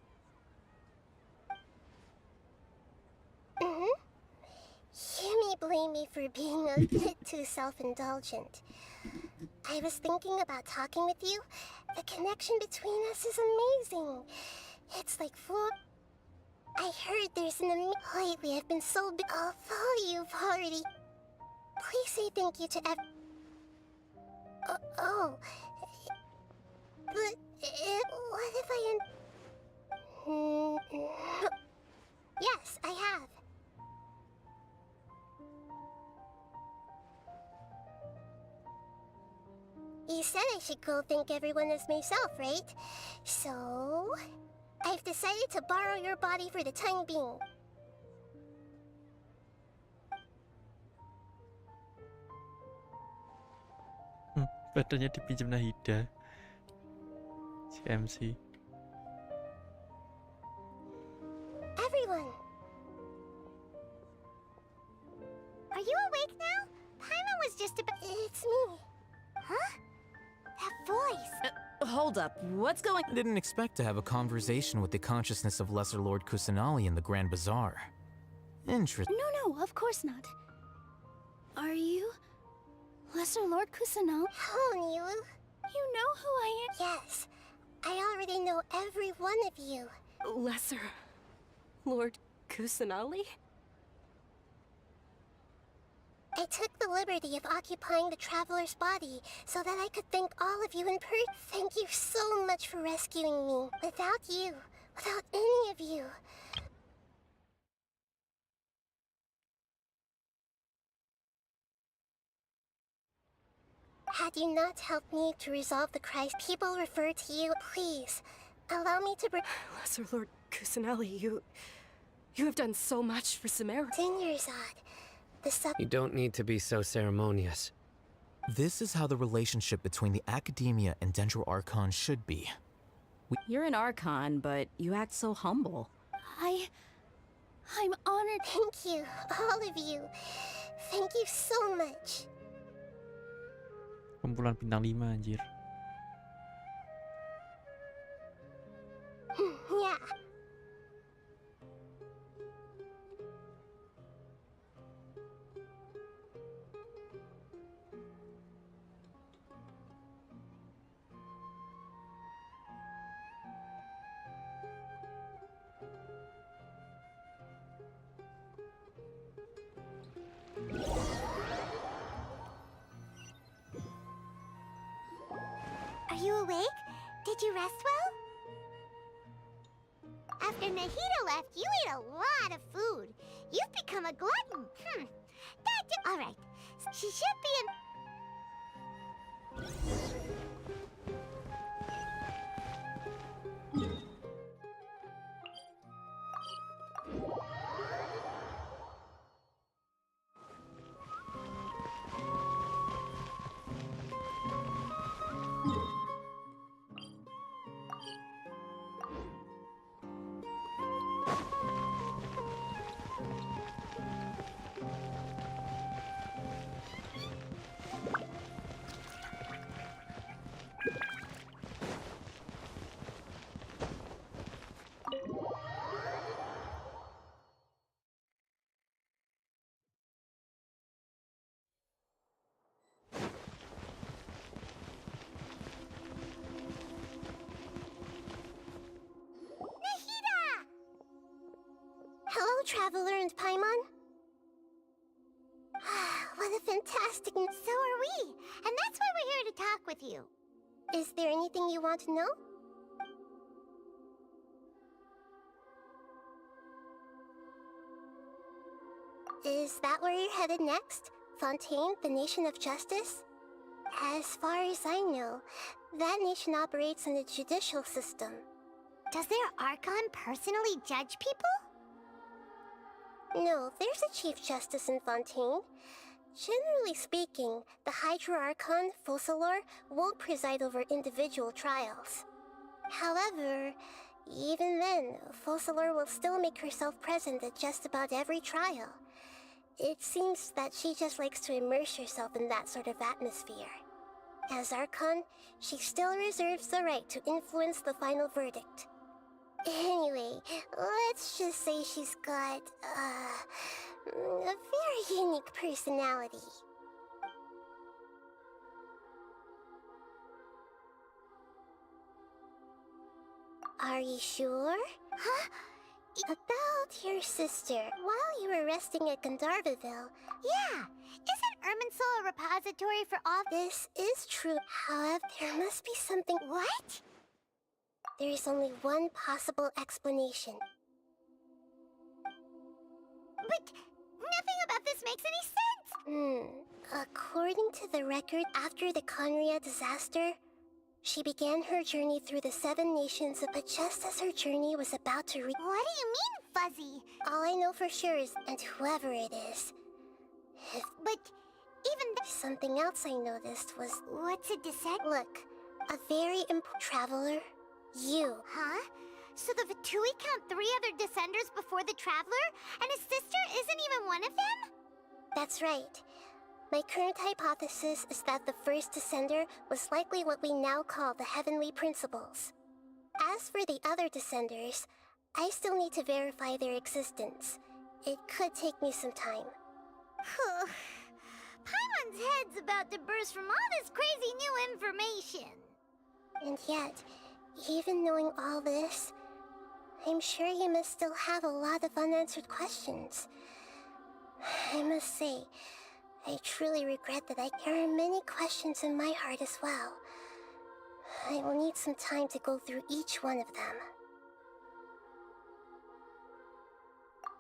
You may blame me for being a bit too self-indulgent. I was thinking about talking with you. The connection between us is amazing. It's like floor. I heard there's an lately I've been so although you've already... Please say thank you to oh. But what if I Yes, I have. You said I should go thank everyone as myself, right? So... I've decided to borrow your body for the time being. Badannya dipinjam Nahida. Si MC. Everyone! Are you awake now? Paimon was just about... It's me. Huh? That voice. Hold up, what's going... I didn't expect to have a conversation with the consciousness of Lesser Lord Kusanali in the Grand Bazaar. Interesting. No, of course not. Are you... Lesser Lord Kusanali? Hello, Nilu. You know who I am? Yes. I already know every one of you. Lesser Lord Kusanali? I took the liberty of occupying the traveler's body so that I could thank all of you in person. Thank you so much for rescuing me. Without you, without any of you. Had you not helped me to resolve the crisis, people refer to you. Please, allow me to Lesser Lord Kusanali, you have done so much for Samara. Dinyerzad. You don't need to be so ceremonious. This is how the relationship between the Academia and Dendro Archon should be. You're an Archon, but you act so humble. I'm honored. Thank you, all of you. Thank you so much. Kumpulan bintang 5 anjir. Yeah. Are you awake? Did Did you rest well? After Nahida left, you ate a lot of food. You've become a glutton. All right. She should be in... Hello, Traveler and Paimon. What a fantastic... So are we. And that's why we're here to talk with you. Is there anything you want to know? Is that where you're headed next? Fontaine, the nation of justice? As far as I know, that nation operates in a judicial system. Does their Archon personally judge people? No, there's a Chief Justice in Fontaine. Generally speaking, the Hydra Archon, Focalor, won't preside over individual trials. However, even then, Focalor will still make herself present at just about every trial. It seems that she just likes to immerse herself in that sort of atmosphere. As Archon, she still reserves the right to influence the final verdict. Anyway, let's just say she's got, a very unique personality. Are you sure? Huh? About your sister, while you were resting at Gandharvaville... Yeah! Isn't Irminsul a repository for all... This is true. However, there must be something... What? There is only one possible explanation. But nothing about this makes any sense! According to the record, after the Conria disaster, she began her journey through the 7 nations, but just as her journey was about to reach... What do you mean, Fuzzy? All I know for sure is, and whoever it is... But even something else I noticed was... What's a descent? Look, a very important traveler... You. Huh? So the Vatui count 3 other Descenders before the Traveler? And his sister isn't even one of them? That's right. My current hypothesis is that the first Descender was likely what we now call the Heavenly Principles. As for the other Descenders, I still need to verify their existence. It could take me some time. Paimon's head's about to burst from all this crazy new information. And yet... even knowing all this, I'm sure you must still have a lot of unanswered questions. I must say, I truly regret that there are many questions in my heart as well. I will need some time to go through each one of them.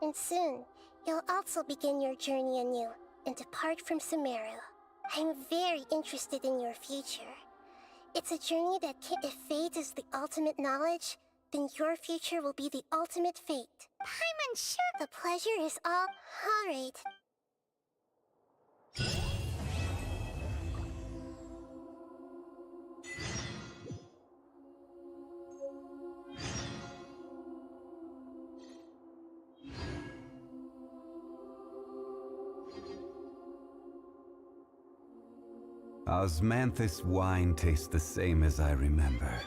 And soon, you'll also begin your journey anew and depart from Sumeru. I'm very interested in your future. It's a journey that if fate is the ultimate knowledge, then your future will be the ultimate fate. Paimon, sure. The pleasure is all right. Osmanthus wine tastes the same as I remember.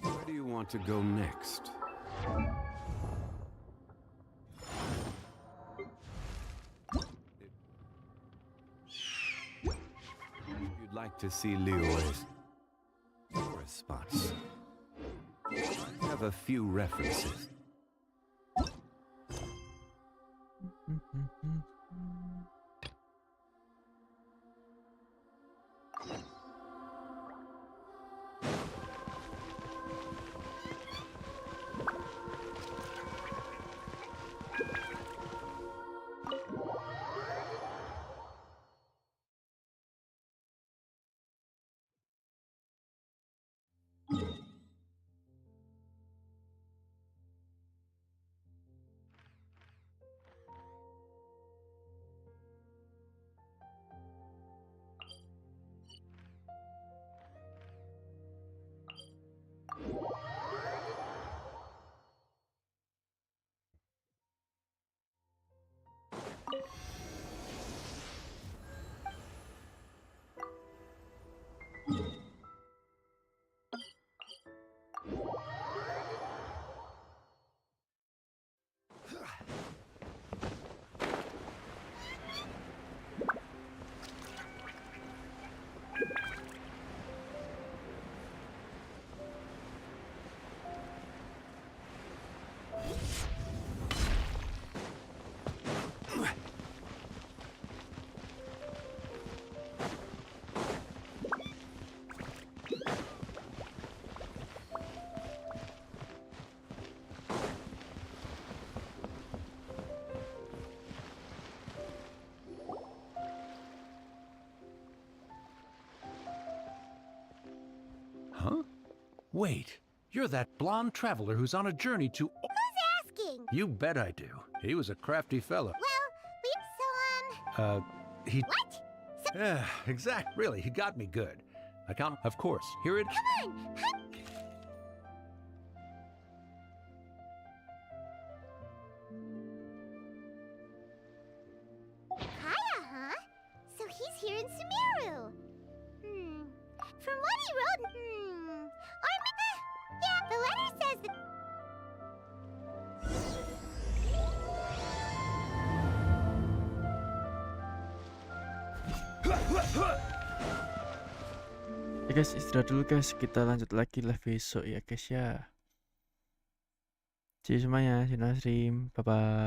Where do you want to go next? You'd like to see Liyue's. spots. I have a few references. Huh? Wait, you're that blonde traveler who's on a journey to... Who's asking? You bet I do. He was a crafty fellow. Well, He... What? Yeah, exact. Really, he got me good. I can't... Of course. Here it... Come on! Kaya, huh? So he's here in Sumeru. From what he wrote, or yeah, the letter says that. Ya guys, istirahat dulu guys. Kita lanjut lagi live besok ya guys ya. See you semuanya, see you next stream. Bye bye.